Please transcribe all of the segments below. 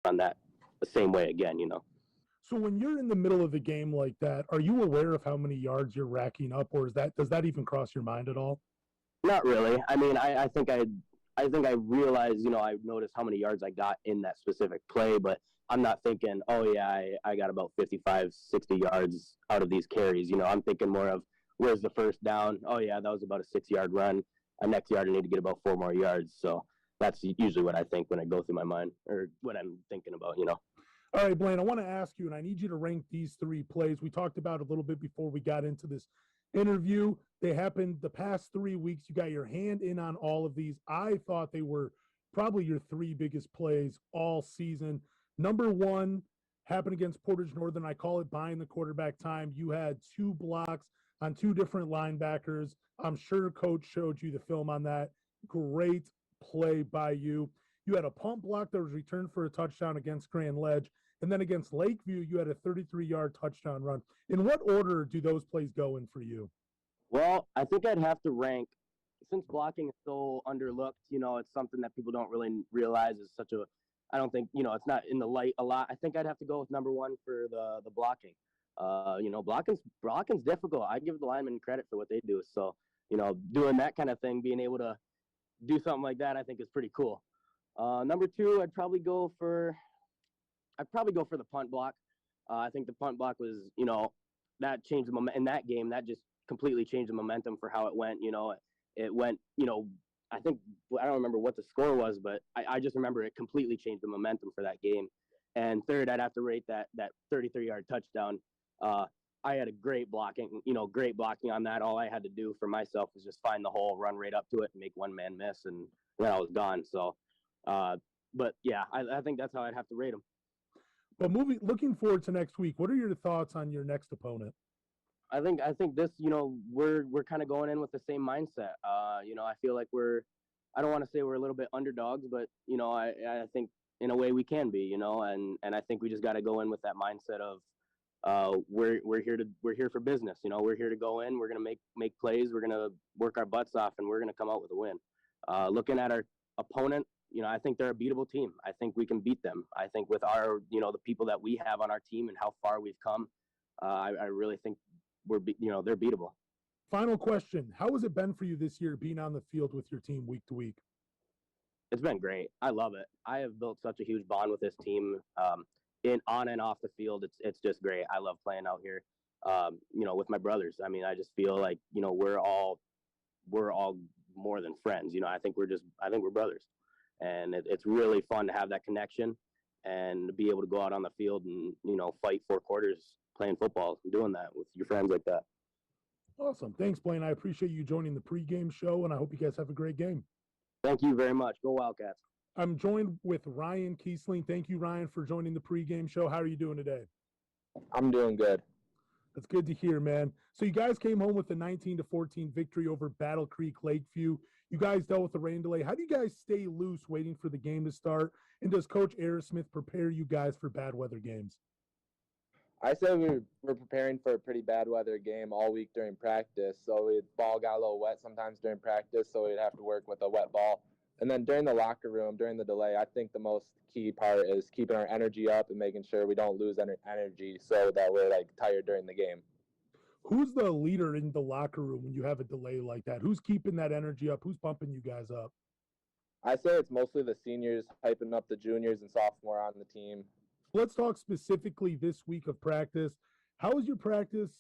on that the same way again, you know. So when you're in the middle of the game like that, are you aware of how many yards you're racking up, or does that even cross your mind at all? Not really. I mean, I think I realized, you know, I noticed how many yards I got in that specific play, but I'm not thinking, oh yeah, I got about 55, 60 yards out of these carries. You know, I'm thinking more of where's the first down? Oh yeah, that was about a 6 yard run. Next yard, I need to get about 4 more yards. So that's usually what I think when I go through my mind or what I'm thinking about, you know. All right, Blaine, I want to ask you, and I need you to rank these three plays. We talked about a little bit before we got into this interview. They happened the past 3 weeks. You got your hand in on all of these. I thought they were probably your three biggest plays all season. Number one happened against Portage Northern. I call it buying the quarterback time. You had two blocks on two different linebackers. I'm sure Coach showed you the film on that. Great play by you. You had a punt block that was returned for a touchdown against Grand Ledge. And then against Lakeview, you had a 33-yard touchdown run. In what order do those plays go in for you? Well, I think I'd have to rank, since blocking is so underlooked, you know, it's something that people don't really realize is such a, I don't think, you know, it's not in the light a lot. I think I'd have to go with number one for the blocking. You know, blocking's difficult. I give the linemen credit for what they do. So, you know, doing that kind of thing, being able to do something like that, I think is pretty cool. Number two, I'd probably go for the punt block. I think the punt block was, you know, that changed the momentum in that game. That just completely changed the momentum for how it went. You know, it went, you know, I don't remember what the score was, but I just remember it completely changed the momentum for that game. And third, I'd have to rate that 33-yard touchdown. I had a great blocking on that. All I had to do for myself was just find the hole, run right up to it, and make one man miss, and then I was gone. So, but yeah, I think that's how I'd have to rate them. But looking forward to next week, what are your thoughts on your next opponent? I think this, you know, we're kind of going in with the same mindset. You know, I feel like I don't want to say we're a little bit underdogs, but you know, I think in a way we can be, you know, and I think we just got to go in with that mindset of we're here for business. You know, we're here to go in. We're gonna make plays. We're gonna work our butts off, and we're gonna come out with a win. Looking at our opponent, you know, I think they're a beatable team. I think we can beat them. I think with our, you know, the people that we have on our team and how far we've come, I really think they're beatable. Final question. How has it been for you this year being on the field with your team week to week? It's been great. I love it. I have built such a huge bond with this team, on and off the field. It's just great. I love playing out here, you know, with my brothers. I mean, I just feel like, you know, we're all more than friends. You know, I think we're brothers, and it's really fun to have that connection and be able to go out on the field and, you know, fight 4 quarters playing football and doing that with your friends like that. Awesome. Thanks, Blaine. I appreciate you joining the pregame show, and I hope you guys have a great game. Thank you very much. Go Wildcats. I'm joined with Ryan Kiesling. Thank you, Ryan, for joining the pregame show. How are you doing today? I'm doing good. That's good to hear, man. So you guys came home with a 19-14 victory over Battle Creek Lakeview. You guys dealt with the rain delay. How do you guys stay loose waiting for the game to start? And does Coach Aerosmith prepare you guys for bad weather games? I said we're preparing for a pretty bad weather game all week during practice. So the ball got a little wet sometimes during practice, so we'd have to work with a wet ball. And then during the locker room, during the delay, I think the most key part is keeping our energy up and making sure we don't lose energy so that we're like tired during the game. Who's the leader in the locker room when you have a delay like that? Who's keeping that energy up? Who's pumping you guys up? I say it's mostly the seniors hyping up the juniors and sophomore on the team. Let's talk specifically this week of practice. How has your practice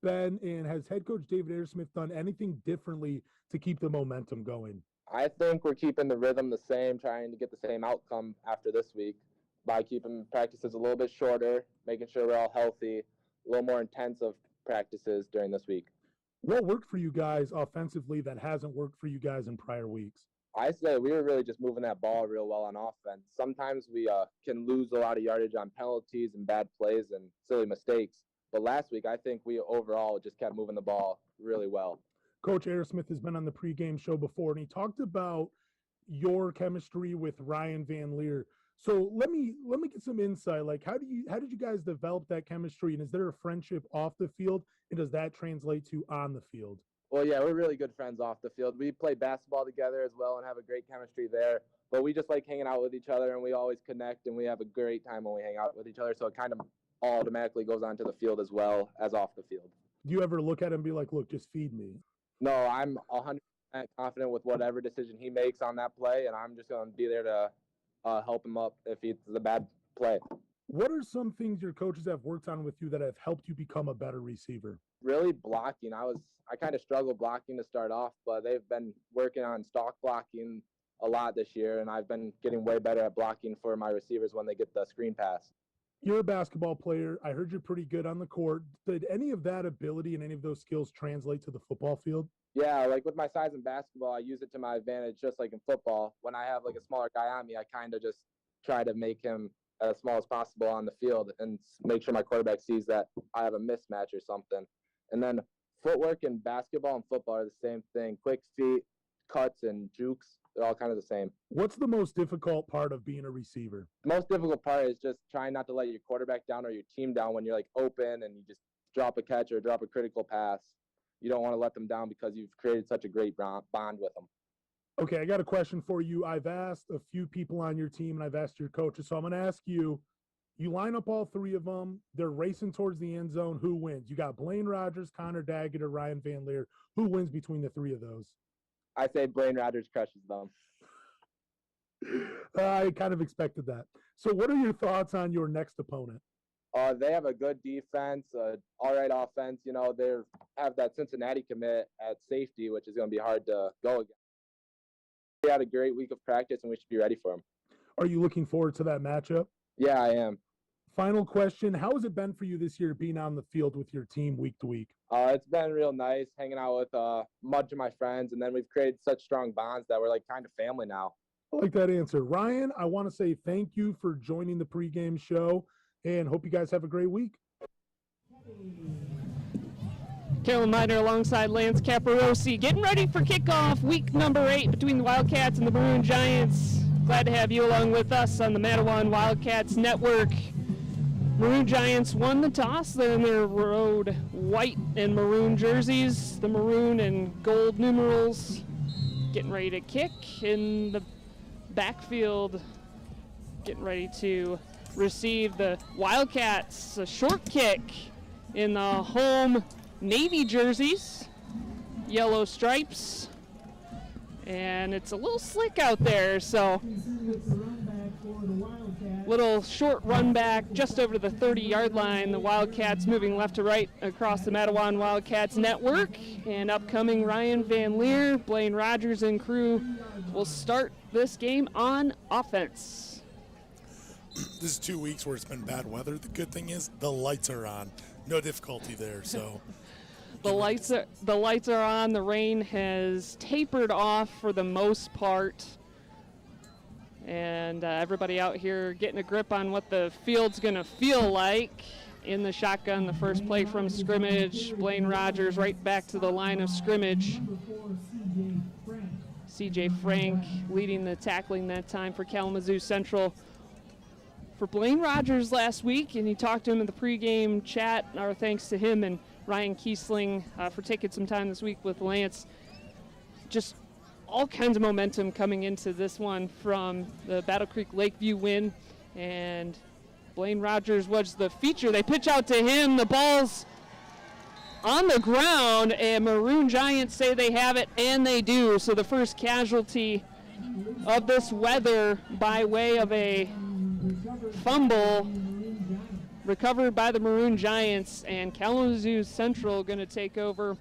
been, and has head coach David Ayersmith done anything differently to keep the momentum going? I think we're keeping the rhythm the same, trying to get the same outcome after this week by keeping practices a little bit shorter, making sure we're all healthy, a little more intensive practices during this week. What worked for you guys offensively that hasn't worked for you guys in prior weeks? I say we were really just moving that ball real well on offense. Sometimes we can lose a lot of yardage on penalties and bad plays and silly mistakes. But last week, I think we overall just kept moving the ball really well. Coach Ayersmith has been on the pregame show before, and he talked about your chemistry with Ryan Van Leer. So let me get some insight. Like, how did you guys develop that chemistry, and is there a friendship off the field, and does that translate to on the field? Well, yeah, we're really good friends off the field. We play basketball together as well and have a great chemistry there. but we just like hanging out with each other, and we always connect, and we have a great time when we hang out with each other. So it kind of automatically goes onto the field as well as off the field. Do you ever look at him and be like, look, just feed me? No, I'm 100% confident with whatever decision he makes on that play, and I'm just going to be there to help him up if it's a bad play. What are some things your coaches have worked on with you that have helped you become a better receiver? Really blocking. I kind of struggled blocking to start off, but they've been working on stock blocking a lot this year, and I've been getting way better at blocking for my receivers when they get the screen pass. You're a basketball player. I heard you're pretty good on the court. Did any of that ability and any of those skills translate to the football field? Yeah, like with my size in basketball, I use it to my advantage, just like in football. When I have like a smaller guy on me, I kind of just try to make him as small as possible on the field and make sure my quarterback sees that I have a mismatch or something. And then footwork in basketball and football are the same thing. Quick feet, cuts, and jukes, they're all kind of the same. What's the most difficult part of being a receiver? The most difficult part is just trying not to let your quarterback down or your team down when you're like open and you just drop a catch or drop a critical pass. You don't want to let them down because you've created such a great bond with them. Okay, I got a question for you. I've asked a few people on your team and I've asked your coaches. So I'm going to ask you, you line up all three of them. They're racing towards the end zone. Who wins? You got Blaine Rogers, Connor Daggett, or Ryan Van Leer. Who wins between the three of those? I say Blaine Rogers crushes them. I kind of expected that. So what are your thoughts on your next opponent? They have a good defense, all right offense. You know, they have that Cincinnati commit at safety, which is going to be hard to go against. We had a great week of practice, and we should be ready for them. Are you looking forward to that matchup? Yeah, I am. Final question. How has it been for you this year being on the field with your team week to week? It's been real nice hanging out with a bunch of my friends, and then we've created such strong bonds that we're like kind of family now. I like that answer. Ryan, I want to say thank you for joining the pregame show and hope you guys have a great week. Carolyn Miner alongside Lance Caparosi getting ready for kickoff week number 8 between the Wildcats and the Maroon Giants. Glad to have you along with us on the Mattawan Wildcats Network. Maroon Giants won the toss in their road white and maroon jerseys, the maroon and gold numerals. Getting ready to kick in the backfield, getting ready to receive the Wildcats. A short kick in the home Navy jerseys, yellow stripes, and it's a little slick out there, so little short run back just over the 30-yard line. The Wildcats moving left to right across the Mattawan Wildcats network, and upcoming Ryan Van Leer, Blaine Rogers and crew will start this game on offense. This is 2 weeks where it's been bad weather. The good thing is the lights are on. No difficulty there, so. The lights are on. The rain has tapered off for the most part. And everybody out here getting a grip on what the field's going to feel like. In the shotgun, the first play from scrimmage. Blaine Rogers right back to the line of scrimmage. CJ Frank leading the tackling that time for Kalamazoo Central. For Blaine Rogers last week, and you talked to him in the pregame chat. Our thanks to him and Ryan Kiesling for taking some time this week with Lance. Just all kinds of momentum coming into this one from the Battle Creek Lakeview win, and Blaine Rogers was the feature. They pitch out to him. The ball's on the ground, and Maroon Giants say they have it, and they do. So the first casualty of this weather by way of a fumble recovered by the Maroon Giants, and Kalamazoo Central going to take over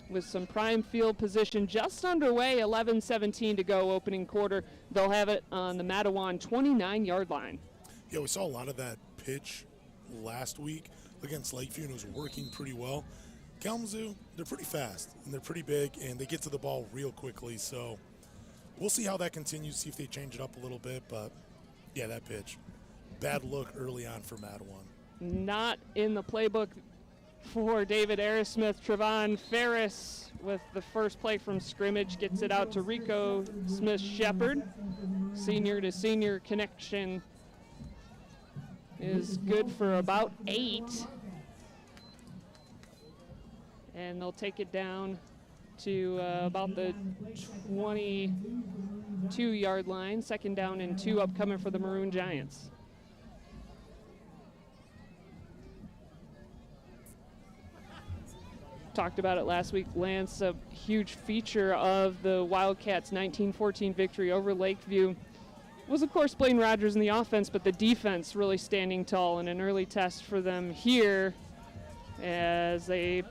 with some prime field position just underway. 11:17 to go, opening quarter. They'll have it on the Mattawan 29-yard line. Yeah, we saw a lot of that pitch last week against Lakeview, and it was working pretty well. Kalamazoo, they're pretty fast, and they're pretty big, and they get to the ball real quickly. So we'll see how that continues, see if they change it up a little bit. But, yeah, that pitch, bad look early on for Mattawan. Not in the playbook for David Aerosmith. Trevon Ferris with the first play from scrimmage gets it out to Rico Smith-Shepard. Senior to senior connection is good for about 8. And they'll take it down to about the 20, 2-yard line. 2nd down and 2 upcoming for the Maroon Giants. Talked about it last week, Lance, a huge feature of the Wildcats' 19-14 victory over Lakeview was, of course, Blaine Rogers in the offense, but the defense really standing tall in an early test for them here as they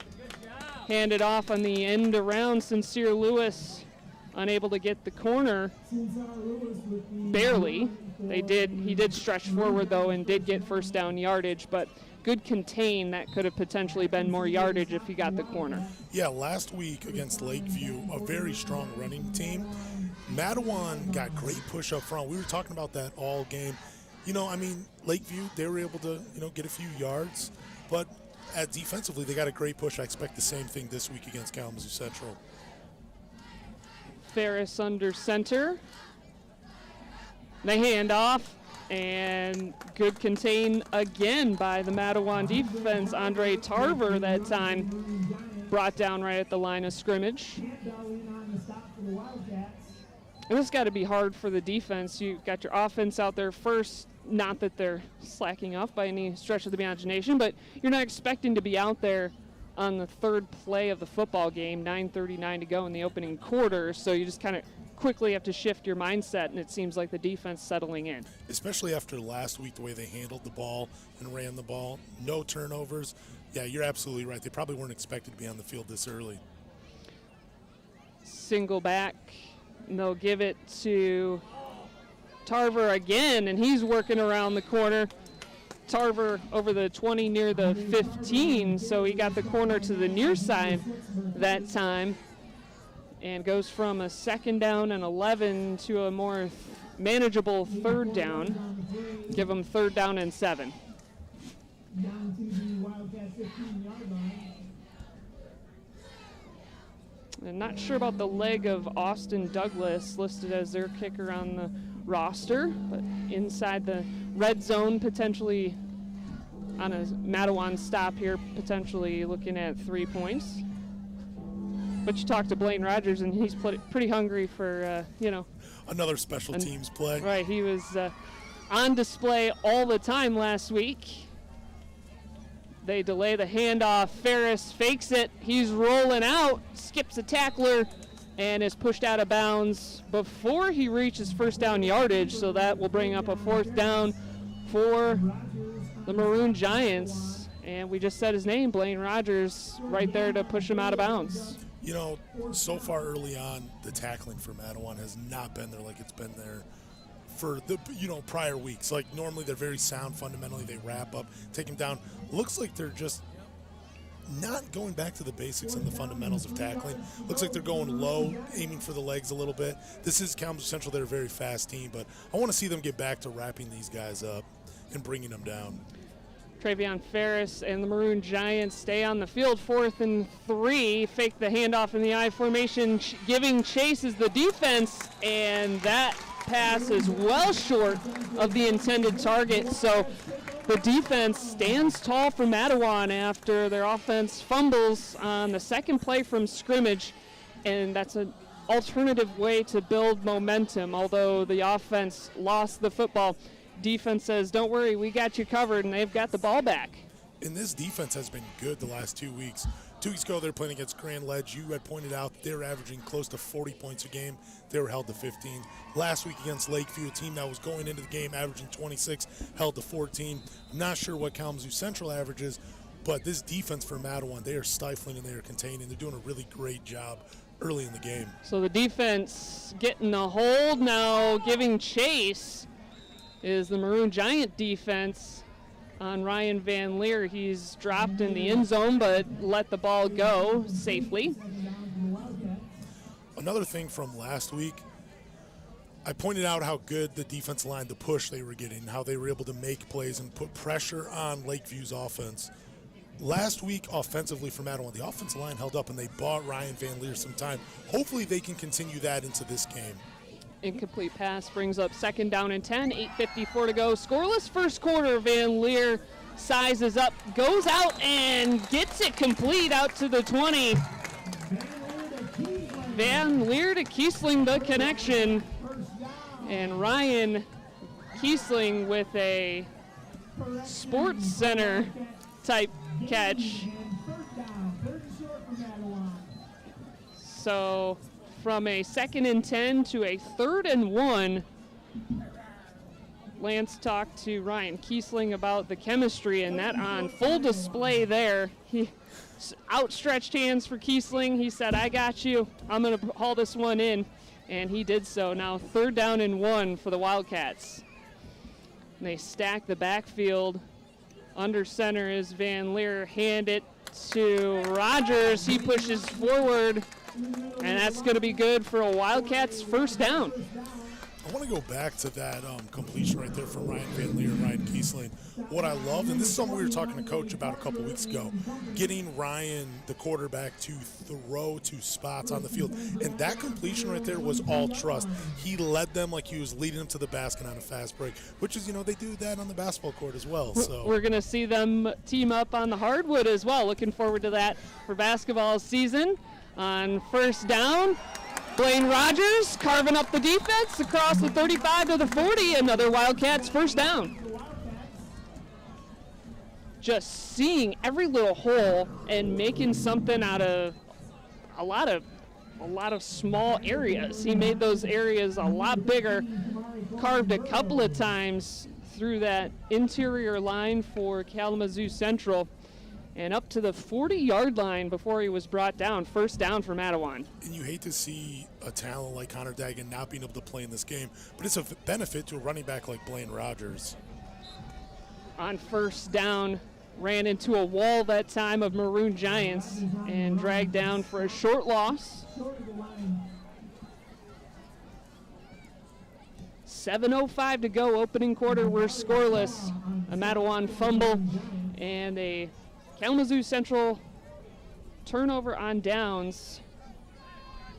hand it off on the end around. Sincere Lewis unable to get the corner, barely. He did stretch forward, though, and did get first down yardage, but good contain. That could have potentially been more yardage if he got the corner. Yeah, last week against Lakeview, a very strong running team. Mattawan got great push up front. We were talking about that all game. Lakeview, they were able to, get a few yards, but defensively, they got a great push. I expect the same thing this week against Kalamazoo Central. Ferris under center. They hand off, and good contain again by the Mattawan defense. Andre Tarver that time brought down right at the line of scrimmage. And it's got to be hard for the defense. You got your offense out there first. Not that they're slacking off by any stretch of the imagination, but you're not expecting to be out there on the 3rd play of the football game, 9:39 to go in the opening quarter. So you just kind of quickly have to shift your mindset, and it seems like the defense settling in. Especially after last week, the way they handled the ball and ran the ball. No turnovers. Yeah, you're absolutely right. They probably weren't expected to be on the field this early. Single back. And they'll give it to Tarver again, and he's working around the corner. Tarver over the 20 near the 15, so he got the corner to the near side that time and goes from a 2nd down and 11 to a more manageable 3rd down. Give them 3rd down and 7. Down to the Wildcats 15-yard line. I'm not sure about the leg of Austin Douglas, listed as their kicker on the roster, but inside the red zone, potentially on a Mattawan stop here, potentially looking at 3 points. But you talk to Blaine Rogers, and he's pretty hungry for, another special teams play. Right, he was on display all the time last week. They delay the handoff. Ferris fakes it. He's rolling out, skips a tackler, and is pushed out of bounds before he reaches first down yardage. So that will bring up a 4th down for the Maroon Giants. And we just said his name, Blaine Rogers, right there to push him out of bounds. So far early on, the tackling for Mattawan has not been there like it's been there for the prior weeks. Like normally they're very sound fundamentally. They wrap up, take him down. Looks like they're just not going back to the basics and the fundamentals of tackling. Looks like they're going low, aiming for the legs a little bit. This is Kalamazoo Central. They're a very fast team, but I want to see them get back to wrapping these guys up and bringing them down. Travion Ferris and the Maroon Giants stay on the field. 4th and 3. Fake the handoff in the I formation, giving chase is the defense, and that pass is well short of the intended target. So the defense stands tall for Mattawan after their offense fumbles on the 2nd play from scrimmage, and that's an alternative way to build momentum. Although the offense lost the football, defense says, don't worry, we got you covered, and they've got the ball back. And this defense has been good the last 2 weeks. 2 weeks ago, they were playing against Grand Ledge. You had pointed out they were averaging close to 40 points a game. They were held to 15. Last week against Lakeview, a team that was going into the game averaging 26, held to 14. I'm not sure what Kalamazoo Central averages, but this defense for Mattawan, they are stifling and they are containing. They're doing a really great job early in the game. So the defense getting a hold now, giving chase is the Maroon Giant defense on Ryan Van Leer. He's dropped in the end zone, but let the ball go safely. Another thing from last week, I pointed out how good the defensive line, the push they were getting, how they were able to make plays and put pressure on Lakeview's offense. Last week, offensively for Mattawan, the offensive line held up and they bought Ryan Van Leer some time. Hopefully they can continue that into this game. Incomplete pass brings up 2nd down and 10, 8:54 to go. Scoreless first quarter. Van Leer sizes up, goes out and gets it complete out to the 20. Van Leer to Kiesling, the connection. And Ryan Kiesling with a Sports Center type catch. So from a 2nd and 10 to a 3rd and 1, Lance talked to Ryan Kiesling about the chemistry, and that on full display there. He outstretched hands for Kiesling. He said, I got you. I'm going to haul this one in. And he did so. Now 3rd down and 1 for the Wildcats. And they stack the backfield. Under center is Van Leer. Hand it to Rogers. He pushes forward. And that's going to be good for a Wildcats 1st down. I want to go back to that completion right there from Ryan Van Leer and Ryan Kiesling. What I loved, and this is something we were talking to Coach about a couple weeks ago, getting Ryan, the quarterback, to throw to spots on the field. And that completion right there was all trust. He led them like he was leading them to the basket on a fast break, which is, they do that on the basketball court as well. So we're going to see them team up on the hardwood as well. Looking forward to that for basketball season. On 1st down, Blaine Rogers carving up the defense across the 35 to the 40. Another Wildcats 1st down. Just seeing every little hole and making something out of a lot of small areas. He made those areas a lot bigger. Carved a couple of times through that interior line for Kalamazoo Central. And up to the 40-yard line before he was brought down. 1st down for Mattawan. And you hate to see a talent like Connor Dagan not being able to play in this game, but it's a benefit to a running back like Blaine Rogers. On 1st down, ran into a wall that time of Maroon Giants and dragged down for a short loss. 7:05 to go, opening quarter. We're scoreless. A Mattawan fumble and a Kalamazoo Central turnover on downs.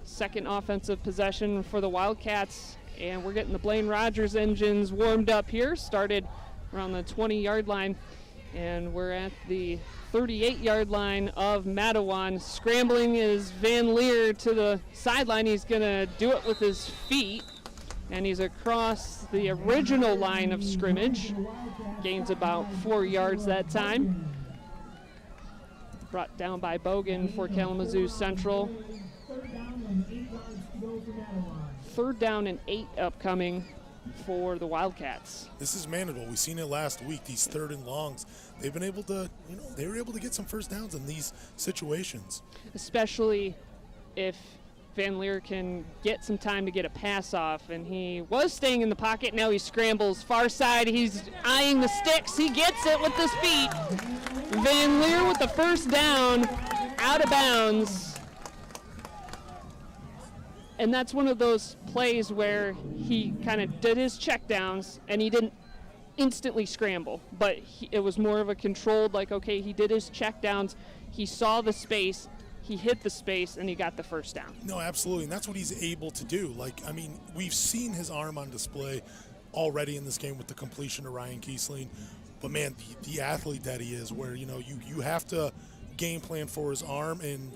2nd offensive possession for the Wildcats. And we're getting the Blaine Rogers engines warmed up here. Started around the 20-yard line. And we're at the 38-yard line of Mattawan. Scrambling is Van Leer to the sideline. He's going to do it with his feet. And he's across the original line of scrimmage. Gains about 4 yards that time. Brought down by Bogan for Kalamazoo Central. 3rd down and 8 upcoming for the Wildcats. This is manageable. We've seen it last week. These 3rd and longs, they've been able to, they were able to get some 1st downs in these situations. Especially if Van Leer can get some time to get a pass off, and he was staying in the pocket. Now he scrambles far side. He's eyeing the sticks. He gets it with his feet. Van Leer with the 1st down, out of bounds. And that's one of those plays where he kind of did his checkdowns, and he didn't instantly scramble, but it was more of a controlled, like, okay, he did his checkdowns, he saw the space, he hit the space, and he got the 1st down. No, absolutely, and that's what he's able to do. We've seen his arm on display already in this game with the completion to Ryan Kiesling, but man, the athlete that he is, where, you have to game plan for his arm, and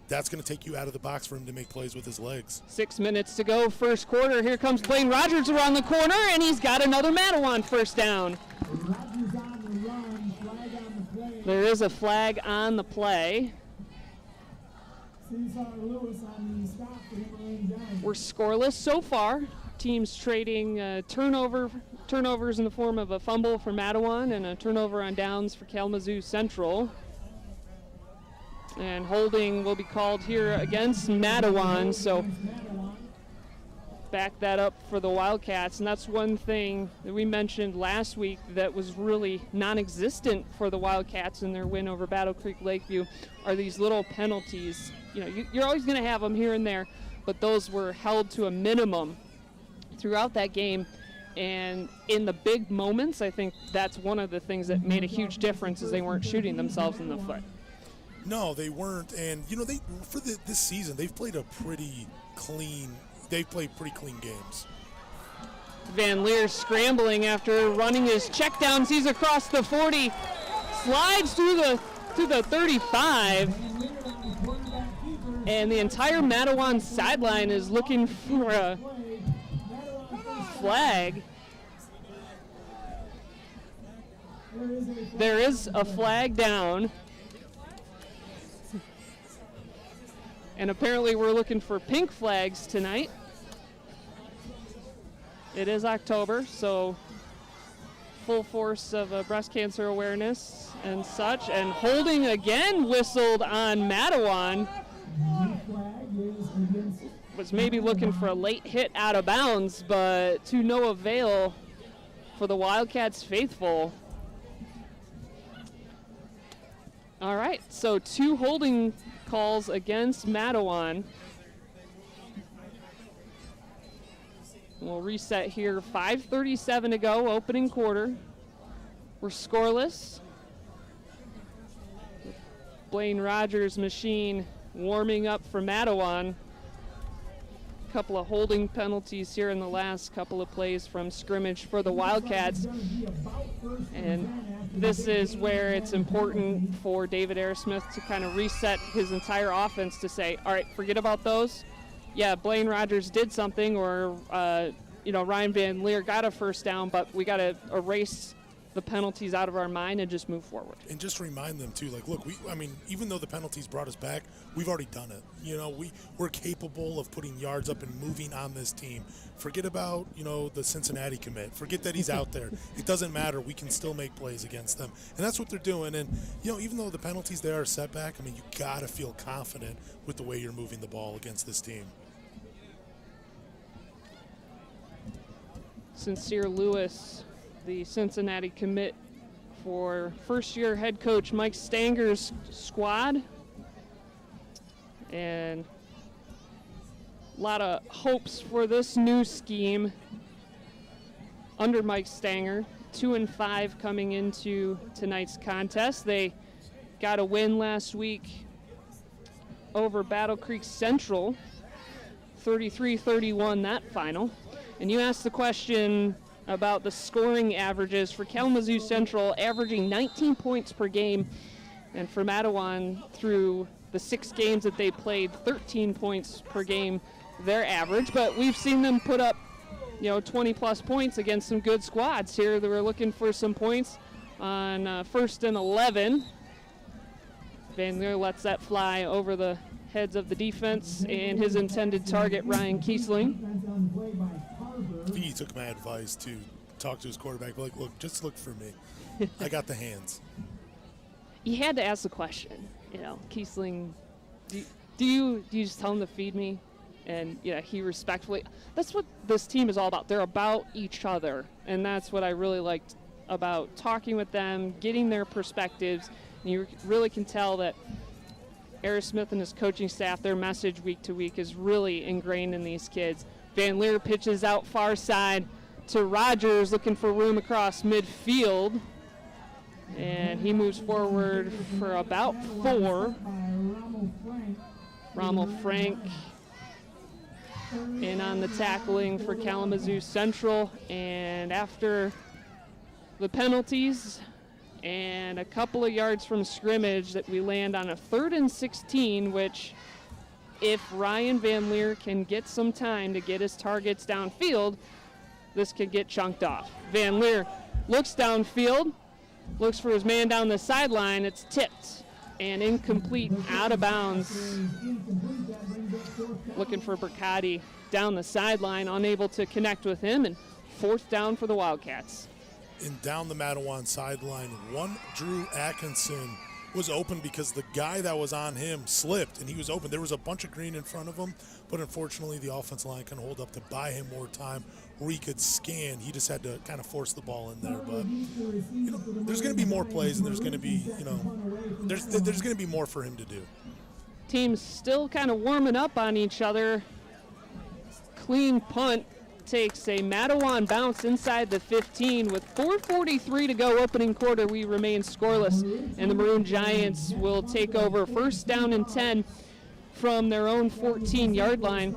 that's going to take you out of the box for him to make plays with his legs. 6 minutes to go, 1st quarter. Here comes Blaine Rogers around the corner, and he's got another Mattawan 1st down. There is a flag on the play. We're scoreless so far. Teams trading turnovers in the form of a fumble for Mattawan and a turnover on downs for Kalamazoo Central. And holding will be called here against Mattawan, so back that up for the Wildcats. And that's one thing that we mentioned last week that was really non-existent for the Wildcats in their win over Battle Creek Lakeview are these little penalties. You're always going to have them here and there, but those were held to a minimum throughout that game. And in the big moments, I think that's one of the things that made a huge difference, is they weren't shooting themselves in the foot. No, they weren't, and this season they've played pretty clean games. Van Leer scrambling after running his checkdowns. He's across the 40, slides through the 35, and the entire Mattawan sideline is looking for flag. There is a flag down. And apparently we're looking for pink flags tonight. It is October, so full force of breast cancer awareness and such. And holding again whistled on Mattawan. Was maybe looking for a late hit out of bounds, but to no avail for the Wildcats faithful. All right, so 2 holding calls against Mattawan. We'll reset here. 5:37 to go, opening quarter. We're scoreless. Blaine Rogers' machine warming up for Mattawan. A couple of holding penalties here in the last couple of plays from scrimmage for the Wildcats. And this is where it's important for David Aerosmith to kind of reset his entire offense to say, all right, forget about those. Yeah, Blaine Rogers did something, or, Ryan Van Leer got a first down, but we got to erase the penalties out of our mind and just move forward. And just remind them, too, like, look, even though the penalties brought us back, we've already done it. We're capable of putting yards up and moving on this team. Forget about, the Cincinnati commit. Forget that he's out there. It doesn't matter. We can still make plays against them. And that's what they're doing. And, even though the penalties there are a setback, you got to feel confident with the way you're moving the ball against this team. Sincere Lewis, the Cincinnati commit for first-year head coach Mike Stanger's squad. And a lot of hopes for this new scheme under Mike Stanger. 2-5 coming into tonight's contest. They got a win last week over Battle Creek Central, 33-31 that final. And you asked the question about the scoring averages for Kalamazoo Central, averaging 19 points per game, and for Mattawan, through the 6 games that they played, 13 points per game, their average. But we've seen them put up, 20-plus points against some good squads here. They were looking for some points on 1st and 11. Van Leer lets that fly over the heads of the defense and his intended target, Ryan Kiesling. I think he took my advice to talk to his quarterback, like, look, just look for me. I got the hands. You had to ask the question, Kiesling, do you just tell him to feed me? And, he respectfully, that's what this team is all about. They're about each other, and that's what I really liked about talking with them, getting their perspectives. And you really can tell that Aerosmith and his coaching staff, their message week to week is really ingrained in these kids. Van Leer pitches out far side to Rogers, looking for room across midfield. And he moves forward for about 4. Rommel Frank in on the tackling for Kalamazoo Central. And after the penalties and a couple of yards from scrimmage, that we land on a 3rd and 16, which, if Ryan Van Leer can get some time to get his targets downfield, this could get chunked off. Van Leer looks downfield, looks for his man down the sideline. It's tipped and incomplete, out of bounds. Looking for Burkati down the sideline, unable to connect with him, and 4th down for the Wildcats. And down the Mattawan sideline, Drew Atkinson was open because the guy that was on him slipped, and he was open. There was a bunch of green in front of him, but unfortunately the offensive line couldn't hold up to buy him more time where he could scan. He just had to kind of force the ball in there. But, there's going to be more plays, and there's going to be, there's going to be more for him to do. Teams still kind of warming up on each other. Clean punt takes a Mattawan bounce inside the 15 with 4:43 to go, opening quarter. We remain scoreless, and the Maroon Giants will take over 1st down and 10 from their own 14-yard line.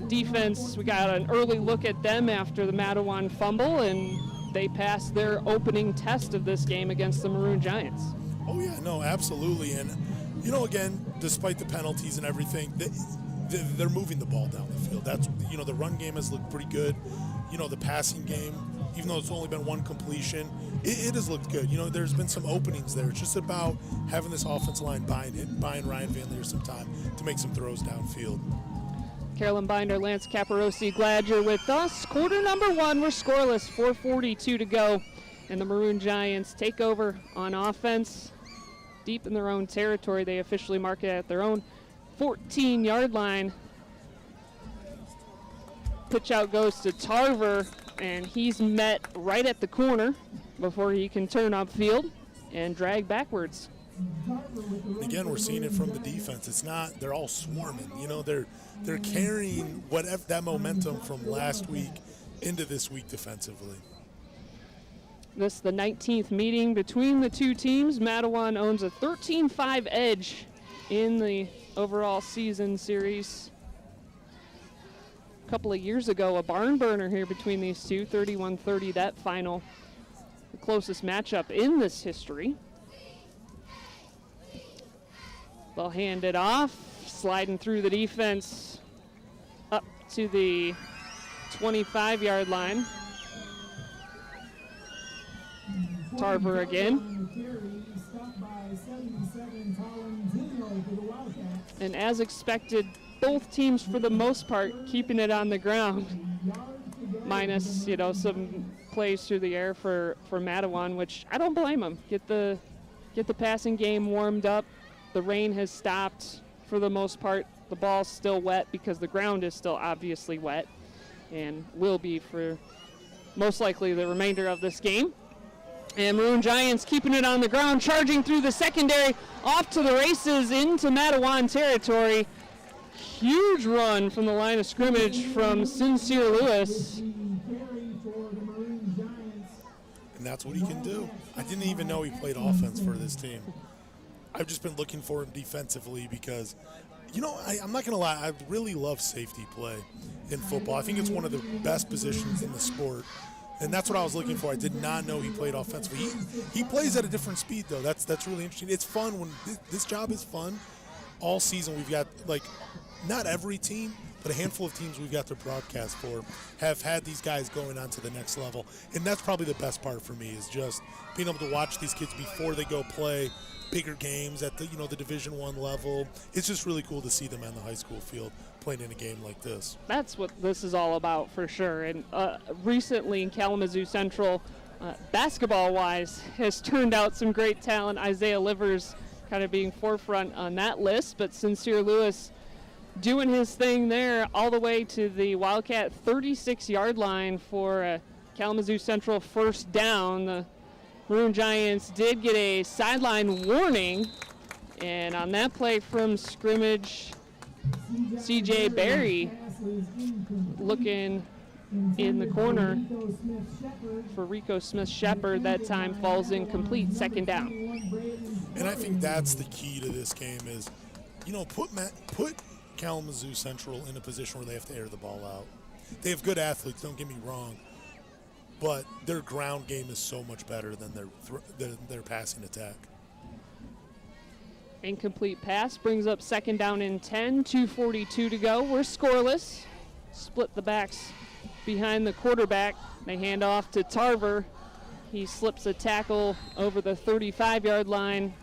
Defense, we got an early look at them after the Mattawan fumble, and they passed their opening test of this game against the Maroon Giants. Oh, yeah, no, absolutely. And, again, despite the penalties and everything, they're moving the ball down the field. That's, the run game has looked pretty good. the passing game, even though it's only been one completion, it has looked good. There's been some openings there. It's just about having this offensive line buying Ryan Van Leer some time to make some throws downfield. Carolyn Binder, Lance Caparosi, glad you're with us. Quarter number 1, we're scoreless, 4:42 to go, and the Maroon Giants take over on offense. Deep in their own territory, they officially mark it at their own 14-yard line. Pitch out goes to Tarver, and he's met right at the corner before he can turn upfield and drag backwards. Again, we're seeing it from the defense. It's not, they're all swarming. They're carrying whatever that momentum from last week into this week defensively. This is the 19th meeting between the two teams. Mattawan owns a 13-5 edge in the overall season series. A couple of years ago, a barn burner here between these two, 31-30, that final. The closest matchup in this history. They'll hand it off, sliding through the defense up to the 25-yard line. Tarver again. And as expected, both teams for the most part keeping it on the ground, minus some plays through the air for Mattawan, which I don't blame them. Get the passing game warmed up. The rain has stopped for the most part. The ball's still wet because the ground is still obviously wet and will be for most likely the remainder of this game. And Maroon Giants keeping it on the ground, charging through the secondary, off to the races into Mattawan territory. Huge run from the line of scrimmage from Sincere Lewis. And that's what he can do. I didn't even know he played offense for this team. I've just been looking for him defensively because, I'm not going to lie, I really love safety play in football. I think it's one of the best positions in the sport. And that's what I was looking for. I did not know he played offensively. He plays at a different speed, though. That's really interesting. It's fun when this job is fun. All season we've got, not every team, but a handful of teams we've got their broadcast for have had these guys going on to the next level. And that's probably the best part for me is just being able to watch these kids before they go play bigger games at the the Division I level. It's just really cool to see them on the high school field playing in a game like this. That's what this is all about for sure. And recently in Kalamazoo Central, basketball-wise, has turned out some great talent. Isaiah Livers kind of being forefront on that list, but Sincere Lewis doing his thing there all the way to the Wildcat 36-yard line for a Kalamazoo Central first down. The Maroon Giants did get a sideline warning, and on that play from scrimmage, C.J. Berry looking in the corner for Rico Smith-Shepard. That time falls incomplete, second down. And I think that's the key to this game is, put Kalamazoo Central in a position where they have to air the ball out. They have good athletes, don't get me wrong, but their ground game is so much better than their passing attack. Incomplete pass brings up second down and 10, 2:42 to go. We're scoreless. Split the backs behind the quarterback. They hand off to Tarver. He slips a tackle over the 35-yard line.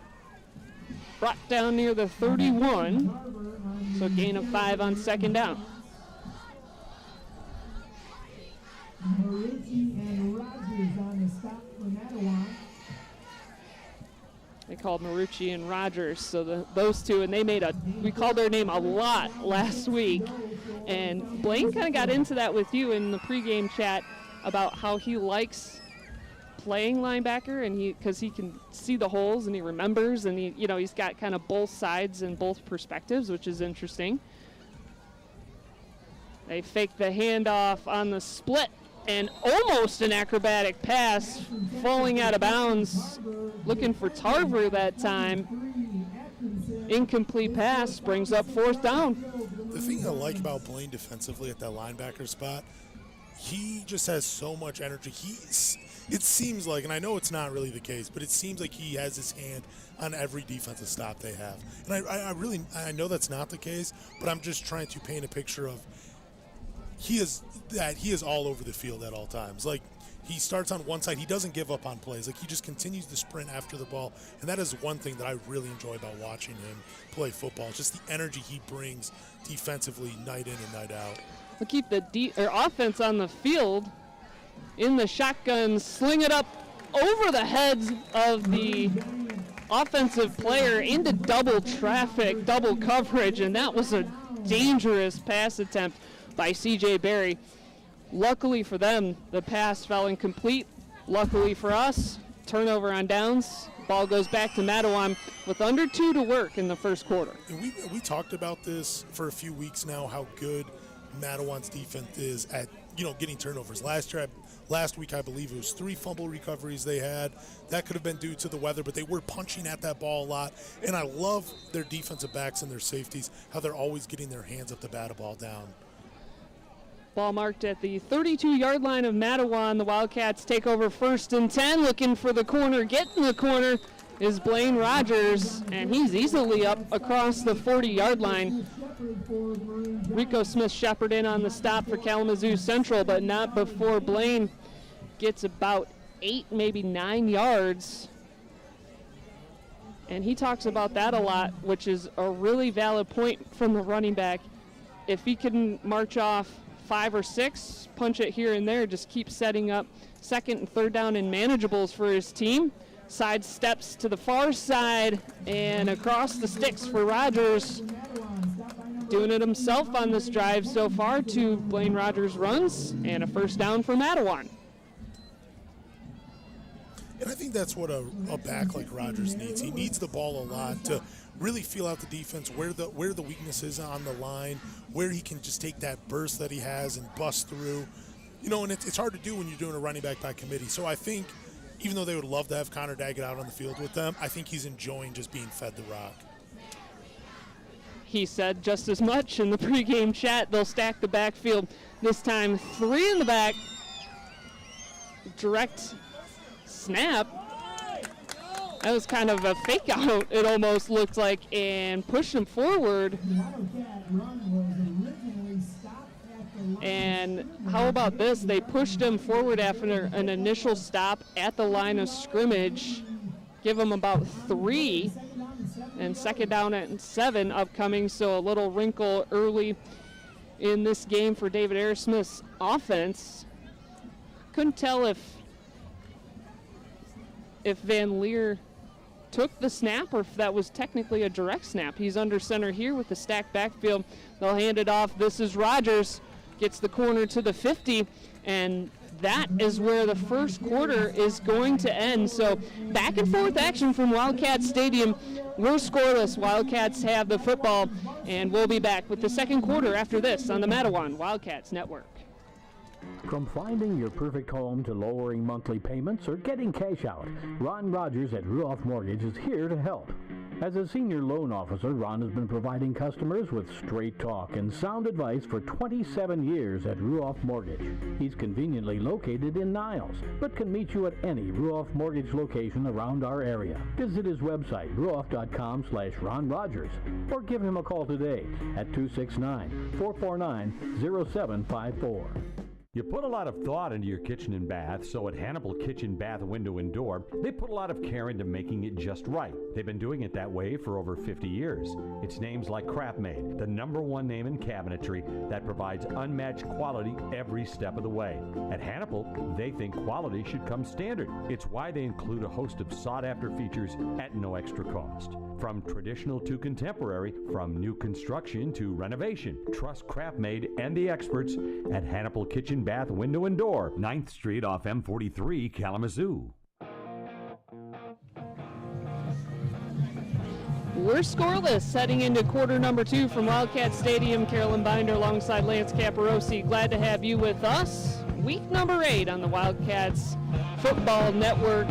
Brought down near the 31. So gain of 5 on second down. Marucci and Rogers on the stop for Mattawan. They called Marucci and Rogers, so those two, and we called their name a lot last week. And Blaine kind of got into that with you in the pregame chat about how he likes playing linebacker, and because he can see the holes and he remembers, and he's got kind of both sides and both perspectives, which is interesting. They fake the handoff on the split, and almost an acrobatic pass, falling out of bounds, looking for Tarver that time. Incomplete pass brings up fourth down. The thing I like about Blaine defensively at that linebacker spot, he just has so much energy. It seems like, and I know it's not really the case, but it seems like he has his hand on every defensive stop they have. And I know that's not the case, but I'm just trying to paint a picture of he is all over the field at all times. Like, he starts on one side. He doesn't give up on plays. Like, he just continues to sprint after the ball. And that is one thing that I really enjoy about watching him play football. Just the energy he brings defensively night in and night out. We'll keep the offense on the field in the shotgun, sling it up over the heads of the offensive player into double traffic, double coverage, and that was a dangerous pass attempt by C.J. Berry. Luckily for them, the pass fell incomplete. Luckily for us, turnover on downs. Ball goes back to Mattawan with under 2 to work in the first quarter. And we talked about this for a few weeks now, how good Mattawan's defense is at, getting turnovers. Last week, I believe it was 3 fumble recoveries they had. That could have been due to the weather, but they were punching at that ball a lot. And I love their defensive backs and their safeties, how they're always getting their hands up to bat a ball down. Ball marked at the 32-yard line of Mattawan. The Wildcats take over 1st and 10, looking for the corner. Getting the corner is Blaine Rogers, and he's easily up across the 40-yard line. Rico Smith-Shepard in on the stop for Kalamazoo Central, but not before Blaine gets about 8, maybe 9 yards. And he talks about that a lot, which is a really valid point from the running back. If he can march off 5 or 6, punch it here and there, just keep setting up 2nd and 3rd down and manageables for his team. Side steps to the far side and across the sticks for Rogers. Doing it himself on this drive so far. 2 Blaine Rogers runs and a 1st down for Mattawan. And I think that's what a back like Rogers needs. He needs the ball a lot to really feel out the defense, where the weakness is on the line, where he can just take that burst that he has and bust through. And it's hard to do when you're doing a running back by committee. So I think even though they would love to have Connor Daggett out on the field with them, I think he's enjoying just being fed the rock. He said just as much in the pregame chat. They'll stack the backfield. This time 3 in the back. Direct snap. That was kind of a fake out, it almost looked like, and pushed him forward. And how about this? They pushed him forward after an initial stop at the line of scrimmage. Give him about 3. And 2nd down and 7 upcoming, so a little wrinkle early in this game for David Aerosmith's offense. Couldn't tell if Van Leer took the snap or if that was technically a direct snap. He's under center here with the stacked backfield. They'll hand it off. This is Rogers. Gets the corner to the 50, and that is where the first quarter is going to end. So back and forth action from Wildcats Stadium. We're scoreless. Wildcats have the football, and we'll be back with the second quarter after this on the Mattawan Wildcats Network. From finding your perfect home to lowering monthly payments or getting cash out, Ron Rogers at Ruoff Mortgage is here to help. As a senior loan officer, Ron has been providing customers with straight talk and sound advice for 27 years at Ruoff Mortgage. He's conveniently located in Niles, but can meet you at any Ruoff Mortgage location around our area. Visit his website, ruoff.com/Ron Rogers, or give him a call today at 269-449-0754. You put a lot of thought into your kitchen and bath, so at Hannibal Kitchen Bath Window and Door, they put a lot of care into making it just right. They've been doing it that way for over 50 years. It's names like Craftmade, the #1 name in cabinetry that provides unmatched quality every step of the way. At Hannibal, they think quality should come standard. It's why they include a host of sought-after features at no extra cost. From traditional to contemporary, from new construction to renovation, trust Craftmade and the experts at Hannibal Kitchen Bath Window and Door, 9th Street off M43, Kalamazoo. We're scoreless heading into quarter number 2 from Wildcat Stadium. Carolyn Binder alongside Lance Caparosi. Glad to have you with us. Week number 8 on the Wildcats Football Network.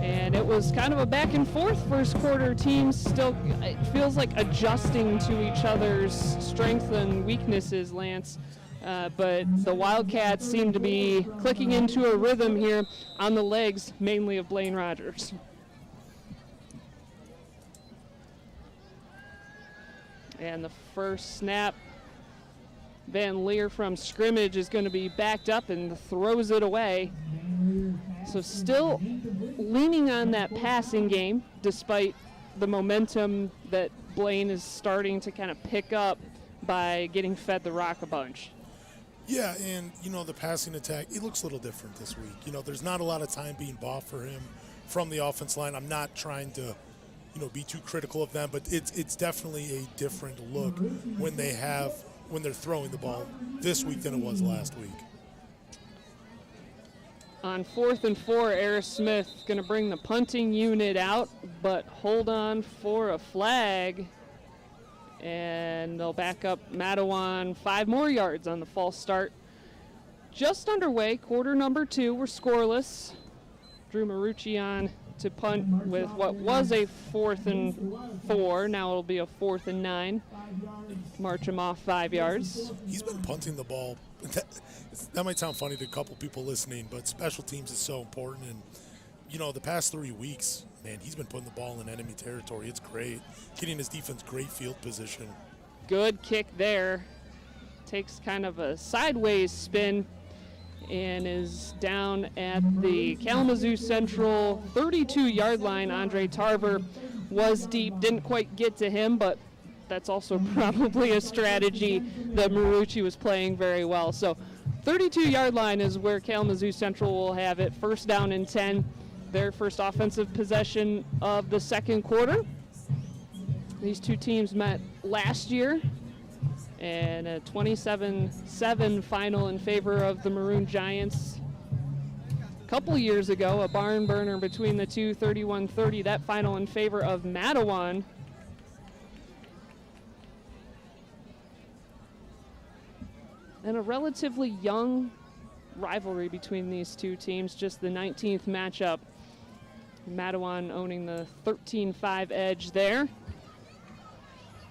And it was kind of a back and forth first quarter. Teams still, it feels like adjusting to each other's strengths and weaknesses, Lance. But the Wildcats seem to be clicking into a rhythm here on the legs, mainly of Blaine Rogers. And the first snap Van Leer from scrimmage is going to be backed up and throws it away. So still leaning on that passing game, despite the momentum that Blaine is starting to kind of pick up by getting fed the rock a bunch. Yeah, and, the passing attack, it looks a little different this week. There's not a lot of time being bought for him from the offense line. I'm not trying to, be too critical of them, but it's definitely a different look when they're throwing the ball this week than it was last week. On 4th and 4, Aris Smith going to bring the punting unit out, but hold on for a flag. And they'll back up Mattawan 5 more yards on the false start. Just underway, quarter number 2. We're scoreless. Drew Marucci on to punt with what was a 4th and 4. Now it'll be a 4th and 9. March him off 5 yards. He's been punting the ball. That might sound funny to a couple people listening, but special teams is so important. And, the past 3 weeks, man, he's been putting the ball in enemy territory. It's great. Getting his defense great field position. Good kick there. Takes kind of a sideways spin and is down at the Kalamazoo Central 32-yard line. Andre Tarver was deep. Didn't quite get to him, but that's also probably a strategy that Marucci was playing very well. So 32-yard line is where Kalamazoo Central will have it. First down and 10. Their first offensive possession of the second quarter. These two teams met last year, and a 27-7 final in favor of the Maroon Giants. A couple years ago, a barn burner between the two, 31-30. That final in favor of Mattawan. And a relatively young rivalry between these two teams, just the 19th matchup. Mattawan owning the 13-5 edge there.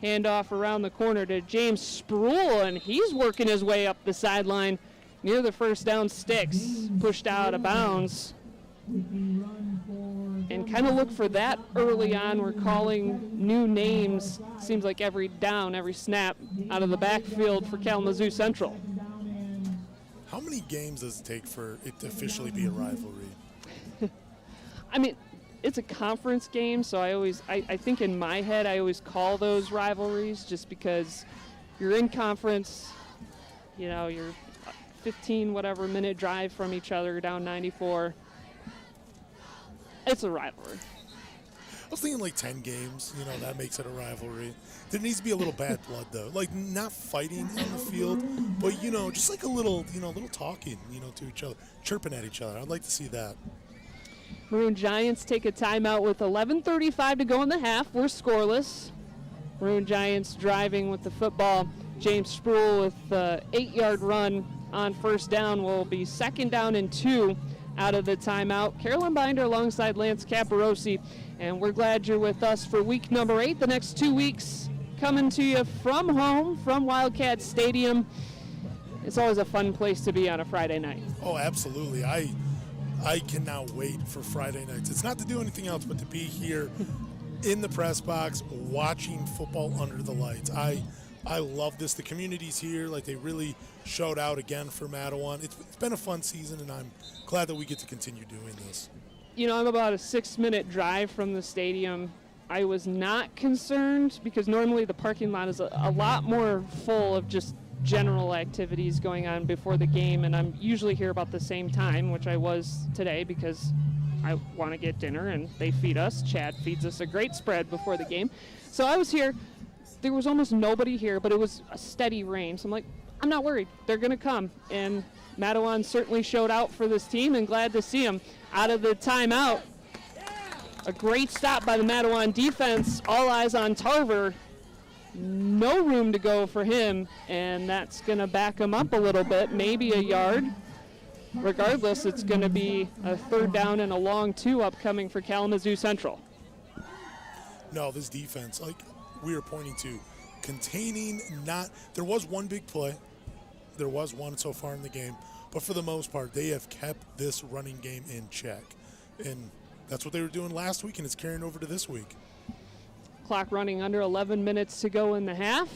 Handoff around the corner to James Spruill, and he's working his way up the sideline near the first down sticks. Pushed out of bounds. And kind of look for that early on. We're calling new names, seems like every down, every snap out of the backfield for Kalamazoo Central. How many games does it take for it to officially be a rivalry? I mean, it's a conference game, so I think in my head I always call those rivalries just because you're in conference, you're 15 whatever minute drive from each other down 94. It's a rivalry. I was thinking like 10 games, that makes it a rivalry. There needs to be a little bad blood though, like not fighting on the field, but just like a little, little talking, to each other, chirping at each other. I'd like to see that. Maroon Giants take a timeout with 11:35 to go in the half. We're scoreless. Maroon Giants driving with the football. James Spruill with the 8-yard run on first down will be second down and 2 out of the timeout. Carolyn Binder alongside Lance Caparosi, and we're glad you're with us for week number 8. The next 2 weeks coming to you from home, from Wildcats Stadium. It's always a fun place to be on a Friday night. Oh, absolutely. I cannot wait for Friday nights. It's not to do anything else but to be here in the press box watching football under the lights. I love this. The community's here. Like, they really showed out again for Mattawan. It's been a fun season, and I'm glad that we get to continue doing this. I'm about a 6-minute drive from the stadium. I was not concerned because normally the parking lot is a lot more full of just general activities going on before the game, and I'm usually here about the same time, which I was today because I want to get dinner and they feed us. Chad feeds us a great spread before the game. So I was here. There was almost nobody here, but it was a steady rain. So I'm like, I'm not worried. They're going to come. And Mattawan certainly showed out for this team, and glad to see them out of the timeout. A great stop by the Mattawan defense. All eyes on Tarver. No room to go for him, and that's going to back him up a little bit, maybe a yard. Regardless, it's going to be a third down and a long 2 upcoming for Kalamazoo Central. No, this defense, like we were pointing to, containing there was one big play. There was one so far in the game, but for the most part, they have kept this running game in check. And that's what they were doing last week, and it's carrying over to this week. Clock running under 11 minutes to go in the half.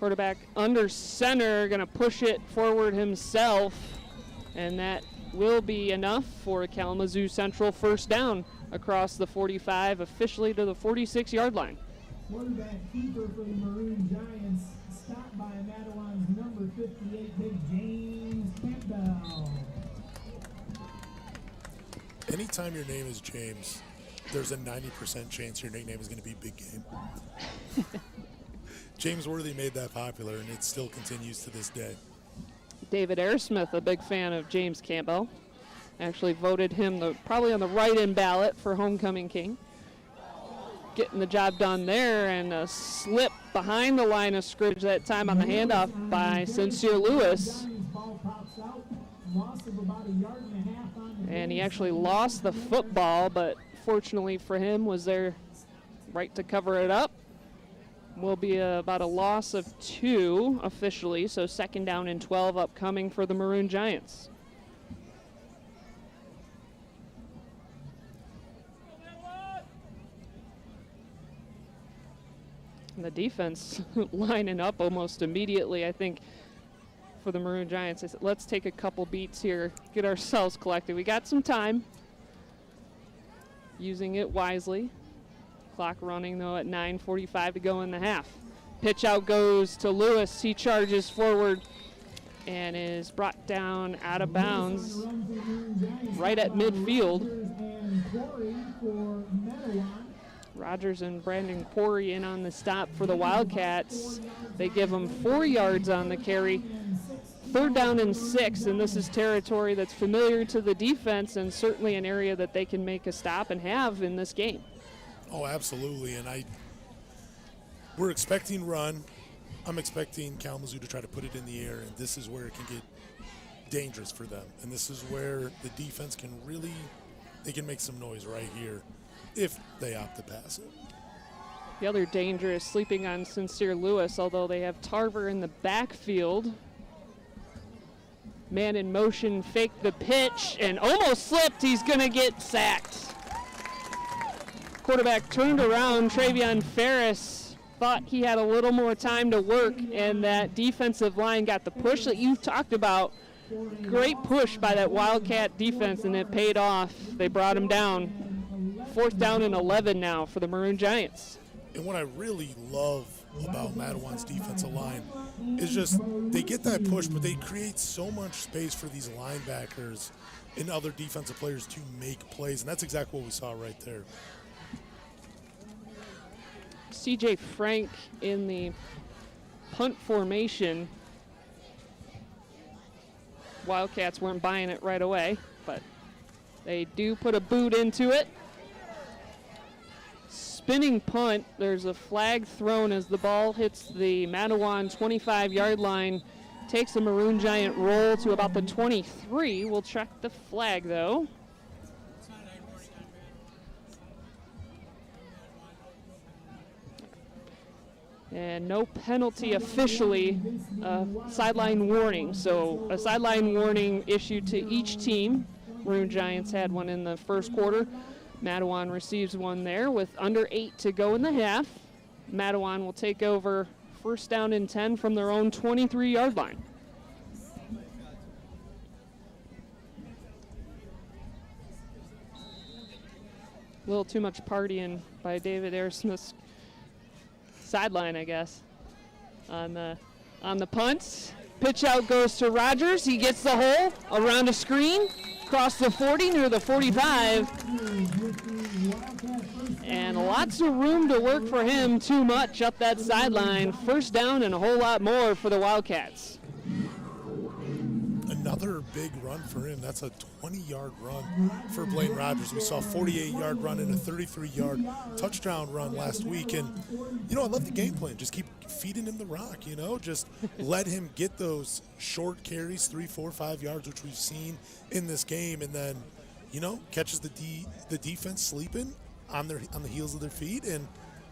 Quarterback under center, going to push it forward himself, and that will be enough for a Kalamazoo Central first down across the 45, officially to the 46-yard line. Quarterback keeper for the Maroon Giants, stopped by Mattawan's number 58, Big James Campbell. Anytime your name is James, there's a 90% chance your nickname is going to be Big Game. James Worthy made that popular, and it still continues to this day. David Aersmith, a big fan of James Campbell, actually voted him probably on the write-in ballot for Homecoming King. Getting the job done there, and a slip behind the line of scrimmage that time on the handoff by Sincere Lewis. And he actually lost the football, but fortunately for him was there right to cover it up. Will be about a loss of 2 officially, so second down and 12 upcoming for the Maroon Giants. The defense lining up almost immediately, I think, for the Maroon Giants. They said, let's take a couple beats here, get ourselves collected. We got some time, using it wisely. Clock running, though, at 9:45 to go in the half. Pitch out goes to Lewis. He charges forward and is brought down out of bounds right at midfield. Rogers and Brandon Quarry in on the stop for the Wildcats. They give them 4 yards on the carry. Third down and 6, and this is territory that's familiar to the defense and certainly an area that they can make a stop and have in this game. Oh, absolutely, and we're expecting run. I'm expecting Kalamazoo to try to put it in the air, and this is where it can get dangerous for them. And this is where the defense can they can make some noise right here if they opt to pass it. The other danger is sleeping on Sincere Lewis, although they have Tarver in the backfield. Man in motion, faked the pitch, and almost slipped. He's going to get sacked. Quarterback turned around. Travion Ferris thought he had a little more time to work, and that defensive line got the push that you talked about. Great push by that Wildcat defense, and it paid off. They brought him down. Fourth down and 11 now for the Maroon Giants. And what I really love about Mattawan's defensive line is just they get that push, but they create so much space for these linebackers and other defensive players to make plays, and that's exactly what we saw right there. CJ Frank in the punt formation. Wildcats weren't buying it right away, but they do put a boot into it. Spinning punt, there's a flag thrown as the ball hits the Mattawan 25-yard line. Takes a Maroon Giant roll to about the 23. We'll check the flag, though. And no penalty officially, sideline warning. So a sideline warning issued to each team. Maroon Giants had one in the first quarter. Mattawan receives one there with under 8 to go in the half. Mattawan will take over first down and 10 from their own 23-yard line. A little too much partying by David Aersmith's sideline, I guess, on the punt. Pitch out goes to Rogers. He gets the hole around a screen, across the 40 near the 45. And lots of room to work for him, too much up that sideline. First down and a whole lot more for the Wildcats. Another big run for him. That's a 20-yard run for Blaine Rogers. We saw a 48-yard run and a 33-yard touchdown run last week. And, I love the game plan. Just keep feeding him the rock, Just let him get those short carries, 3, 4, 5 yards, which we've seen in this game. And then, catches the defense sleeping on the heels of their feet, and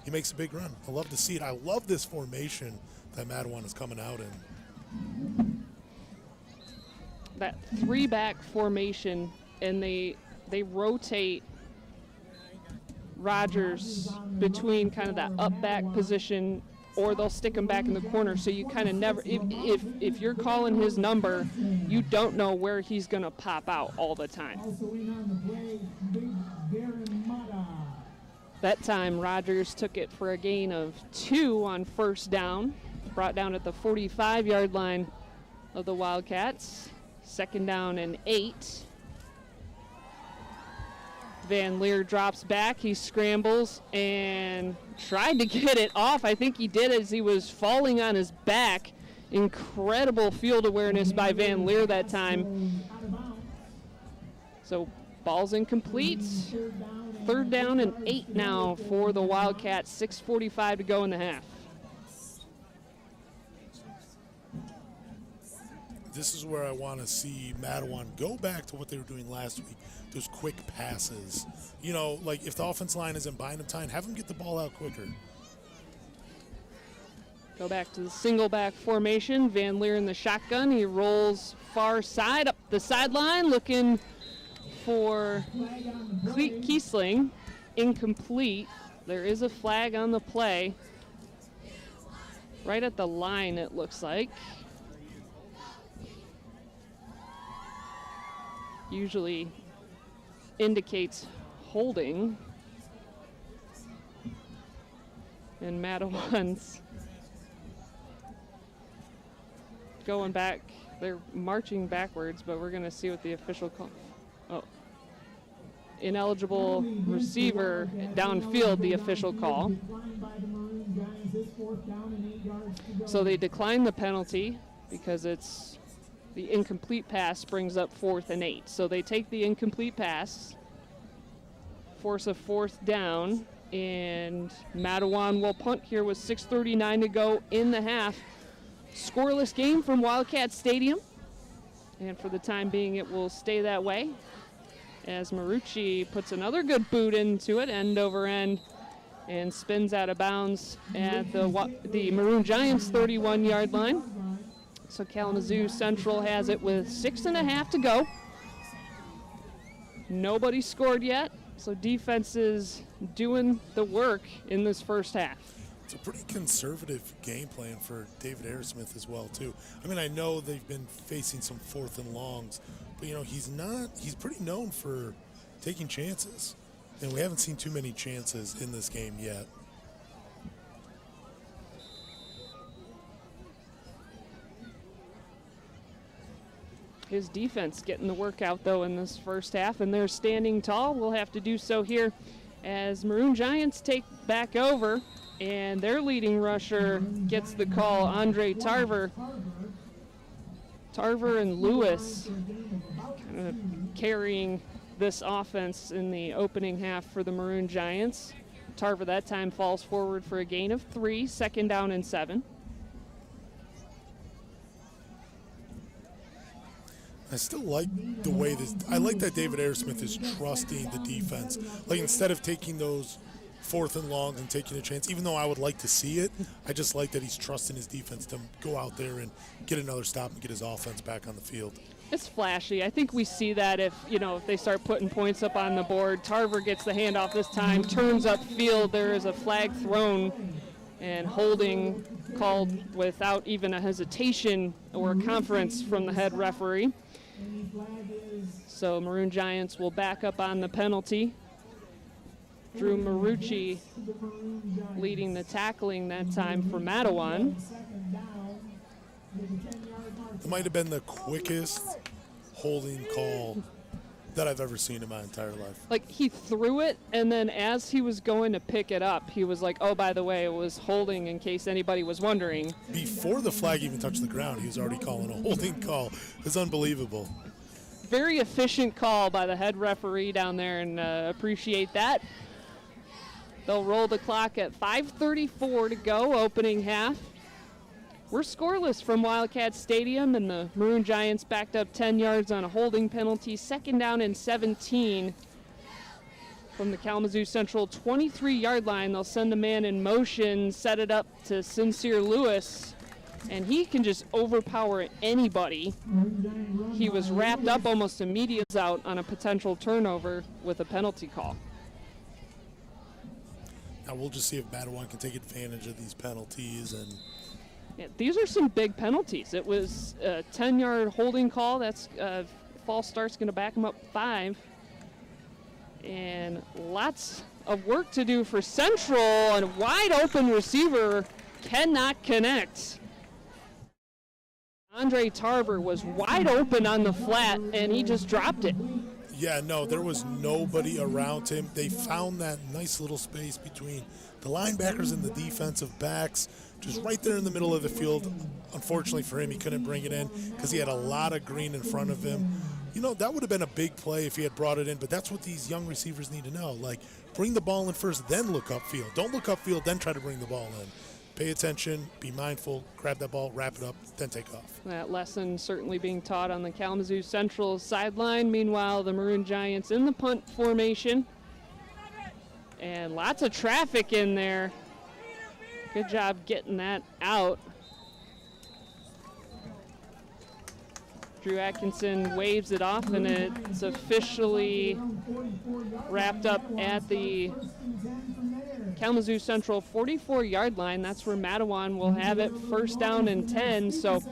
he makes a big run. I love to see it. I love this formation that Mattawan is coming out in. That 3-back formation, and they rotate Rogers between kind of that up back position or they'll stick him back in the corner. So you kind of never, if you're calling his number, you don't know where he's going to pop out all the time. Also in on the play, Big Darren Mata. That time, Rogers took it for a gain of 2 on first down, brought down at the 45-yard line of the Wildcats. Second down and 8. Van Leer drops back. He scrambles and tried to get it off. I think he did as he was falling on his back. Incredible field awareness by Van Leer that time. So ball's incomplete. Third down and 8 now for the Wildcats. 6:45 to go in the half. This is where I want to see Mattawan go back to what they were doing last week, those quick passes. You know, like if the offense line isn't buying them time, have them get the ball out quicker. Go back to the single back formation. Van Leer in the shotgun. He rolls far side up the sideline looking for Kiesling. Incomplete. There is a flag on the play. Right at the line, it looks like. Usually indicates holding. And Mattawan's going back. They're marching backwards, but we're going to see what the official call. Oh. Ineligible receiver downfield, the official call. So they decline the penalty because it's the incomplete pass brings up 4th and 8. So they take the incomplete pass, force a 4th down, and Mattawan will punt here with 6:39 to go in the half. Scoreless game from Wildcat Stadium, and for the time being it will stay that way as Marucci puts another good boot into it, end over end, and spins out of bounds at the Maroon Giants 31-yard line. So Kalamazoo Central has it with 6.5 to go. Nobody scored yet, so defense is doing the work in this first half. It's a pretty conservative game plan for David Aerosmith as well, too. I mean, I know they've been facing some 4th and longs, but, you know, he's pretty known for taking chances. And we haven't seen too many chances in this game yet. His defense getting the work out, though, in this first half, and they're standing tall. We'll have to do so here as Maroon Giants take back over, and their leading rusher gets the call, Andre Tarver. Tarver and Lewis kind of carrying this offense in the opening half for the Maroon Giants. Tarver that time falls forward for a gain of 3, 2nd down and 7. I still like the way I like that David Aerosmith is trusting the defense. Like, instead of taking those 4th and longs and taking a chance, even though I would like to see it, I just like that he's trusting his defense to go out there and get another stop and get his offense back on the field. It's flashy. I think we see that if they start putting points up on the board. Tarver gets the handoff this time, turns upfield. There is a flag thrown and holding called without even a hesitation or a conference from the head referee. So Maroon Giants will back up on the penalty. Drew Marucci leading the tackling that time for Mattawan. It might have been the quickest holding call that I've ever seen in my entire life. Like, he threw it, and then as he was going to pick it up, he was like, oh, by the way, it was holding, in case anybody was wondering. Before the flag even touched the ground, he was already calling a holding call. It's unbelievable. Very efficient call by the head referee down there, and appreciate that. They'll roll the clock at 5:34 to go, opening half. We're scoreless from Wildcat Stadium, and the Maroon Giants backed up 10 yards on a holding penalty. 2nd down and 17 from the Kalamazoo Central 23-yard line. They'll send a man in motion, set it up to Sincere Lewis, and he can just overpower anybody. He was wrapped up almost immediately out on a potential turnover with a penalty call. Now we'll just see if Mattawan can take advantage of these penalties. And Yeah, these are some big penalties. It was a 10-yard holding call. That's false start's going to back them up 5. And lots of work to do for Central. And a wide open receiver cannot connect. Andre Tarver was wide open on the flat, and he just dropped it. yeah, no, there was nobody around him. They found that nice little space between the linebackers and the defensive backs, just right there in the middle of the field. Unfortunately for him, he couldn't bring it in because he had a lot of green in front of him. You know, that would have been a big play if he had brought it in, but that's what these young receivers need to know. Like, bring the ball in first, then look upfield. Don't look upfield, then try to bring the ball in. Pay attention, be mindful, grab that ball, wrap it up, then take off. That lesson certainly being taught on the Kalamazoo Central sideline. Meanwhile, the Maroon Giants in the punt formation. And lots of traffic in there. Good job getting that out. Drew Atkinson waves it off, and it's officially wrapped up at the Kalamazoo Central 44-yard line. That's where Mattawan will have it, first down and 10. So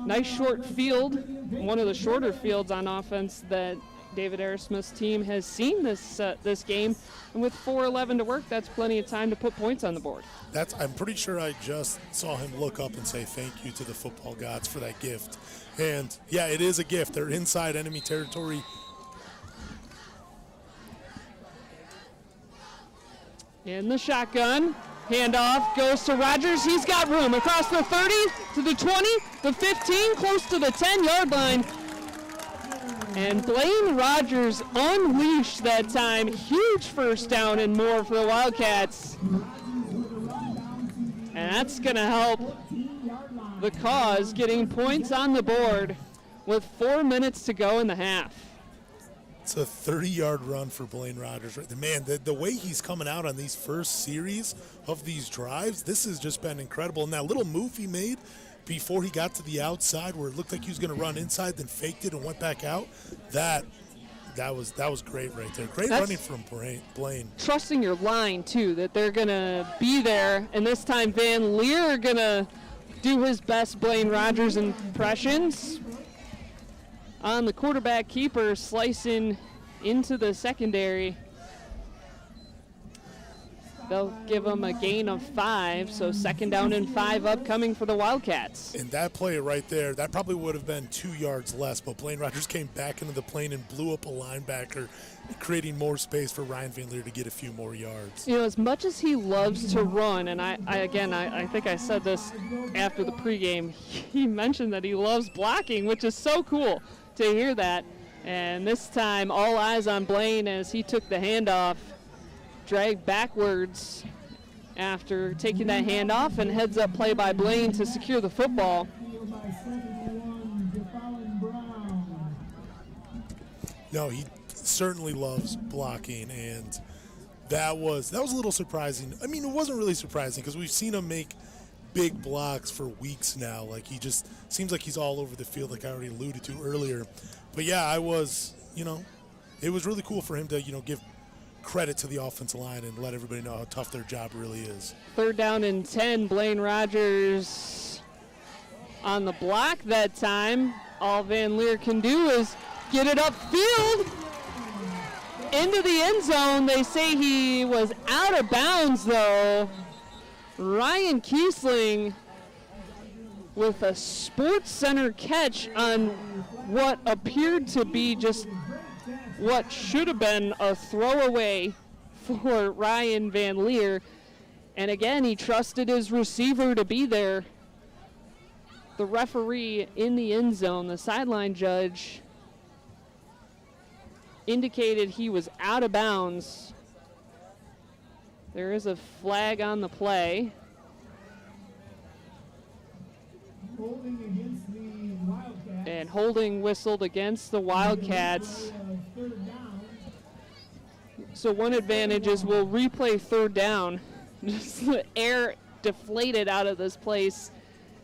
nice short field, one of the shorter fields on offense that David Aerosmith's team has seen this game. And with 4:11 to work, that's plenty of time to put points on the board. I'm pretty sure I just saw him look up and say thank you to the football gods for that gift. And yeah, it is a gift. They're inside enemy territory. In the shotgun, handoff goes to Rogers. He's got room across the 30 to the 20, the 15, close to the 10-yard line. And Blaine Rogers unleashed that time. Huge first down and more for the Wildcats. And that's going to help the cause getting points on the board with 4 minutes to go in the half. It's a 30-yard run for Blaine Rogers. Man, the way he's coming out on these first series of these drives, this has just been incredible. And that little move he made before he got to the outside where it looked like he was going to run inside, then faked it and went back out, that was great right there. Great running from Blaine. Trusting your line, too, that they're going to be there. And this time Van Leer going to do his best Blaine Rogers impressions. On the quarterback keeper, slicing into the secondary. They'll give him a gain of 5, so second down and 5 upcoming for the Wildcats. And that play right there, that probably would have been 2 yards less, but Blaine Rogers came back into the plane and blew up a linebacker, creating more space for Ryan Van Leer to get a few more yards. You know, as much as he loves to run, and I think I said this after the pregame, he mentioned that he loves blocking, which is so cool to hear that. And this time, all eyes on Blaine as he took the handoff, dragged backwards after taking that handoff, and heads up play by Blaine to secure the football. No, he certainly loves blocking, and that was a little surprising. I mean, it wasn't really surprising because we've seen him make big blocks for weeks now. Like, he just seems like he's all over the field, like I already alluded to earlier. But yeah, it was really cool for him to, give credit to the offensive line and let everybody know how tough their job really is. Third down and 10, Blaine Rogers on the block that time. All Van Leer can do is get it upfield into the end zone. They say he was out of bounds, though. Ryan Kiesling with a Sports Center catch on what appeared to be just what should have been a throwaway for Ryan Van Leer. And again, he trusted his receiver to be there. The referee in the end zone, the sideline judge, indicated he was out of bounds. There is a flag on the play. Holding against the Wildcats. And holding whistled against the Wildcats. So one advantage is we'll replay third down. Just the air deflated out of this place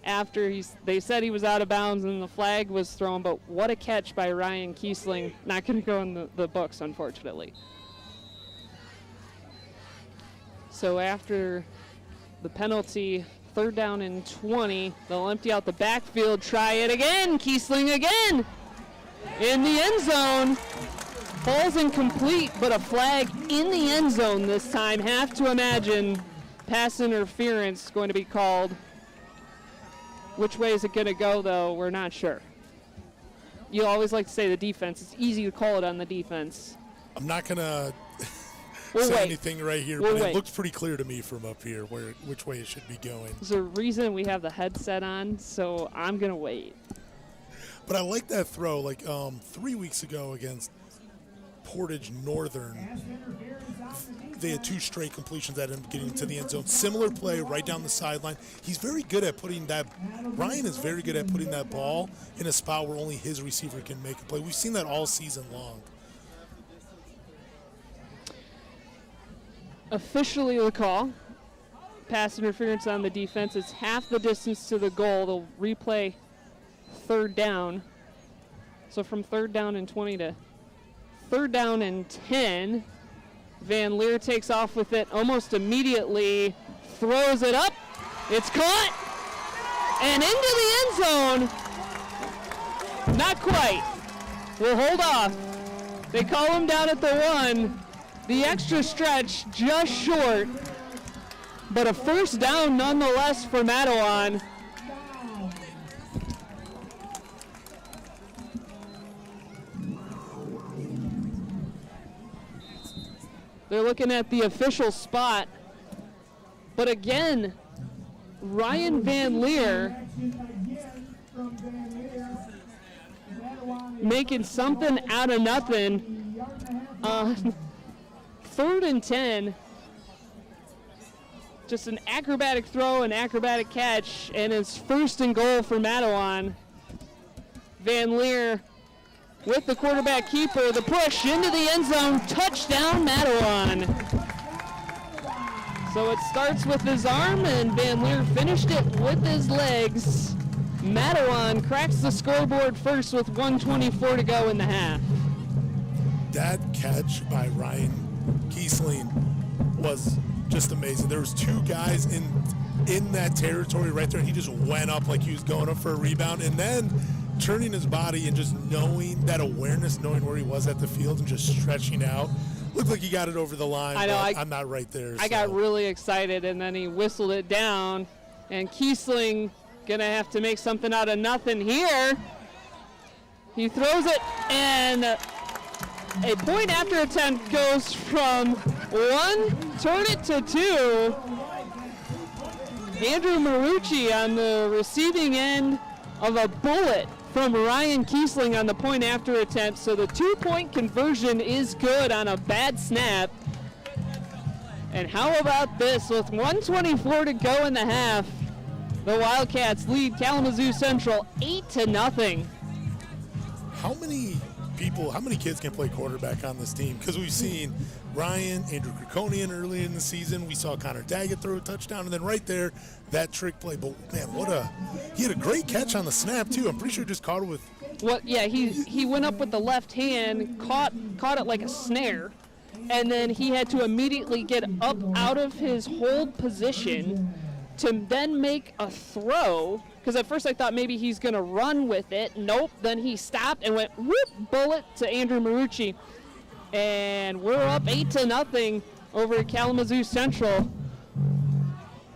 after they said he was out of bounds and the flag was thrown. But what a catch by Ryan Kiesling. Not going to go in the books, unfortunately. So after the penalty, 3rd down and 20, they'll empty out the backfield, try it again. Kiesling again in the end zone. Falls incomplete, but a flag in the end zone this time. Have to imagine pass interference going to be called. Which way is it going to go, though? We're not sure. You always like to say the defense. It's easy to call it on the defense. I'm not going to say anything right here, but it looks pretty clear to me from up here which way it should be going. There's a reason we have the headset on, so I'm going to wait. But I like that throw. Like 3 weeks ago against Portage Northern, they had 2 straight completions that ended up getting to the end zone. Similar play right down the sideline. He's very good at putting that – Ryan is very good at putting that ball in a spot where only his receiver can make a play. We've seen that all season long. Officially the call. Pass interference on the defense. It's half the distance to the goal. They'll replay 3rd down. So from 3rd down and 20 to 3rd down and 10. Van Leer takes off with it almost immediately, throws it up. It's caught and into the end zone. Not quite. We'll hold off. They call him down at the 1. The extra stretch just short, but a 1st down nonetheless for Mattawan. They're looking at the official spot. But again, Ryan Van Leer making something out of nothing. 3rd and 10. Just an acrobatic throw, an acrobatic catch, and it's 1st and goal for Mattawan. Van Leer with the quarterback keeper, the push into the end zone, touchdown Mattawan. So it starts with his arm, and Van Leer finished it with his legs. Mattawan cracks the scoreboard first with 1:24 to go in the half. That catch by Ryan Kiesling was just amazing. There was 2 guys in that territory right there, and he just went up like he was going up for a rebound, and then turning his body and just knowing that awareness, knowing where he was at the field and just stretching out. Looked like he got it over the line, but I'm not right there. I got really excited, and then he whistled it down, and Kiesling going to have to make something out of nothing here. He throws it, and a point after attempt goes from 1, turn it to 2. Andrew Marucci on the receiving end of a bullet from Ryan Kiesling on the point after attempt. So the 2-point conversion is good on a bad snap. And how about this? With 1:24 to go in the half, the Wildcats lead Kalamazoo Central 8-0. How many kids can play quarterback on this team? Because we've seen Ryan, Andrew Krikonian early in the season. We saw Connor Daggett throw a touchdown, and then right there, that trick play. But man, he had a great catch on the snap too. I'm pretty sure he just caught it with. Well, yeah, he went up with the left hand, caught it like a snare, and then he had to immediately get up out of his hold position to then make a throw. Because at first I thought maybe he's going to run with it. Nope. Then he stopped and went whoop, bullet to Andrew Marucci. And we're up 8-0 over at Kalamazoo Central.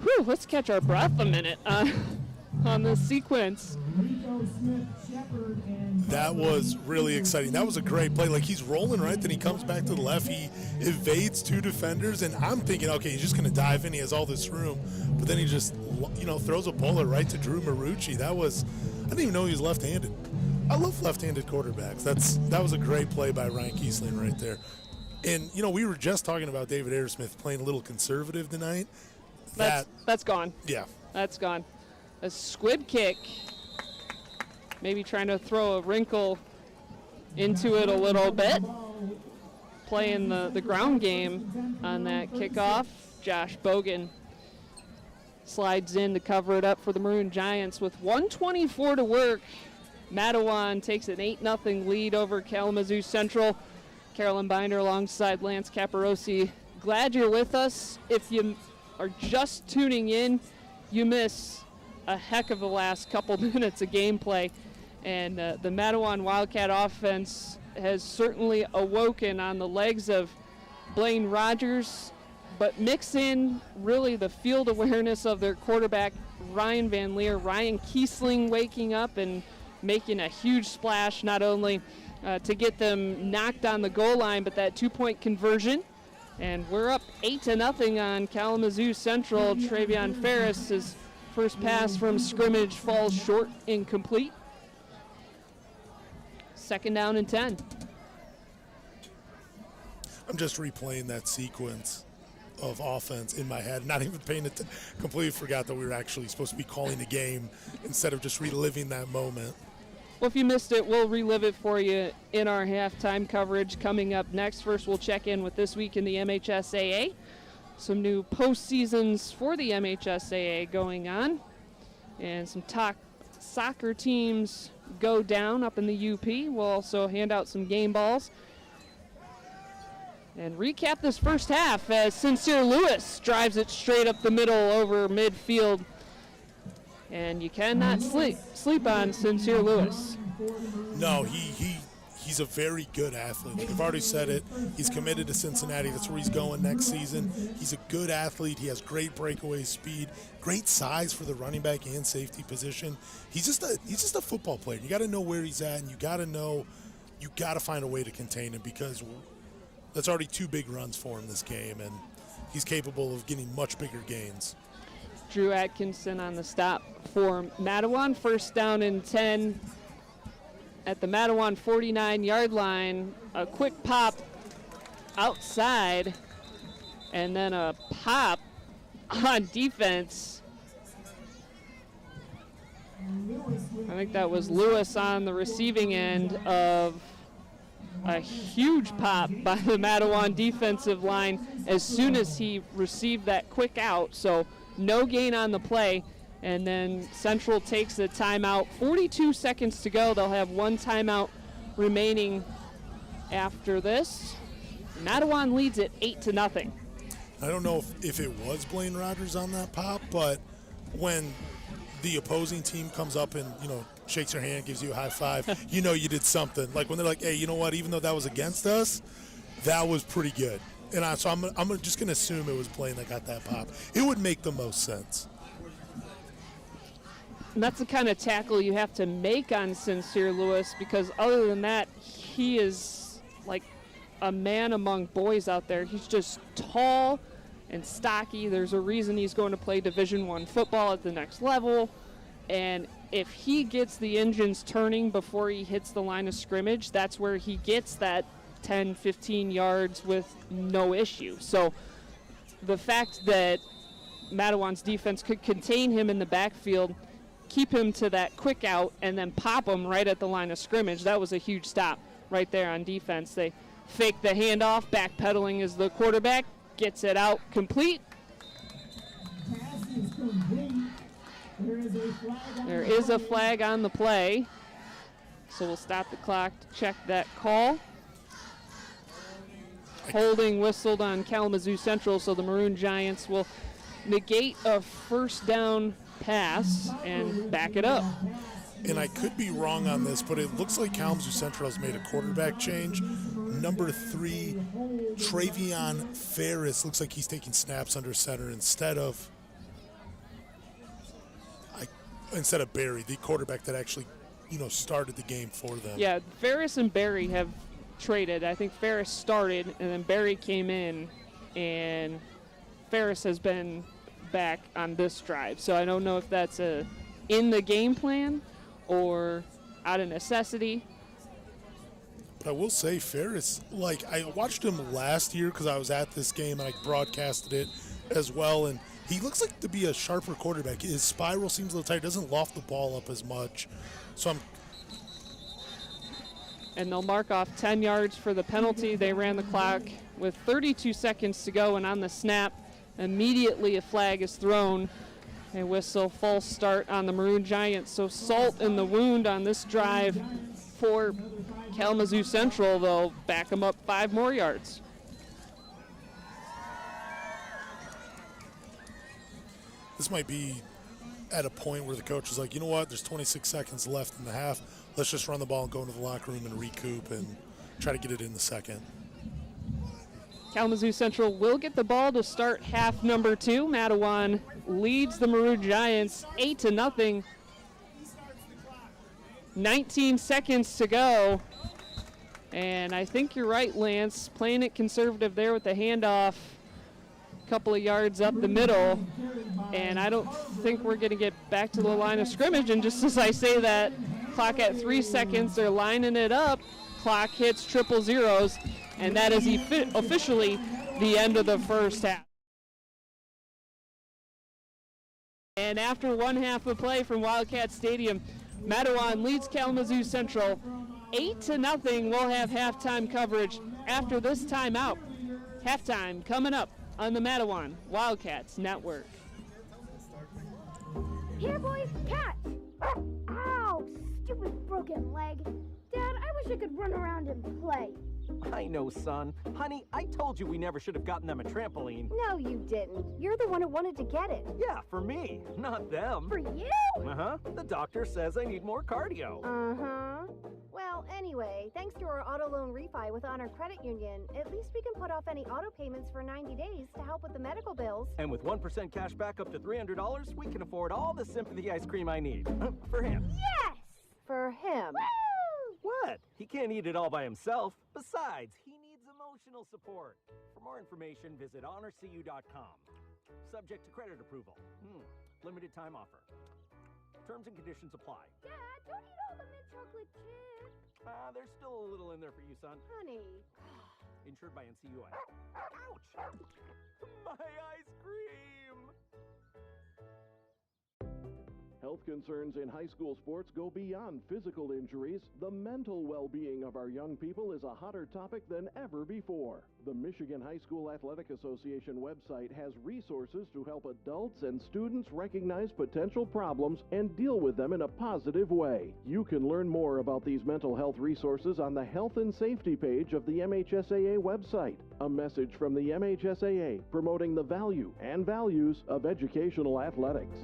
Whew, let's catch our breath a minute on this sequence. That was really exciting. That was a great play. Like, he's rolling right, then he comes back to the left. He evades 2 defenders, and I'm thinking, okay, he's just going to dive in. He has all this room. But then he just, throws a bullet right to Drew Marucci. I didn't even know he was left-handed. I love left-handed quarterbacks. That was a great play by Ryan Kiesling right there. And, we were just talking about David Ayersmith playing a little conservative tonight. That's gone. Yeah. That's gone. A squib kick. Maybe trying to throw a wrinkle into it a little bit. Playing the ground game on that kickoff. Josh Bogan slides in to cover it up for the Maroon Giants with 1:24 to work. Mattawan takes an 8-0 lead over Kalamazoo Central. Carolyn Binder alongside Lance Caparosi glad you're with us. If you are just tuning in, you miss a heck of the last couple minutes of gameplay. And the Mattawan Wildcat offense has certainly awoken on the legs of Blaine Rogers, but mix in really the field awareness of their quarterback, Ryan Van Leer. Ryan Kiesling waking up and making a huge splash, not only to get them knocked on the goal line, but that 2-point conversion. And we're up 8-0 on Kalamazoo Central. Travion Ferris' first pass from scrimmage falls short, incomplete. 2nd down and 10. I'm just replaying that sequence of offense in my head, not even paying it. Completely forgot that we were actually supposed to be calling the game instead of just reliving that moment. Well, if you missed it, we'll relive it for you in our halftime coverage coming up next. First, we'll check in with this week in the MHSAA. Some new postseasons for the MHSAA going on. And some top soccer teams go down up in the UP. We'll also hand out some game balls. And recap this first half as Sincere Lewis drives it straight up the middle over midfield. And you cannot sleep on Sincere Lewis. No, he's a very good athlete. Like I've already said it. He's committed to Cincinnati. That's where he's going next season. He's a good athlete. He has great breakaway speed, great size for the running back and safety position. He's just a football player. You got to know where he's at, and you got to find a way to contain him, because that's already 2 big runs for him this game, and he's capable of getting much bigger gains. Drew Atkinson on the stop for Mattawan. 1st down and 10 at the Mattawan 49-yard line. A quick pop outside, and then a pop on defense. I think that was Lewis on the receiving end of a huge pop by the Mattawan defensive line as soon as he received that quick out. So no gain on the play, and then Central takes the timeout. 42 seconds to go. They'll have 1 timeout remaining after this. Mattawan leads it 8-0. I don't know if it was Blaine Rogers on that pop, but when the opposing team comes up and, shakes your hand, gives you a high five, you did something. Like when they're like, hey, you know what, even though that was against us, that was pretty good. And so I'm just going to assume it was Blaine that got that pop. It would make the most sense. And that's the kind of tackle you have to make on Sincere Lewis, because other than that, he is like a man among boys out there. He's just tall and stocky. There's a reason he's going to play Division I football at the next level. And if he gets the engines turning before he hits the line of scrimmage, that's where he gets that 10, 15 yards with no issue. So the fact that Mattawan's defense could contain him in the backfield, keep him to that quick out, and then pop him right at the line of scrimmage, that was a huge stop right there on defense. They fake the handoff, backpedaling as the quarterback gets it out complete. There is a flag on the play, so we'll stop the clock to check that call. Holding whistled on Kalamazoo Central, so the Maroon Giants will negate a 1st down pass and back it up. And I could be wrong on this, but it looks like Kalamazoo Central has made a quarterback change. Number 3, Travion Ferris, looks like he's taking snaps under center instead of Barry, the quarterback that actually, started the game for them. Yeah, Ferris and Barry have traded. I think Ferris started, and then Barry came in, and Ferris has been back on this drive. So I don't know if that's in the game plan or out of necessity. But I will say Ferris, I watched him last year because I was at this game and I broadcasted it as well, and he looks like to be a sharper quarterback. His spiral seems a little tight. Doesn't loft the ball up as much. So And they'll mark off 10 yards for the penalty. They ran the clock with 32 seconds to go, and on the snap, immediately a flag is thrown. A whistle, false start on the Maroon Giants. So salt in the wound on this drive for Kalamazoo Central. They'll back them up 5 more yards. this might be at a point where the coach is like, you know what, there's 26 seconds left in the half. Let's just run the ball and go into the locker room and recoup and try to get it in the second. Kalamazoo Central will get the ball to start half number 2. Mattawan leads the Maroon Giants 8-0. 19 seconds to go. And I think you're right, Lance, playing it conservative there with the handoff a couple of yards up the middle. And I don't think we're going to get back to the line of scrimmage. And just as I say that, clock at 3 seconds, they're lining it up. Clock hits triple zeros, and that is officially the end of the first half. And after one half of play from Wildcat Stadium, Mattawan leads Kalamazoo Central 8-0. We'll have halftime coverage after this timeout. Halftime coming up on the Mattawan Wildcats Network. Here, boys, catch! Ow, stupid broken leg. Dad, I wish I could run around and play. I know, son. Honey, I told you we never should have gotten them a trampoline. No, you didn't. You're the one who wanted to get it. Yeah, for me, not them. For you? Uh-huh. The doctor says I need more cardio. Uh-huh. Well, anyway, thanks to our auto loan refi with Honor Credit Union, at least we can put off any auto payments for 90 days to help with the medical bills. And with 1% cash back up to $300, we can afford all the sympathy ice cream I need. For him. Yes! For him. Woo! What? He can't eat it all by himself. Besides, he needs emotional support. For more information, visit honorcu.com. Subject to credit approval. Limited time offer. Terms and conditions apply. Dad, don't eat all the mint chocolate chips. There's still a little in there for you, son. Honey. Insured by NCUA. Ouch! My ice cream! Health concerns in high school sports go beyond physical injuries. The mental well-being of our young people is a hotter topic than ever before. The Michigan High School Athletic Association website has resources to help adults and students recognize potential problems and deal with them in a positive way. You can learn more about these mental health resources on the Health and Safety page of the MHSAA website. A message from the MHSAA promoting the value and values of educational athletics.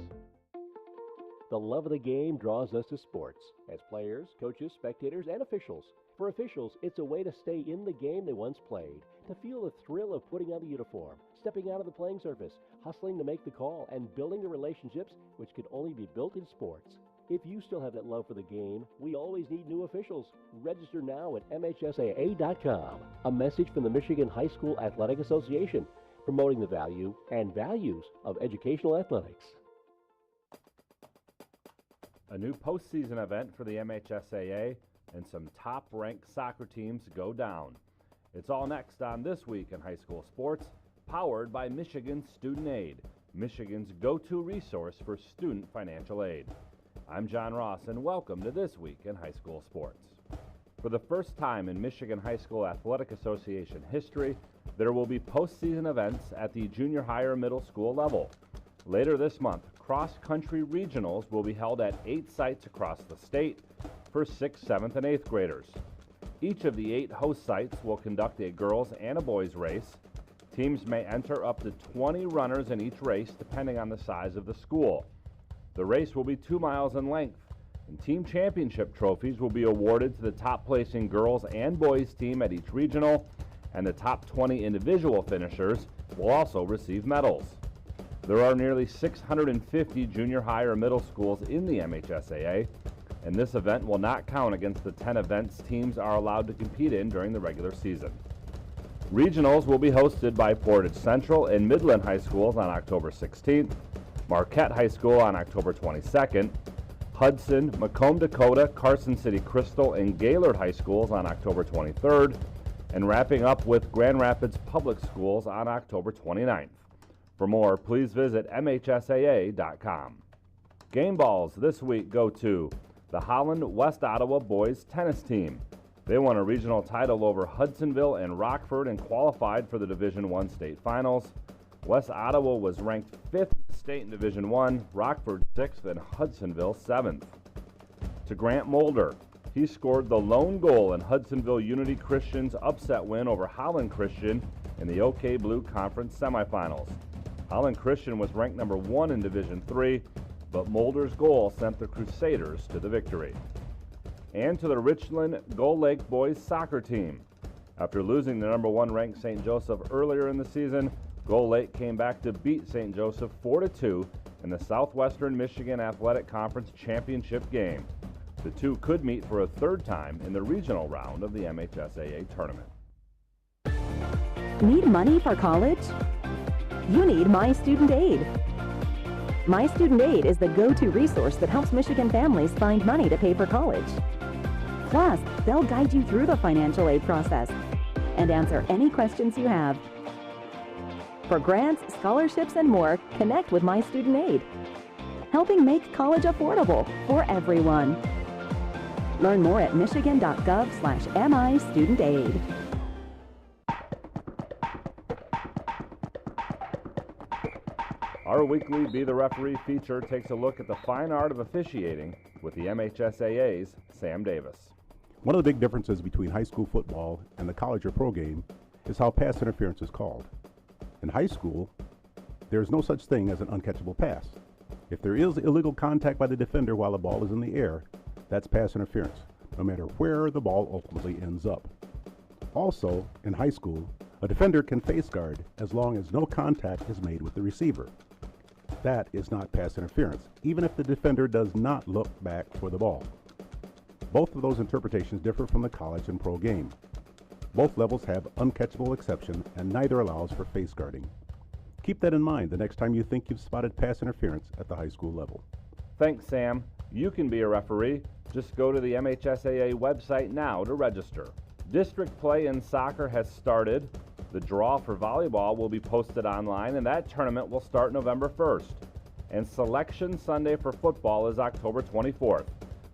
The love of the game draws us to sports, as players, coaches, spectators, and officials. For officials, it's a way to stay in the game they once played, to feel the thrill of putting on the uniform, stepping out of the playing surface, hustling to make the call, and building the relationships which could only be built in sports. If you still have that love for the game, we always need new officials. Register now at MHSAA.com. A message from the Michigan High School Athletic Association, promoting the value and values of educational athletics. A new postseason event for the MHSAA and some top-ranked soccer teams go down. It's all next on This Week in High School Sports, powered by Michigan Student Aid, Michigan's go-to resource for student financial aid. I'm John Ross, and welcome to This Week in High School Sports. For the first time in Michigan High School Athletic Association history, there will be postseason events at the junior high or middle school level. Later this month, cross-country regionals will be held at 8 sites across the state for 6th, 7th, and 8th graders. Each of the 8 host sites will conduct a girls' and a boys' race. Teams may enter up to 20 runners in each race, depending on the size of the school. The race will be 2 miles in length, and team championship trophies will be awarded to the top-placing girls' and boys' team at each regional, and the top 20 individual finishers will also receive medals. There are nearly 650 junior high or middle schools in the MHSAA, and this event will not count against the 10 events teams are allowed to compete in during the regular season. Regionals will be hosted by Portage Central and Midland High Schools on October 16th, Marquette High School on October 22nd, Hudson, Macomb Dakota, Carson City Crystal, and Gaylord High Schools on October 23rd, and wrapping up with Grand Rapids Public Schools on October 29th. For more, please visit MHSAA.com. Game balls this week go to the Holland West Ottawa boys tennis team. They won a regional title over Hudsonville and Rockford and qualified for the Division I state finals. West Ottawa was ranked 5th in the state in Division I, Rockford 6th, and Hudsonville 7th. To Grant Mulder, he scored the lone goal in Hudsonville Unity Christian's upset win over Holland Christian in the OK Blue Conference semifinals. Holland Christian was ranked number 1 in Division III, but Mulder's goal sent the Crusaders to the victory. And to the Richland Gull Lake boys soccer team. After losing the number 1 ranked St. Joseph earlier in the season, Gull Lake came back to beat St. Joseph 4-2 in the Southwestern Michigan Athletic Conference Championship game. The two could meet for a third time in the regional round of the MHSAA tournament. Need money for college? You need My Student Aid. My Student Aid is the go-to resource that helps Michigan families find money to pay for college. Plus, they'll guide you through the financial aid process and answer any questions you have. For grants, scholarships, and more, connect with My Student Aid, helping make college affordable for everyone. Learn more at michigan.gov/MIStudentAid. Our weekly Be the Referee feature takes a look at the fine art of officiating with the MHSAA's Sam Davis. One of the big differences between high school football and the college or pro game is how pass interference is called. In high school, there is no such thing as an uncatchable pass. If there is illegal contact by the defender while the ball is in the air, that's pass interference, no matter where the ball ultimately ends up. Also, in high school, a defender can face guard as long as no contact is made with the receiver. That is not pass interference, even if the defender does not look back for the ball. Both of those interpretations differ from the college and pro game. Both levels have uncatchable exception, and neither allows for face guarding. Keep that in mind the next time you think you've spotted pass interference at the high school level. Thanks, Sam. You can be a referee. Just go to the MHSAA website now to register. District play in soccer has started. The draw for volleyball will be posted online, and that tournament will start November 1st. And Selection Sunday for football is October 24th.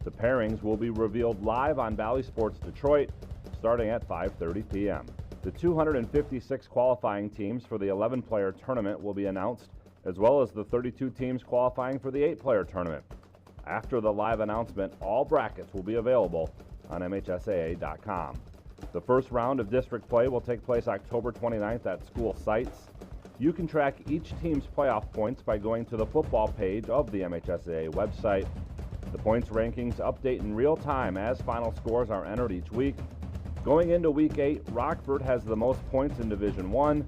The pairings will be revealed live on Valley Sports Detroit, starting at 5:30 p.m. The 256 qualifying teams for the 11-player tournament will be announced, as well as the 32 teams qualifying for the 8-player tournament. After the live announcement, all brackets will be available on MHSAA.com. The first round of district play will take place October 29th at school sites. You can track each team's playoff points by going to the football page of the MHSAA website. The points rankings update in real time as final scores are entered each week. Going into Week 8, Rockford has the most points in Division 1.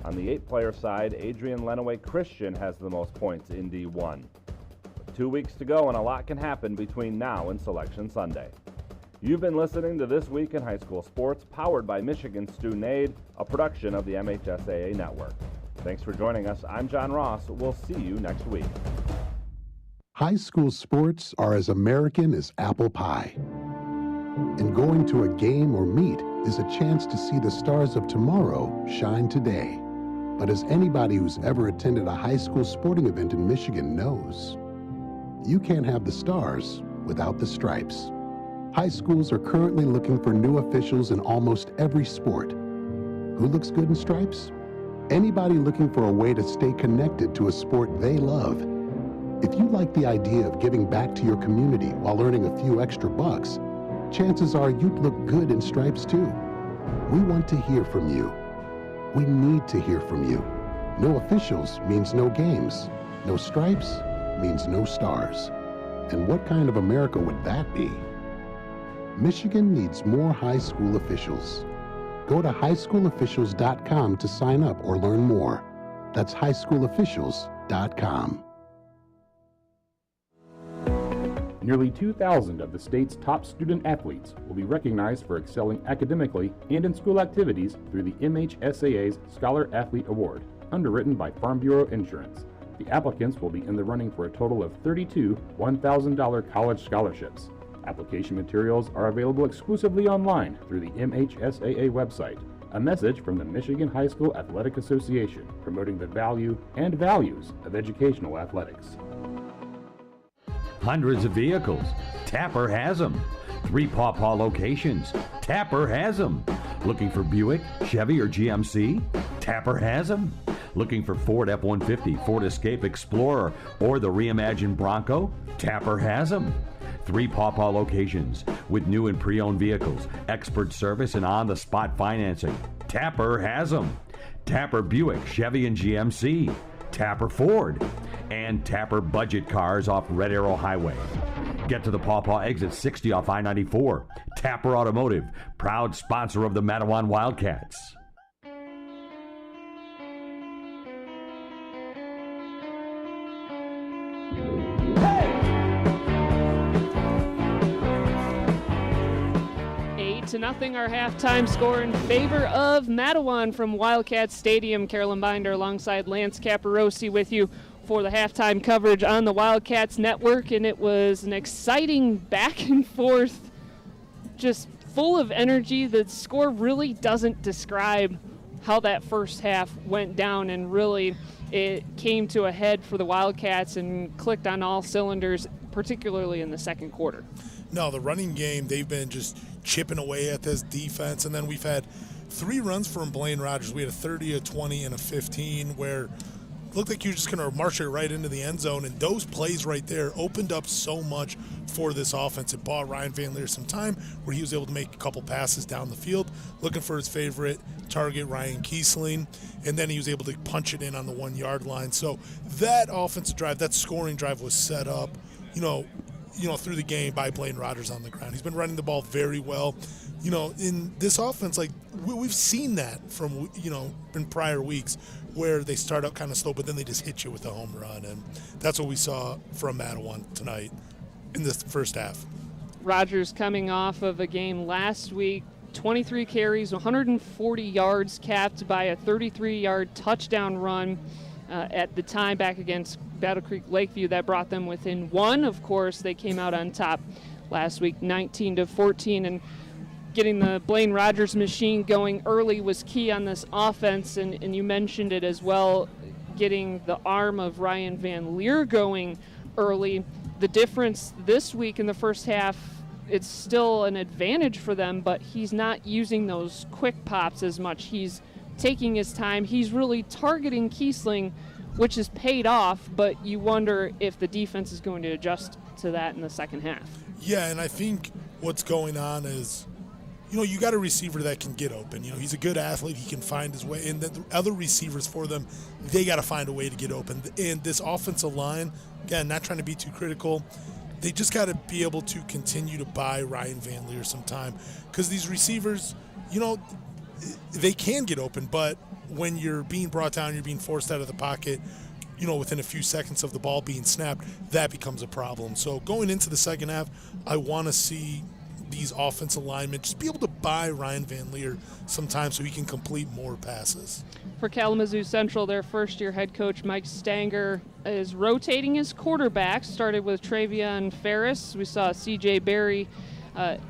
On the 8-player side, Adrian Lenawee Christian has the most points in D1. 2 weeks to go, and a lot can happen between now and Selection Sunday. You've been listening to This Week in High School Sports, powered by Michigan Student Aid, a production of the MHSAA Network. Thanks for joining us. I'm John Ross. We'll see you next week. High school sports are as American as apple pie. And going to a game or meet is a chance to see the stars of tomorrow shine today. But as anybody who's ever attended a high school sporting event in Michigan knows, you can't have the stars without the stripes. High schools are currently looking for new officials in almost every sport. Who looks good in stripes? Anybody looking for a way to stay connected to a sport they love. If you like the idea of giving back to your community while earning a few extra bucks, chances are you'd look good in stripes too. We want to hear from you. We need to hear from you. No officials means no games. No stripes means no stars. And what kind of America would that be? Michigan needs more high school officials. Go to highschoolofficials.com to sign up or learn more. That's highschoolofficials.com. Nearly 2,000 of the state's top student athletes will be recognized for excelling academically and in school activities through the MHSAA's Scholar Athlete Award, underwritten by Farm Bureau Insurance. The applicants will be in the running for a total of 32 $1,000 college scholarships. Application materials are available exclusively online through the MHSAA website. A message from the Michigan High School Athletic Association, promoting the value and values of educational athletics. Hundreds of vehicles. Tapper has them. 3 Paw locations. Tapper has them. Looking for Buick, Chevy, or GMC? Tapper has them. Looking for Ford F-150, Ford Escape Explorer, or the reimagined Bronco? Tapper has them. 3 Paw locations with new and pre-owned vehicles, expert service, and on-the-spot financing. Tapper has them. Tapper Buick, Chevy, and GMC. Tapper Ford, and Tapper Budget Cars off Red Arrow Highway. Get to the Paw Paw exit 60 off I-94. Tapper Automotive, proud sponsor of the Mattawan Wildcats. To nothing, our halftime score in favor of Mattawan from Wildcat Stadium. Carolyn Binder alongside Lance Caparosi with you for the halftime coverage on the Wildcats Network, and it was an exciting back and forth, just full of energy. The score really doesn't describe how that first half went down, and really it came to a head for the Wildcats and clicked on all cylinders, particularly in the second quarter. No, the running game, they've been just chipping away at this defense. And then we've had 3 runs from Blaine Rogers. We had a 30, a 20, and a 15 where it looked like you were just going to march it right into the end zone. And those plays right there opened up so much for this offense. It bought Ryan Van Leer some time where he was able to make a couple passes down the field, looking for his favorite target, Ryan Kiesling. And then he was able to punch it in on the 1-yard line. So that offensive drive, that scoring drive was set up, through the game by Blaine Rogers on the ground. He's been running the ball very well. In this offense, like we've seen that from, in prior weeks where they start out kind of slow, but then they just hit you with a home run. And that's what we saw from Mattawan tonight in this first half. Rogers coming off of a game last week, 23 carries, 140 yards, capped by a 33-yard touchdown run at the time back against Battle Creek Lakeview. That brought them within 1. Of course, they came out on top last week, 19-14, and getting the Blaine Rogers machine going early was key on this offense, and you mentioned it as well, getting the arm of Ryan Van Leer going early. The difference this week in the first half, it's still an advantage for them, but he's not using those quick pops as much. He's taking his time. He's really targeting Kiesling, which has paid off, but you wonder if the defense is going to adjust to that in the second half. Yeah, and I think what's going on is, you got a receiver that can get open. He's a good athlete. He can find his way. And the other receivers for them, they got to find a way to get open. And this offensive line, again, not trying to be too critical, they just got to be able to continue to buy Ryan Van Leer some time. Because these receivers, they can get open, but when you're being brought down, you're being forced out of the pocket, within a few seconds of the ball being snapped, that becomes a problem. So going into the second half, I want to see these offensive linemen just be able to buy Ryan Van Leer sometime so he can complete more passes. For Kalamazoo Central, their first-year head coach Mike Stanger is rotating his quarterbacks. Started with Travion Ferris. We saw C.J. Berry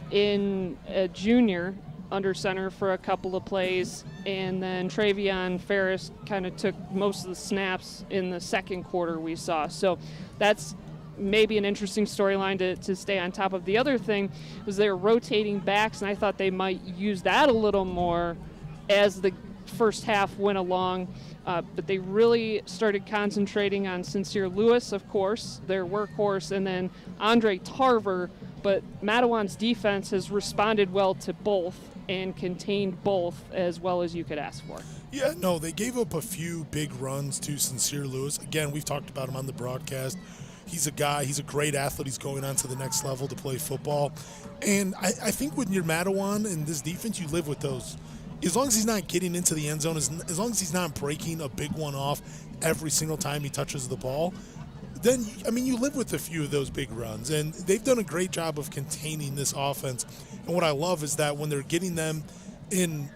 in a junior under center for a couple of plays, and then Travion Ferris kind of took most of the snaps in the second quarter we saw. So that's maybe an interesting storyline to stay on top of. The other thing was they're rotating backs, and I thought they might use that a little more as the first half went along. But they really started concentrating on Sincere Lewis, of course, their workhorse, and then Andre Tarver. But Mattawan's defense has responded well to both and contained both as well as you could ask for. Yeah, no, they gave up a few big runs to Sincere Lewis. Again, we've talked about him on the broadcast. He's a guy, he's a great athlete. He's going on to the next level to play football. And I think when you're Mattawan in this defense, you live with those. As long as he's not getting into the end zone, as long as he's not breaking a big one off every single time he touches the ball, then, you live with a few of those big runs. And they've done a great job of containing this offense. And what I love is that when they're getting them in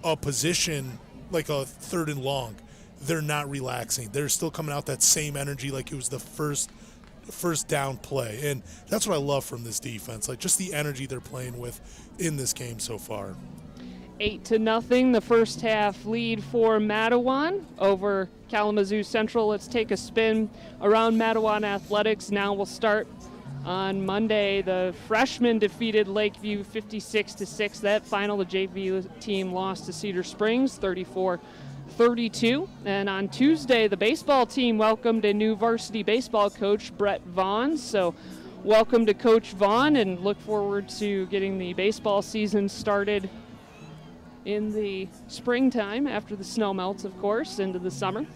a position like a 3rd and long, they're not relaxing. They're still coming out that same energy like it was the first down play. And that's what I love from this defense, like just the energy they're playing with in this game so far. 8-0, the first half lead for Mattawan over Kalamazoo Central. Let's take a spin around Mattawan athletics. Now we'll start on Monday. The freshmen defeated Lakeview 56-6. That final, the JV team lost to Cedar Springs 34-32. And on Tuesday, the baseball team welcomed a new varsity baseball coach, Brett Vaughn. So welcome to Coach Vaughn, and look forward to getting the baseball season started in the springtime after the snow melts, of course, into the summer.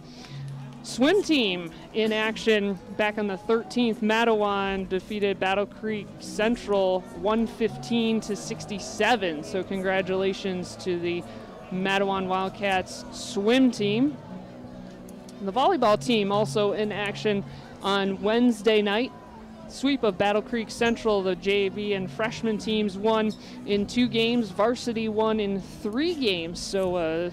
swim team in action back on the 13th. Mattawan defeated Battle Creek Central 115-67. So congratulations to the Mattawan Wildcats swim team. And the volleyball team also in action on Wednesday night. Sweep of Battle Creek Central. The JV and freshman teams won in 2 games. Varsity won in 3 games. So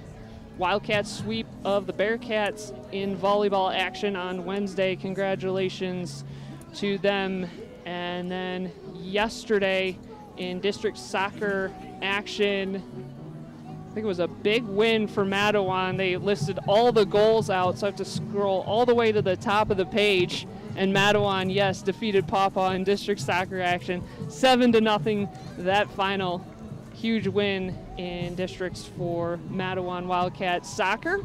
Wildcats sweep of the Bearcats in volleyball action on Wednesday. Congratulations to them. And then yesterday in district soccer action, I think it was a big win for Mattawan. They listed all the goals out, so I have to scroll all the way to the top of the page. And Mattawan, yes, defeated Pawpaw in district soccer action, 7-0. That final huge win in districts for Mattawan Wildcats soccer.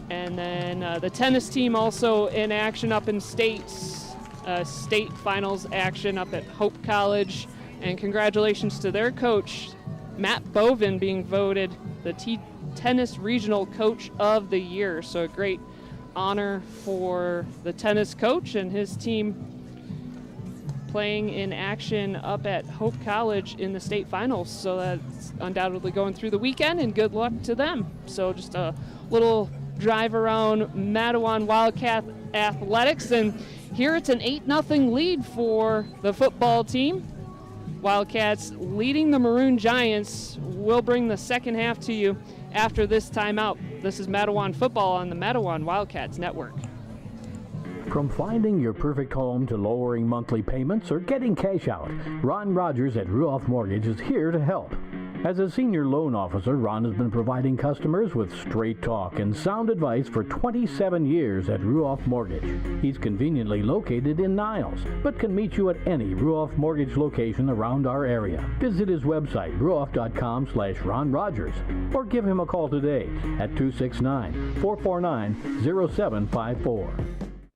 And then the tennis team also in action up in state finals action up at Hope College. And congratulations to their coach, Matt Bovin, being voted the tennis regional coach of the year. So a great honor for the tennis coach and his team playing in action up at Hope College in the state finals. So that's undoubtedly going through the weekend, and good luck to them. So just a little drive around Mattawan Wildcat athletics, and here it's an 8-0 lead for the football team. Wildcats leading the Maroon Giants. We'll bring the second half to you after this timeout. This is Mattawan football on the Mattawan Wildcats Network. From finding your perfect home to lowering monthly payments or getting cash out, Ron Rogers at Ruoff Mortgage is here to help. As a senior loan officer, Ron has been providing customers with straight talk and sound advice for 27 years at Ruoff Mortgage. He's conveniently located in Niles, but can meet you at any Ruoff Mortgage location around our area. Visit his website, ruoff.com/Ron Rogers, or give him a call today at 269-449-0754.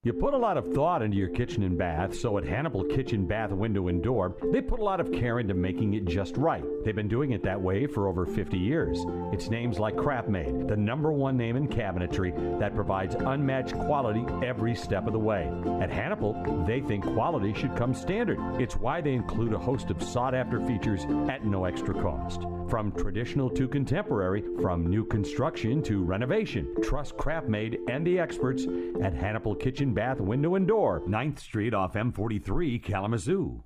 You put a lot of thought into your kitchen and bath, so at Hannibal Kitchen, Bath, Window, and Door, they put a lot of care into making it just right. They've been doing it that way for over 50 years. It's names like Craftsmade, the #1 name in cabinetry that provides unmatched quality every step of the way. At Hannibal, they think quality should come standard. It's why they include a host of sought-after features at no extra cost. From traditional to contemporary, from new construction to renovation, trust Craftsmade and the experts at Hannibal Kitchen, Bath, Window, and Door, 9th Street off M43, Kalamazoo.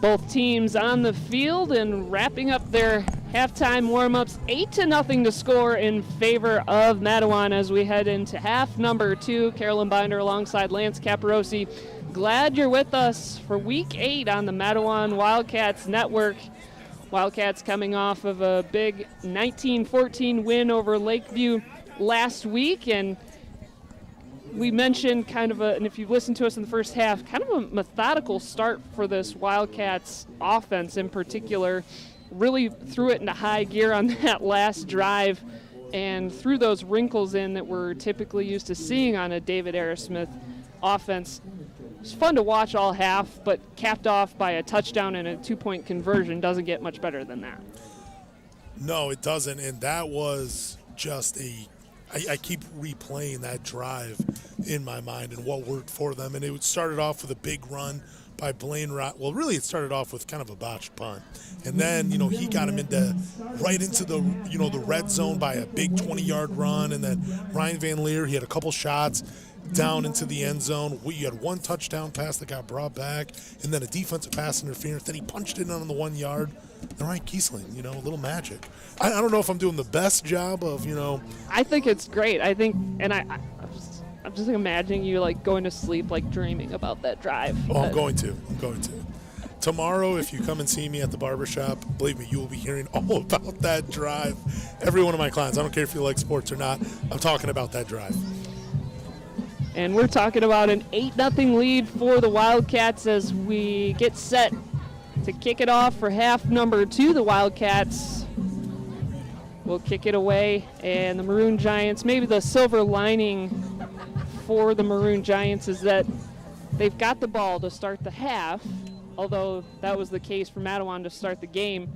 Both teams on the field and wrapping up their halftime warm-ups. 8-0 to score in favor of Mattawan as we head into half number 2. Carolyn Binder alongside Lance Caparosi. Glad you're with us for Week 8 on the Mattawan Wildcats Network. Wildcats coming off of a big 19-14 win over Lakeview last week, and we mentioned and if you've listened to us in the first half, kind of a methodical start for this Wildcats offense in particular. Really threw it into high gear on that last drive and threw those wrinkles in that we're typically used to seeing on a David Arrowsmith offense. It's fun to watch all half, but capped off by a touchdown and a 2-point conversion. Doesn't get much better than that. No, it doesn't, and that was just I keep replaying that drive in my mind and what worked for them, and it started off with a big run by Blaine Well, really, it started off with kind of a botched punt. And then, he got him right into the, the red zone by a big 20-yard run. And then Ryan Van Leer, he had a couple shots down into the end zone. You had one touchdown pass that got brought back, and then a defensive pass interference. Then he punched it on the 1 yard. And Ryan Kiesling, a little magic. I don't know if I'm doing the best job of, I think it's great. I think, and I'm just imagining you going to sleep, dreaming about that drive. Oh, I'm going to. Tomorrow, if you come and see me at the barbershop, believe me, you will be hearing all about that drive. Every one of my clients, I don't care if you like sports or not, I'm talking about that drive. And we're talking about an 8-0 lead for the Wildcats as we get set to kick it off for half number 2. The Wildcats will kick it away, and the Maroon Giants, maybe the silver lining for the Maroon Giants is that they've got the ball to start the half, although that was the case for Mattawan to start the game.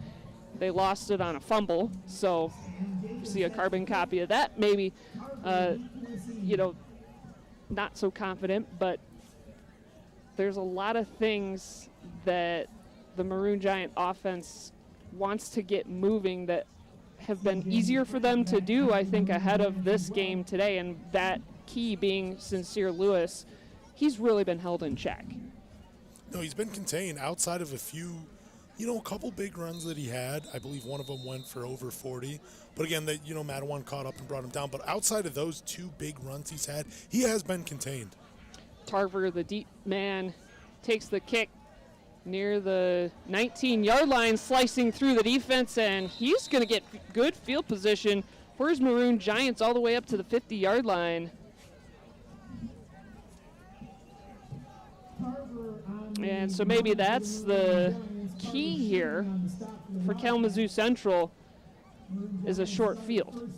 They lost it on a fumble, so see a carbon copy of that. Maybe, not so confident, but there's a lot of things that the Maroon Giant offense wants to get moving that have been easier for them to do, I think, ahead of this game today, and that key being Sincere Lewis. He's really been held in check. No, he's been contained outside of a few, a couple big runs that he had. I believe one of them went for over 40. But again, Mattawan caught up and brought him down. But outside of those two big runs he's had, he has been contained. Tarver, the deep man, takes the kick near the 19-yard line, slicing through the defense, and he's going to get good field position for his Maroon Giants all the way up to the 50-yard line. And so maybe that's the key here for Kalamazoo Central is a short field.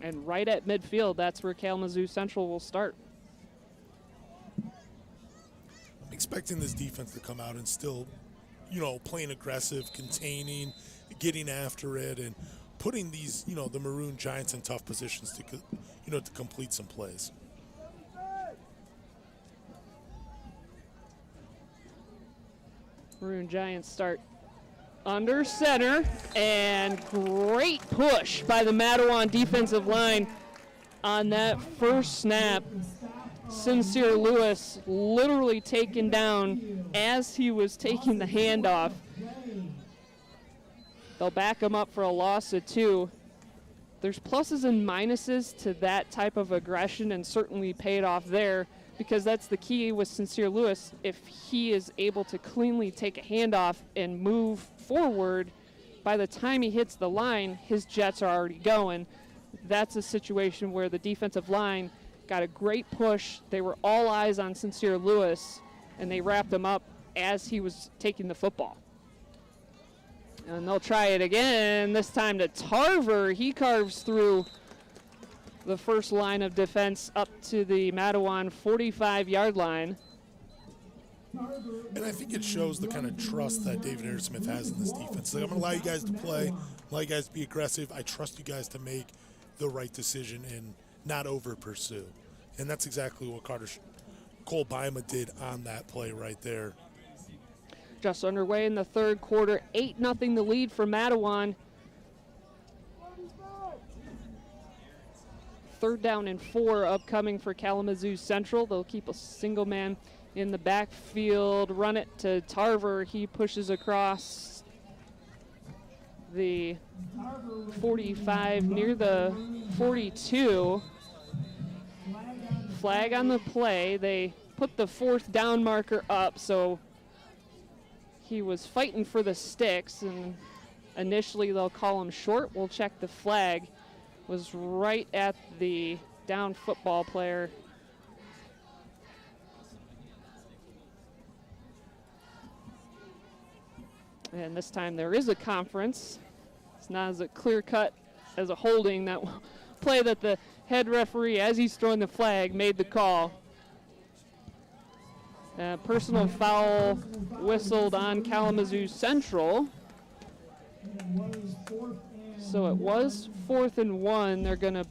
And right at midfield, that's where Kalamazoo Central will start. I'm expecting this defense to come out and still, playing aggressive, containing, getting after it, and putting these, the Maroon Giants in tough positions to complete some plays. Maroon Giants start under center, and great push by the Mattawan defensive line on that first snap. Sincere Lewis literally taken down as he was taking the handoff. They'll back him up for a loss of 2. There's pluses and minuses to that type of aggression, and certainly paid off there, because that's the key with Sincere Lewis. If he is able to cleanly take a handoff and move forward, by the time he hits the line, his jets are already going. That's a situation where the defensive line got a great push. They were all eyes on Sincere Lewis, and they wrapped him up as he was taking the football. And they'll try it again, this time to Tarver. He carves through the first line of defense up to the Mattawan 45-yard line. And I think it shows the kind of trust that David Ayersmith has in this defense. Like, I'm going to allow you guys to play, allow you guys to be aggressive. I trust you guys to make the right decision and not over-pursue. And that's exactly what Cole Bima did on that play right there. Just underway in the third quarter, 8-0 the lead for Mattawan. 3rd down and 4 upcoming for Kalamazoo Central. They'll keep a single man in the backfield, run it to Tarver. He pushes across the 45 near the 42. Flag on the play. They put the 4th down marker up, so he was fighting for the sticks, and initially they'll call him short. We'll check the flag. Was right at the down football player. And this time there is a conference. It's not as a clear cut as a holding. That play that the head referee, as he's throwing the flag, made the call. Personal foul whistled on Kalamazoo Central. So it was 4th and 1. They're going to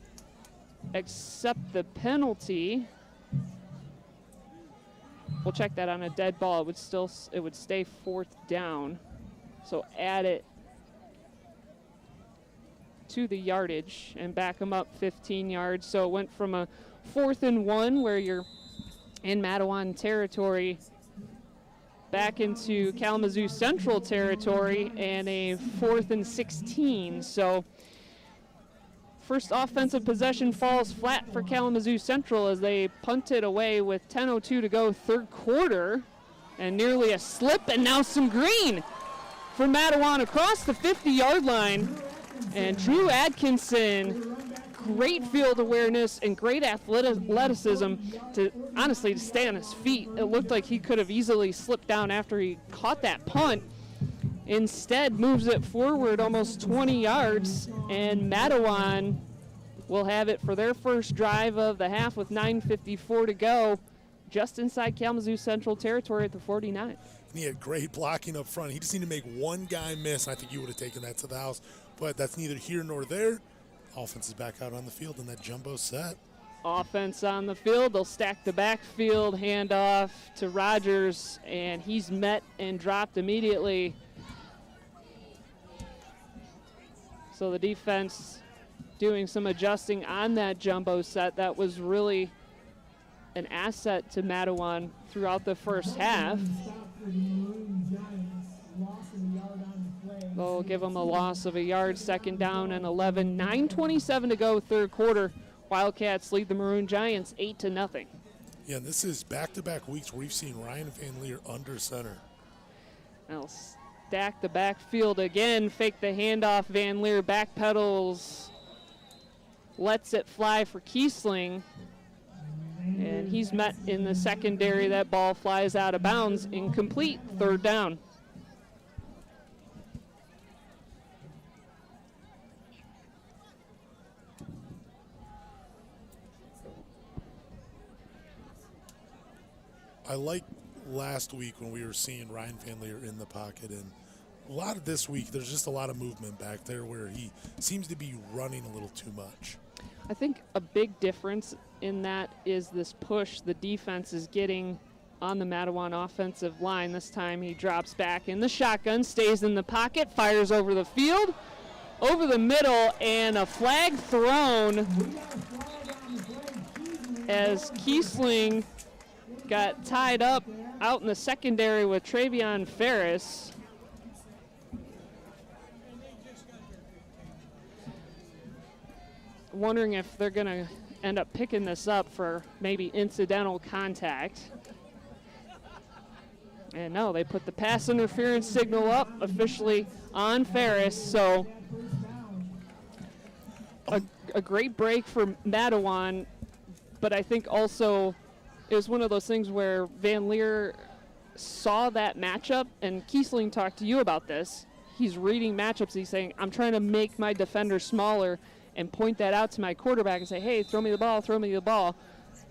accept the penalty. We'll check that on a dead ball. It would stay 4th down. So add it to the yardage and back them up 15 yards. So it went from a 4th and 1 where you're in Mattawan territory back into Kalamazoo Central territory, and a 4th and 16. So first offensive possession falls flat for Kalamazoo Central as they punt it away with 10:02 to go, 3rd quarter, and nearly a slip, and now some green for Mattawan across the 50-yard line. And Drew Atkinson, great field awareness and great athleticism to stay on his feet. It looked like he could have easily slipped down after he caught that punt. Instead, moves it forward almost 20 yards, and Mattawan will have it for their first drive of the half with 9:54 to go, just inside Kalamazoo Central territory at the 49. And he had great blocking up front. He just needed to make one guy miss, and I think you would have taken that to the house. But that's neither here nor there. Offense is back out on the field in that jumbo set. Offense on the field. They'll stack the backfield, handoff to Rogers, and he's met and dropped immediately. So the defense doing some adjusting on that jumbo set. That was really an asset to Mattawan throughout the first half. They'll give them a loss of a yard, 2nd down and 11. 9:27 to go, third quarter. Wildcats lead the Maroon Giants 8-0. Yeah, and this is back-to-back weeks where we've seen Ryan Van Leer under center. They'll stack the backfield again, fake the handoff. Van Leer backpedals, lets it fly for Kiesling, and he's met in the secondary. That ball flies out of bounds, incomplete, 3rd down. I like last week when we were seeing Ryan Van Leer in the pocket, and a lot of this week there's just a lot of movement back there where he seems to be running a little too much. I think a big difference in that is this push the defense is getting on the Mattawan offensive line. This time he drops back in the shotgun, stays in the pocket, fires over the field, over the middle, and a flag thrown as Kiesling got tied up out in the secondary with Travion Ferris. Wondering if they're going to end up picking this up for maybe incidental contact. And no, they put the pass interference signal up officially on Ferris. So a great break for Mattawan, but I think also it was one of those things where Van Leer saw that matchup, and Kiesling talked to you about this. He's reading matchups. He's saying, I'm trying to make my defender smaller and point that out to my quarterback and say, hey, throw me the ball, throw me the ball.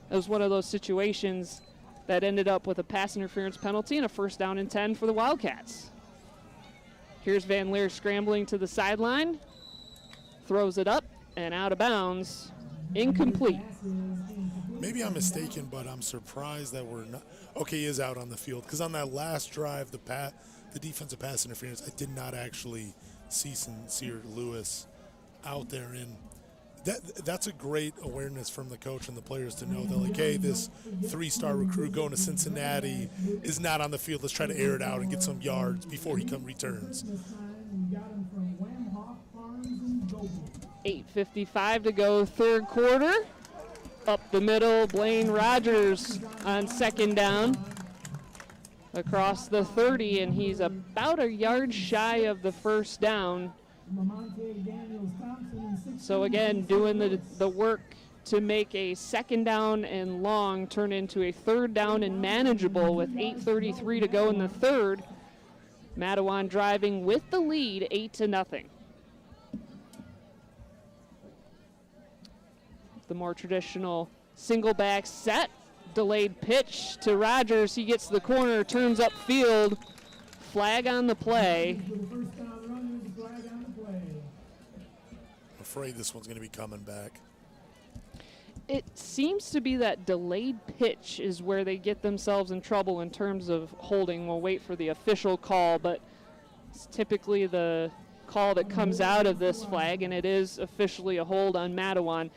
It was one of those situations that ended up with a pass interference penalty and a 1st down and 10 for the Wildcats. Here's Van Leer scrambling to the sideline, throws it up and out of bounds, incomplete. Maybe I'm mistaken, but I'm surprised that we're not. Okay, he is out on the field, because on that last drive, the defensive pass interference, I did not actually see Sincere Lewis out there. And that's a great awareness from the coach and the players to know that, like, hey, this 3-star recruit going to Cincinnati is not on the field. Let's try to air it out and get some yards before he returns. 8:55 to go, third quarter. Up the middle, Blaine Rogers on 2nd down. Across the 30, and he's about a yard shy of the 1st down. So again, doing the work to make a 2nd down and long turn into a 3rd down and manageable with 8:33 to go in the 3rd. Mattawan driving with the lead, 8-0. The more traditional single back set, delayed pitch to Rogers. He gets the corner, turns upfield, flag on the play. I'm afraid this one's going to be coming back. It seems to be that delayed pitch is where they get themselves in trouble in terms of holding. We'll wait for the official call, but it's typically the call that comes out of this flag, and it is officially a hold on Mattawan.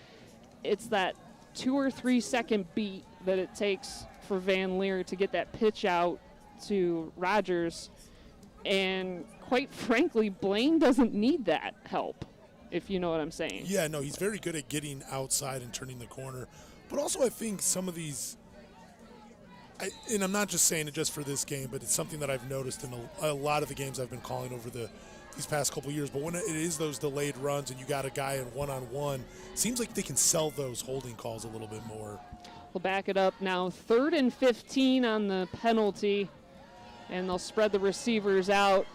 It's that 2 or 3 second beat that it takes for Van Leer to get that pitch out to Rogers. And quite frankly, Blaine doesn't need that help, if you know what I'm saying. Yeah, no, he's very good at getting outside and turning the corner. But also I think some of these, and I'm not just saying it just for this game, but it's something that I've noticed in a lot of the games I've been calling over these past couple of years. But when it is those delayed runs and you got a guy in one-on-one, seems like they can sell those holding calls a little bit more. We'll back it up now. 3rd and 15 on the penalty, and they'll spread the receivers out.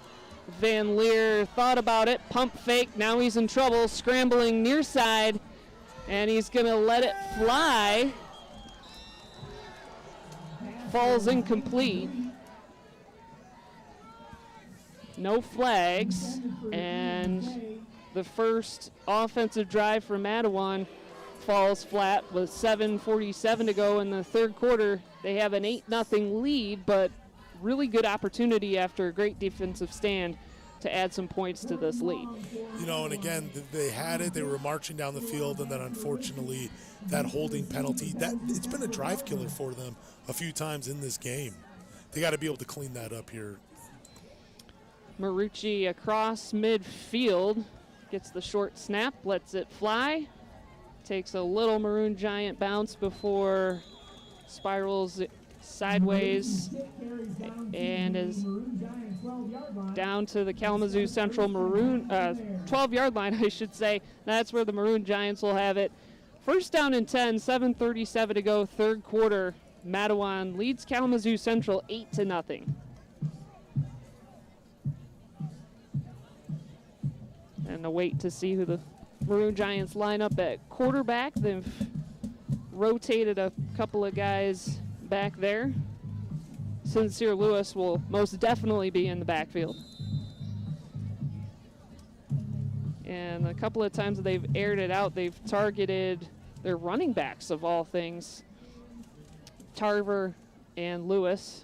Van Leer thought about it, pump fake, now he's in trouble, scrambling near side, And he's going to let it fly. Falls incomplete. No flags. And the first offensive drive for Mattawan falls flat with 7:47 to go in the third quarter. They have an 8-0 lead, but really good opportunity after a great defensive stand to add some points to this lead. You know, and again, they had it. They were marching down the field, and then unfortunately that holding penalty, it's been a drive killer for them a few times in this game. They got to be able to clean that up here. Marucci across midfield, gets the short snap, lets it fly, takes a little Maroon Giant bounce before spirals sideways and is down to the Kalamazoo Central Maroon 12-yard line, I should say. That's where the Maroon Giants will have it. First down and 10, 7:37 to go, third quarter. Mattawan leads Kalamazoo Central 8-0. And a wait to see who the Maroon Giants line up at quarterback. They've rotated a couple of guys back there. Sincere Lewis will most definitely be in the backfield. And a couple of times that they've aired it out, they've targeted their running backs of all things. Tarver and Lewis,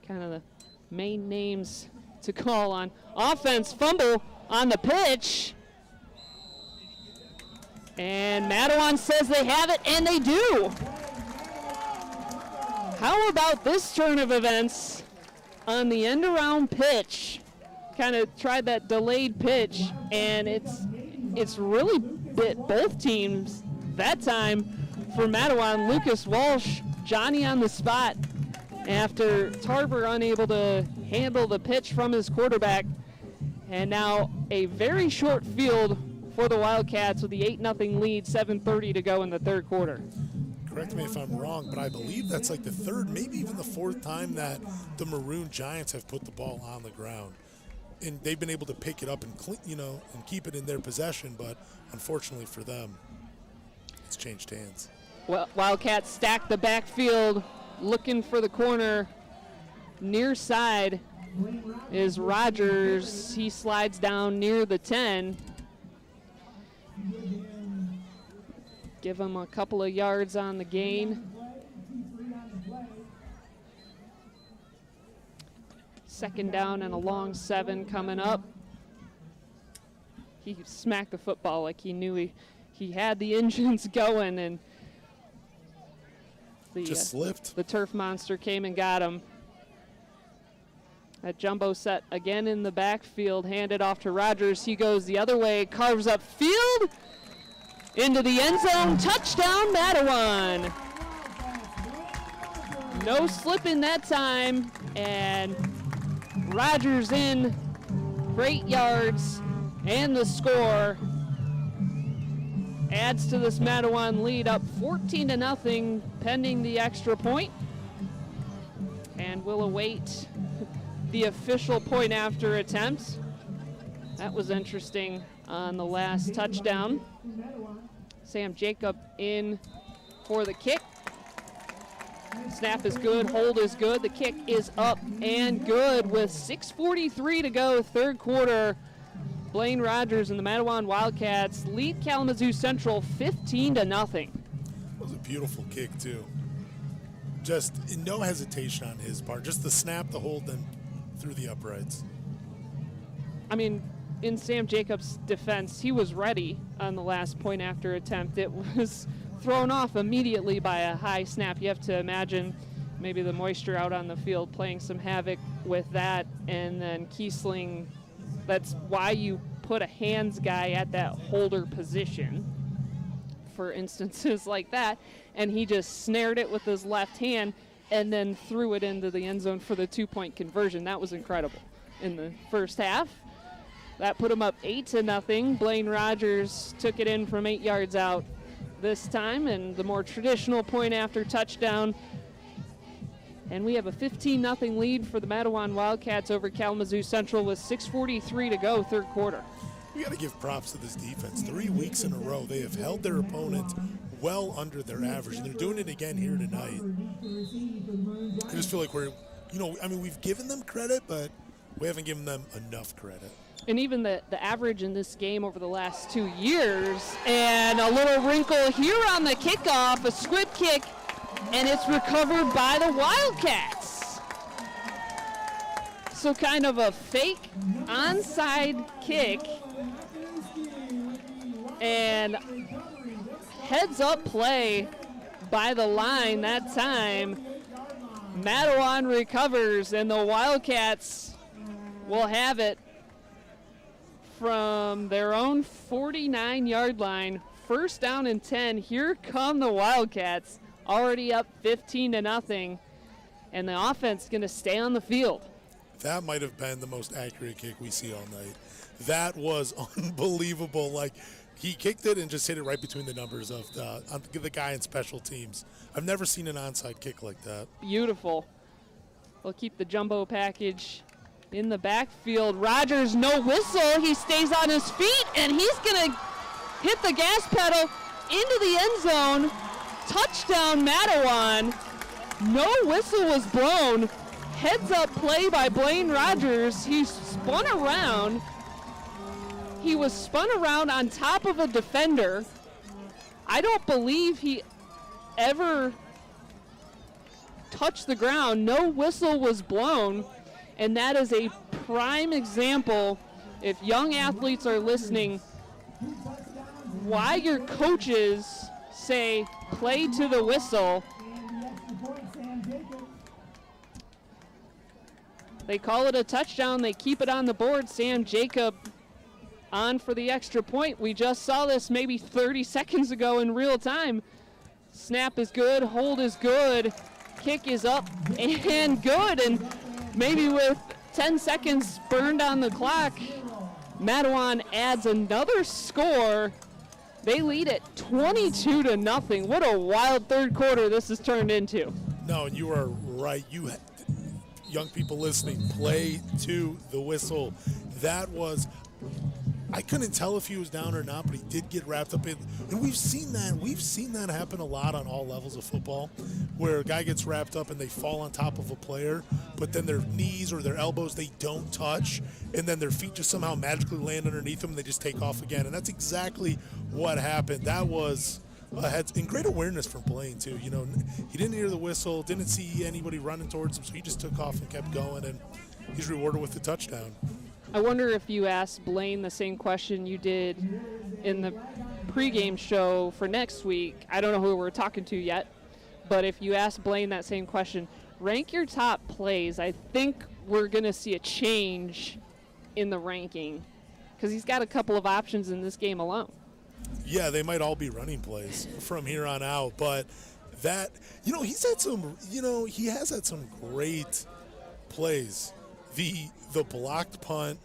kind of the main names to call on. Offense, fumble on the pitch. And Mattawan says they have it, and they do. How about this turn of events on the end around pitch? Kind of tried that delayed pitch, and it's really bit both teams that time. For Mattawan, Lucas Walsh, Johnny on the spot after Tarver unable to handle the pitch from his quarterback. And now a very short field for the Wildcats with the 8-0 lead, 7:30 to go in the third quarter. Correct me if I'm wrong, but I believe that's like the third, maybe even the fourth time that the Maroon Giants have put the ball on the ground. And they've been able to pick it up and and keep it in their possession, but unfortunately for them, it's changed hands. Well, Wildcats stack the backfield, looking for the corner. Near side is Rogers. He slides down near the 10. Give him a couple of yards on the gain. Second down and a long 7 coming up. He smacked the football like he knew he had the engines going, and just slipped. The turf monster came and got him. That jumbo set again in the backfield, handed off to Rogers. He goes the other way, carves up field, into the end zone, touchdown Mattawan. No slipping that time, and Rogers in, great yards, and the score adds to this Mattawan lead, up 14-0, pending the extra point. And we'll await the official point after attempt. That was interesting on the last touchdown. Sam Jacob in for the kick. Snap is good, hold is good. The kick is up and good with 6:43 to go, third quarter. Blaine Rogers and the Mattawan Wildcats lead Kalamazoo Central 15-0. It was a beautiful kick too. Just no hesitation on his part. Just the snap, the hold, then through the uprights. I mean, in Sam Jacobs' defense, he was ready on the last point after attempt. It was thrown off immediately by a high snap. You have to imagine maybe the moisture out on the field playing some havoc with that, and then Kiesling, that's why you put a hands guy at that holder position for instances like that, and he just snared it with his left hand and then threw it into the end zone for the 2-point conversion. That was incredible in the first half. That put him up 8-0. Blaine Rogers took it in from 8 yards out this time, and the more traditional point after touchdown. And we have a 15-0 lead for the Mattawan Wildcats over Kalamazoo Central with 6:43 to go, third quarter. we got to give props to this defense. 3 weeks in a row, they have held their opponent well under their average, and they're doing it again here tonight. I just feel like we've given them credit, but we haven't given them enough credit. And even the average in this game over the last 2 years. And a little wrinkle here on the kickoff, a squib kick, and it's recovered by the Wildcats. So kind of a fake onside kick. And heads-up play by the line that time. Mattawan recovers, and the Wildcats will have it from their own 49-yard line. First down and 10. Here come the Wildcats, already up 15-0, and the offense is going to stay on the field. That might have been the most accurate kick we see all night. That was unbelievable. Like, he kicked it and just hit it right between the numbers of the guy in special teams. I've never seen an onside kick like that. Beautiful. We'll keep the jumbo package in the backfield. Rogers, no whistle. He stays on his feet, and he's going to hit the gas pedal into the end zone. Touchdown, Mattawan. No whistle was blown. Heads-up play by Blaine Rogers. He spun around. He was spun around on top of a defender. I don't believe he ever touched the ground. No whistle was blown. And that is a prime example, if young athletes are listening, why your coaches say play to the whistle. They call it a touchdown. They keep it on the board. Sam Jacob on for the extra point. We just saw this maybe 30 seconds ago in real time. Snap is good. Hold is good. Kick is up and good. And maybe with 10 seconds burned on the clock, Mattawan adds another score. They lead it 22-0. What a wild third quarter this has turned into. No, you are right. Young people listening, play to the whistle. That was, I couldn't tell if he was down or not, but he did get wrapped up in, and we've seen that happen a lot on all levels of football, where a guy gets wrapped up and they fall on top of a player, but then their knees or their elbows, they don't touch, and then their feet just somehow magically land underneath them and they just take off again. And that's exactly what happened. That was and great awareness from Blaine too. You know, he didn't hear the whistle, didn't see anybody running towards him, so he just took off and kept going, and he's rewarded with the touchdown. I wonder if you asked Blaine the same question you did in the pregame show for next week. I don't know who we're talking to yet, but if you ask Blaine that same question, rank your top plays, I think we're going to see a change in the ranking because he's got a couple of options in this game alone. Yeah, they might all be running plays from here on out, but that, he's had some, he has had some great plays. The blocked punt,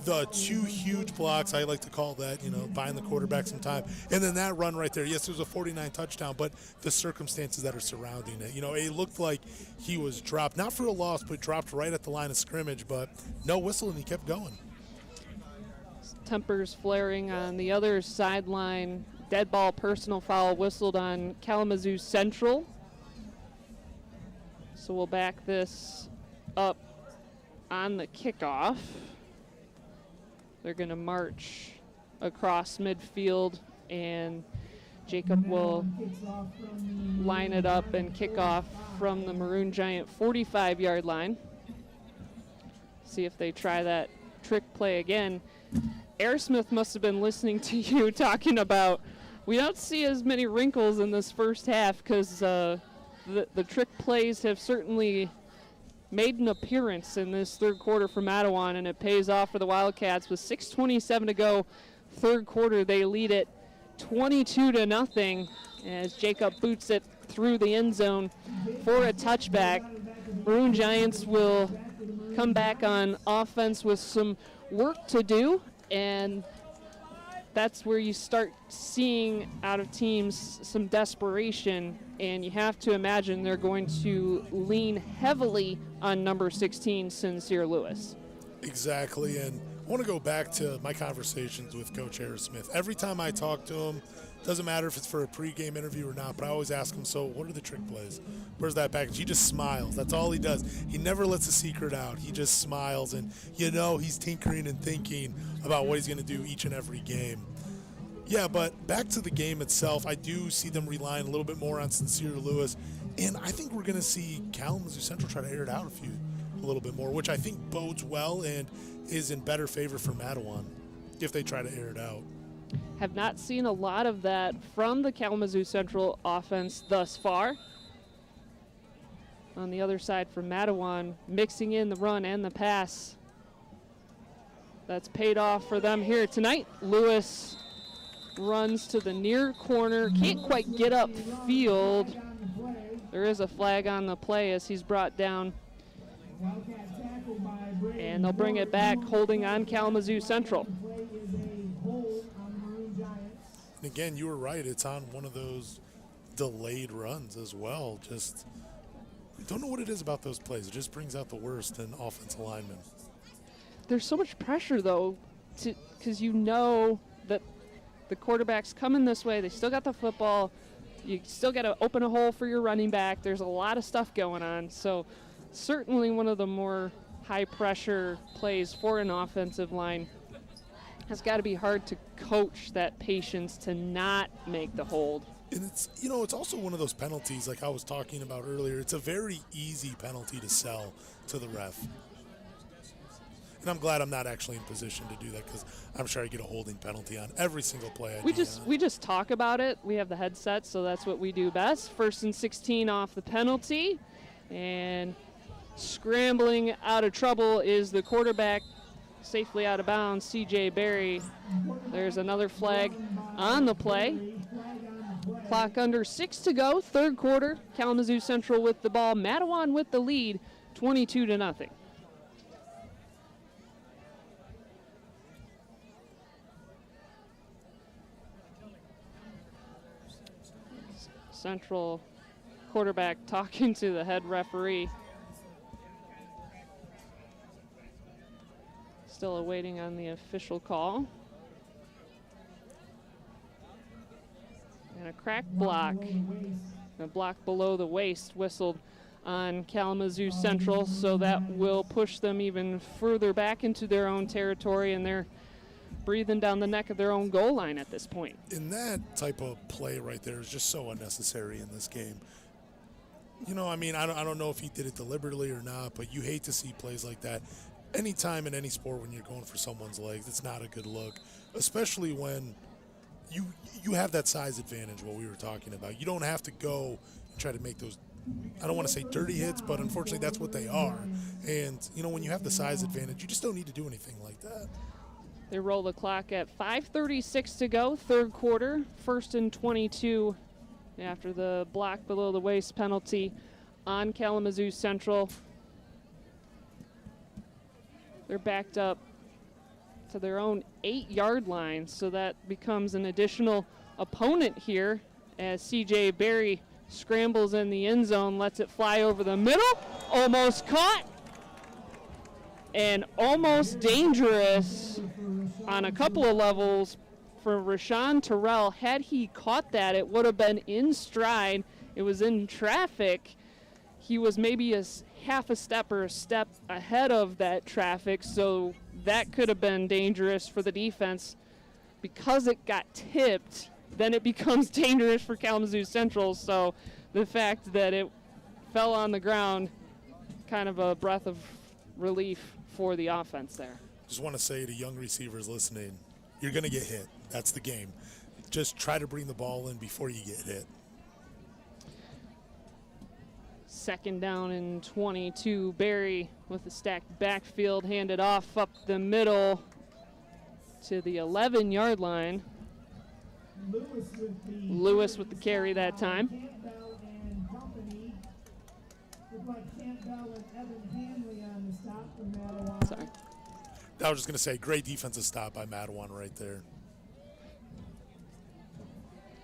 the two huge blocks, I like to call that, buying the quarterback some time. And then that run right there, yes, it was a 49 touchdown, but the circumstances that are surrounding it. It looked like he was dropped, not for a loss, but dropped right at the line of scrimmage, but no whistle, and he kept going. Tempers flaring on the other sideline. Dead ball personal foul whistled on Kalamazoo Central. So we'll back this up on the kickoff. They're going to march across midfield, and Jacob will line it up and kick off from the Maroon Giant 45-yard line. See if they try that trick play again. Airdsmith must have been listening to you talking about we don't see as many wrinkles in this first half because the trick plays have certainly made an appearance in this third quarter for Mattawan, and it pays off for the Wildcats with 6:27 to go. Third quarter, they lead it 22-0 as Jacob boots it through the end zone for a touchback. Maroon Giants will come back on offense with some work to do, and that's where you start seeing out of teams some desperation, and you have to imagine they're going to lean heavily on number 16, Sincere Lewis. Exactly, and I want to go back to my conversations with Coach Harris Smith. Every time I talk to him, doesn't matter if it's for a pregame interview or not, but I always ask him, so what are the trick plays? Where's that package? He just smiles. That's all he does. He never lets a secret out. He just smiles, and he's tinkering and thinking about what he's going to do each and every game. Yeah, but back to the game itself, I do see them relying a little bit more on Sincere Lewis, and I think we're going to see Kalamazoo Central try to air it out a little bit more, which I think bodes well and is in better favor for Mattawan if they try to air it out. Have not seen a lot of that from the Kalamazoo Central offense thus far. On the other side for Mattawan, mixing in the run and the pass. That's paid off for them here tonight. Lewis runs to the near corner, can't quite get up field. There is a flag on the play as he's brought down. And they'll bring it back, holding on Kalamazoo Central. And again, you were right. It's on one of those delayed runs as well. Just don't know what it is about those plays. It just brings out the worst in offensive linemen. There's so much pressure, though, because you know that the quarterback's coming this way. They still got the football. You still got to open a hole for your running back. There's a lot of stuff going on. So certainly one of the more high-pressure plays for an offensive line. Has got to be hard to coach that patience to not make the hold. And it's also one of those penalties like I was talking about earlier. It's a very easy penalty to sell to the ref. And I'm glad I'm not actually in position to do that because I'm sure I get a holding penalty on every single play. We just talk about it. We have the headset, so that's what we do best. 1st and 16 off the penalty. And scrambling out of trouble is the quarterback, safely out of bounds, C.J. Berry. There's another flag on the play. Clock under 6 to go, third quarter. Kalamazoo Central with the ball. Mattawan with the lead, 22-0. Central quarterback talking to the head referee. Still awaiting on the official call. And a crack block. A block below the waist whistled on Kalamazoo Central, so that will push them even further back into their own territory, and they're breathing down the neck of their own goal line at this point. And that type of play right there is just so unnecessary in this game. I don't know if he did it deliberately or not, but you hate to see plays like that. Anytime in any sport when you're going for someone's legs, it's not a good look, especially when you have that size advantage, what we were talking about. You don't have to go and try to make those, I don't want to say dirty hits, but unfortunately that's what they are. And, when you have the size advantage, you just don't need to do anything like that. They roll the clock at 5:36 to go, third quarter, 1st and 22 after the block below the waist penalty on Kalamazoo Central. They're backed up to their own 8-yard line, so that becomes an additional opponent here as C.J. Berry scrambles in the end zone, lets it fly over the middle, almost caught, and almost dangerous on a couple of levels for Rashawn Terrell. Had he caught that, it would have been in stride. It was in traffic. He was maybe a half a step or a step ahead of that traffic, so that could have been dangerous for the defense. Because it got tipped, then it becomes dangerous for Kalamazoo Central, so the fact that it fell on the ground, kind of a breath of relief for the offense there. Just want to say to young receivers listening, you're going to get hit. That's the game. Just try to bring the ball in before you get hit. 2nd down and 22. Berry with the stacked backfield, handed off up the middle to the 11-yard line. Lewis with the carry that time. Sorry. I was just going to say, great defensive stop by Mattawan right there.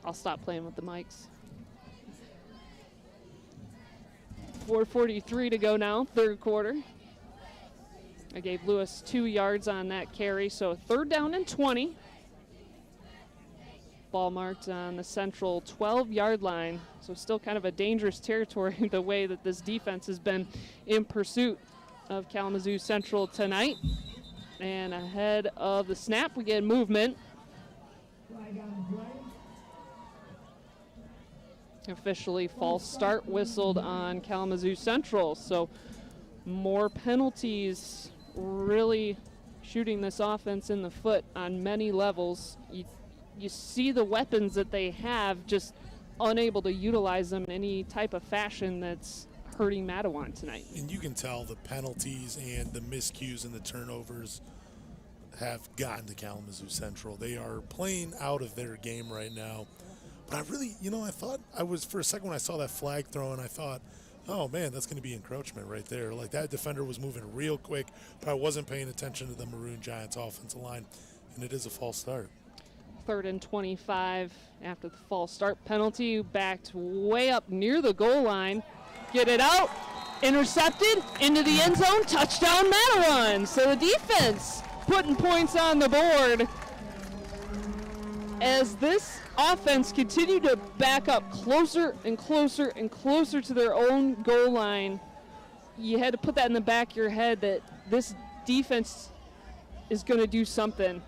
I'll stop playing with the mics. 4:43 to go now, third quarter. I gave Lewis 2 yards on that carry, so 3rd down and 20. Ball marked on the central 12-yard line, so still kind of a dangerous territory the way that this defense has been in pursuit of Kalamazoo Central tonight. And ahead of the snap, we get movement. Officially false start whistled on Kalamazoo Central, so more penalties really shooting this offense in the foot on many levels. You see the weapons that they have, just unable to utilize them in any type of fashion that's hurting Mattawan tonight. And you can tell the penalties and the miscues and the turnovers have gotten to Kalamazoo Central. They are playing out of their game right now. But I really, I thought for a second when I saw that flag throw, and I thought, oh man, that's going to be encroachment right there. Like, that defender was moving real quick, but I wasn't paying attention to the Maroon Giants offensive line, and it is a false start. 3rd and 25 after the false start penalty, backed way up near the goal line. Get it out, intercepted, into the end zone, touchdown Mattawan. So the defense putting points on the board as this offense continued to back up closer and closer and closer to their own goal line. You had to put that in the back of your head that this defense is going to do something.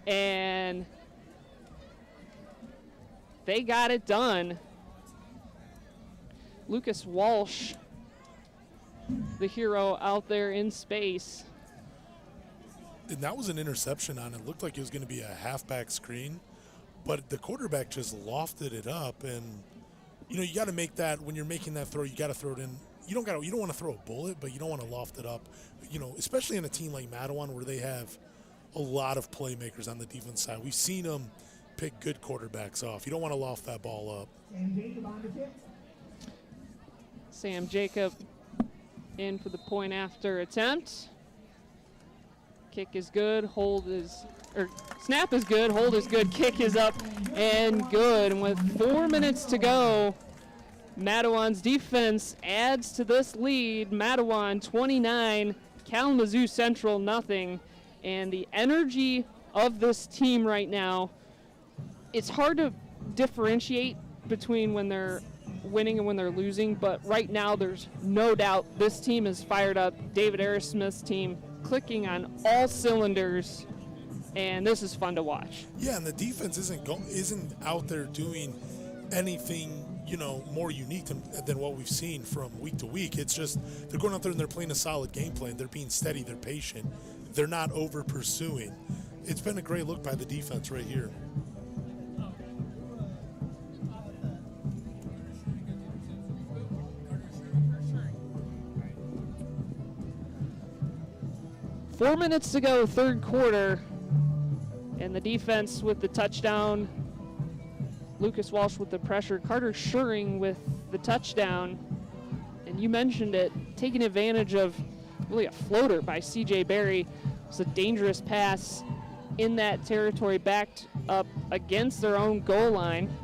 And they got it done. Lucas Walsh, the hero out there in space. And that was an interception on it. Looked like it was going to be a halfback screen, but the quarterback just lofted it up. And you got to make that, when you're making that throw, you got to throw it in. You don't want to throw a bullet, but you don't want to loft it up. Especially in a team like Mattawan where they have a lot of playmakers on the defense side. We've seen them pick good quarterbacks off. You don't want to loft that ball up. Sam Jacob in for the point after attempt. Kick is good, snap is good, hold is good, kick is up and good. And with 4 minutes to go, Mattawan's defense adds to this lead. Mattawan 29, Kalamazoo Central nothing. And the energy of this team right now, it's hard to differentiate between when they're winning and when they're losing, but right now there's no doubt this team is fired up. David Aerosmith's team clicking on all cylinders, and this is fun to watch. Yeah, and the defense isn't out there doing anything more unique than what we've seen from week to week. It's just they're going out there and they're playing a solid game plan. They're being steady, they're patient, they're not over pursuing. It's been a great look by the defense right here. Four minutes to go, third quarter, and the defense with the touchdown. Lucas Walsh with the pressure, Carter Schuring with the touchdown. And you mentioned it, taking advantage of really a floater by C.J. Berry. It's a dangerous pass in that territory, backed up against their own goal line.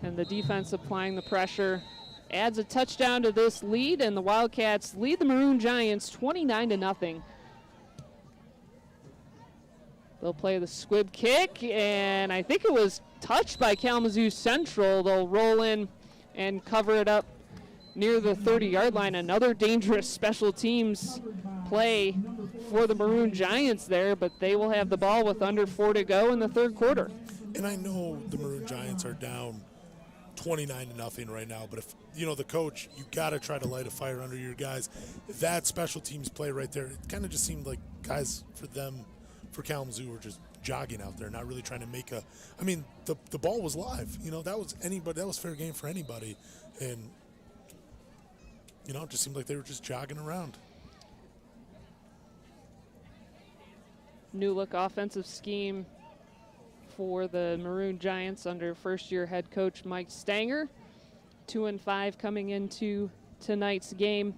And the defense applying the pressure adds a touchdown to this lead, and the Wildcats lead the Maroon Giants 29-0. They'll play the squib kick, and I think it was touched by Kalamazoo Central. They'll roll in and cover it up near the 30-yard line. Another dangerous special teams play for the Maroon Giants there, but they will have the ball with under 4 to go in the third quarter. And I know the Maroon Giants are down 29-0 right now, but if the coach, you got to try to light a fire under your guys. That special teams play right there, it kind of just seemed like guys for Kalamazoo were just jogging out there, not really trying to make the ball was live. That was fair game for anybody, and it just seemed like they were just jogging around. New look offensive scheme for the Maroon Giants under first-year head coach Mike Stanger. 2-5 coming into tonight's game,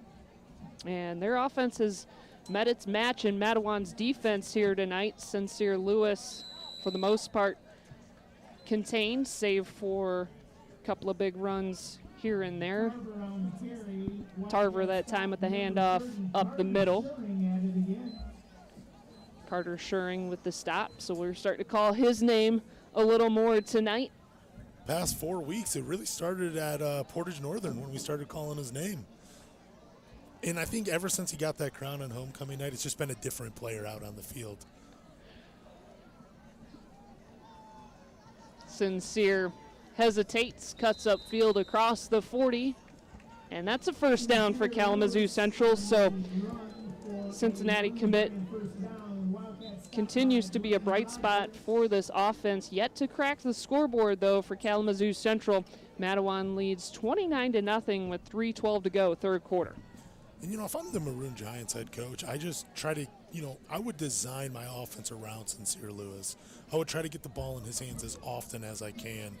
and their offense has met its match in Mattawan's defense here tonight. Sincere Lewis, for the most part, contained, save for a couple of big runs here and there. Tarver that time with the handoff up the middle. Carter Schuring with the stop, so we're starting to call his name a little more tonight. Past 4 weeks, it really started at Portage Northern when we started calling his name. And I think ever since he got that crown on homecoming night, it's just been a different player out on the field. Sincere hesitates, cuts upfield across the 40, and that's a first down for Kalamazoo Central. So Cincinnati commit continues to be a bright spot for this offense. Yet to crack the scoreboard, though, for Kalamazoo Central. Mattawan leads 29-0 with 3:12 to go, third quarter. And, if I'm the Maroon Giants head coach, I just try to, I would design my offense around Sincere Lewis. I would try to get the ball in his hands as often as I can.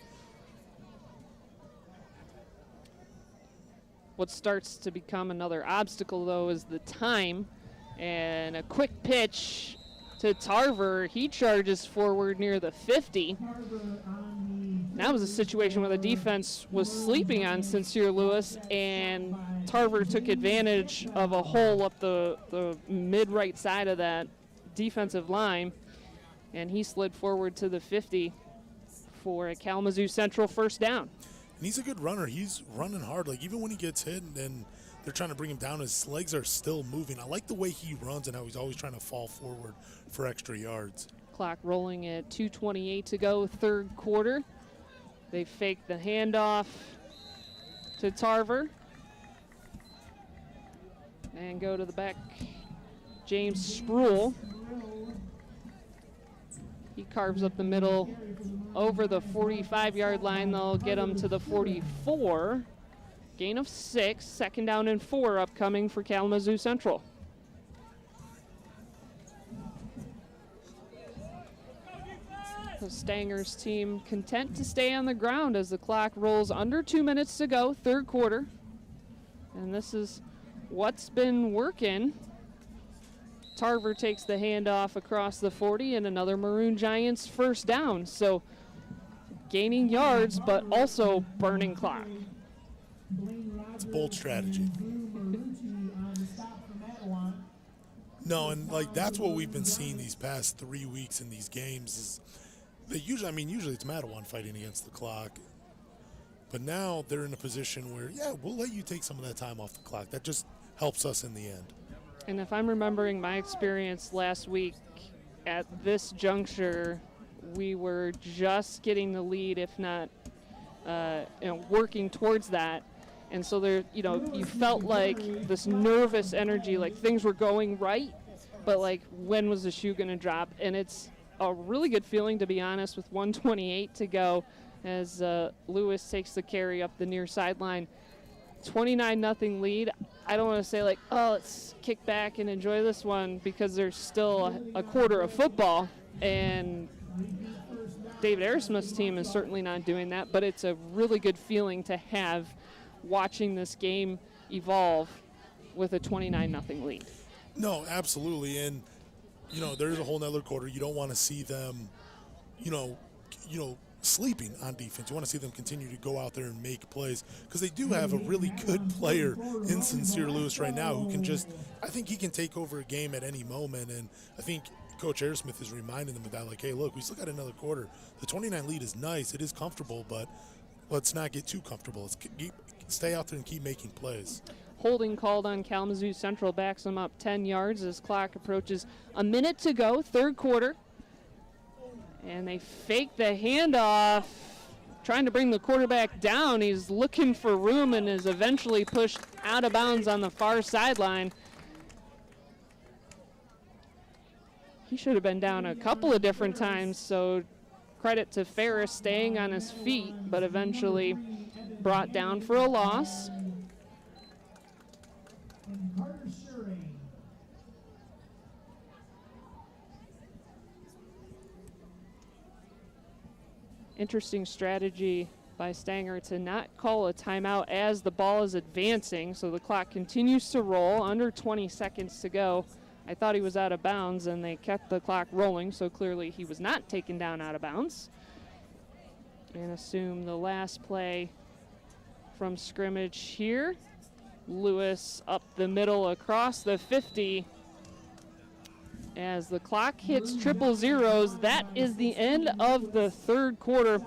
What starts to become another obstacle, though, is the time. And a quick pitch to Tarver. He charges forward near the 50. That was a situation where the defense was sleeping on Sincere Lewis, and Tarver took advantage of a hole up the mid-right side of that defensive line, and he slid forward to the 50 for a Kalamazoo Central first down. And he's a good runner. He's running hard. Like, even when he gets hit and they're trying to bring him down, his legs are still moving. I like the way he runs and how he's always trying to fall forward for extra yards. Clock rolling at 2:28 to go, third quarter. They fake the handoff to Tarver and go to the back. James Spruill. He carves up the middle over the 45-yard line. They'll get him to the 44. Gain of 6, second down and 4 upcoming for Kalamazoo Central. The Stanger's team content to stay on the ground as the clock rolls under 2 minutes to go, third quarter. And this is what's been working. Tarver takes the handoff across the 40 and another Maroon Giants first down. So gaining yards, but also burning clock. It's a bold strategy. No, and that's what we've been seeing these past 3 weeks in these games is they usually it's Mattawan fighting against the clock. But now they're in a position where, we'll let you take some of that time off the clock. That just helps us in the end. And if I'm remembering my experience last week, at this juncture, we were just getting the lead, if not working towards that. And so there, you felt like this nervous energy, like things were going right, but like when was the shoe going to drop? And it's a really good feeling, to be honest, with 1:28 to go as Lewis takes the carry up the near sideline. 29-0 lead. I don't want to say let's kick back and enjoy this one, because there's still a quarter of football, and David Aerosmith's team is certainly not doing that, but it's a really good feeling to have watching this game evolve with a 29-0 lead. No, absolutely. And, there's a whole nother quarter. You don't want to see them, sleeping on defense. You want to see them continue to go out there and make plays, because they do have a really good player in Sincere Lewis right now who can I think he can take over a game at any moment. And I think Coach Aerosmith is reminding them of that, hey, look, we still got another quarter. The 29 lead is nice. It is comfortable, but let's not get too comfortable. Let's stay out there and keep making plays. Holding called on Kalamazoo Central backs them up 10 yards as clock approaches a minute to go, third quarter. And they fake the handoff, trying to bring the quarterback down. He's looking for room and is eventually pushed out of bounds on the far sideline. He should have been down a couple of different times, so credit to Ferris staying on his feet, but eventually brought down for a loss. Interesting strategy by Stanger to not call a timeout as the ball is advancing, so the clock continues to roll, under 20 seconds to go. I thought he was out of bounds, and they kept the clock rolling, so clearly he was not taken down out of bounds. And assume the last play from scrimmage here. Lewis up the middle across the 50. As the clock hits triple zeros, that is the end of the third quarter.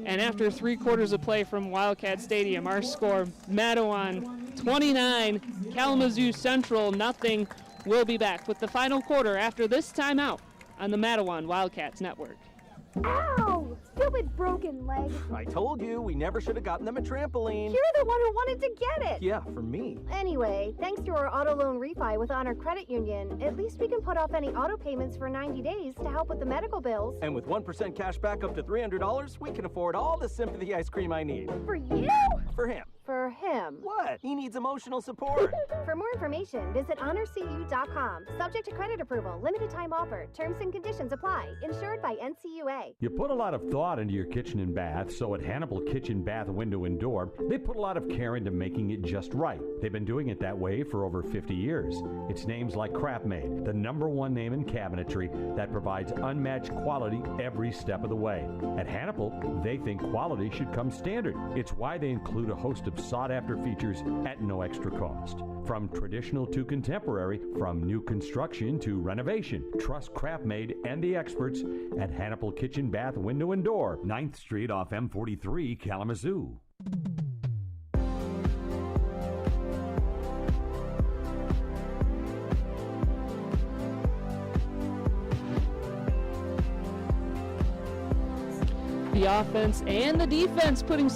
And after 3 quarters of play from Wildcat Stadium, our score, Mattawan 29, Kalamazoo Central nothing. We'll be back with the final quarter after this timeout on the Mattawan Wildcats Network. Ow! Stupid broken leg. I told you we never should have gotten them a trampoline. You're the one who wanted to get it. Yeah, for me. Anyway, thanks to our auto loan refi with Honor Credit Union, at least we can put off any auto payments for 90 days to help with the medical bills. And with 1% cash back up to $300, we can afford all the sympathy ice cream I need. For you? For him. For him. What? He needs emotional support. For more information, visit honorcu.com. Subject to credit approval. Limited time offer. Terms and conditions apply. Insured by NCUA. You put a lot of thought into your kitchen and bath, so at Hannibal Kitchen, Bath, Window, and Door, they put a lot of care into making it just right. They've been doing it that way for over 50 years. It's names like Craftsmade, the #1 name in cabinetry that provides unmatched quality every step of the way. At Hannibal, they think quality should come standard. It's why they include a host of sought-after features at no extra cost. From traditional to contemporary, from new construction to renovation, trust Craftsmade and the experts at Hannibal Kitchen, Bath, Window, and Door, 9th Street off M43, Kalamazoo. The offense and the defense putting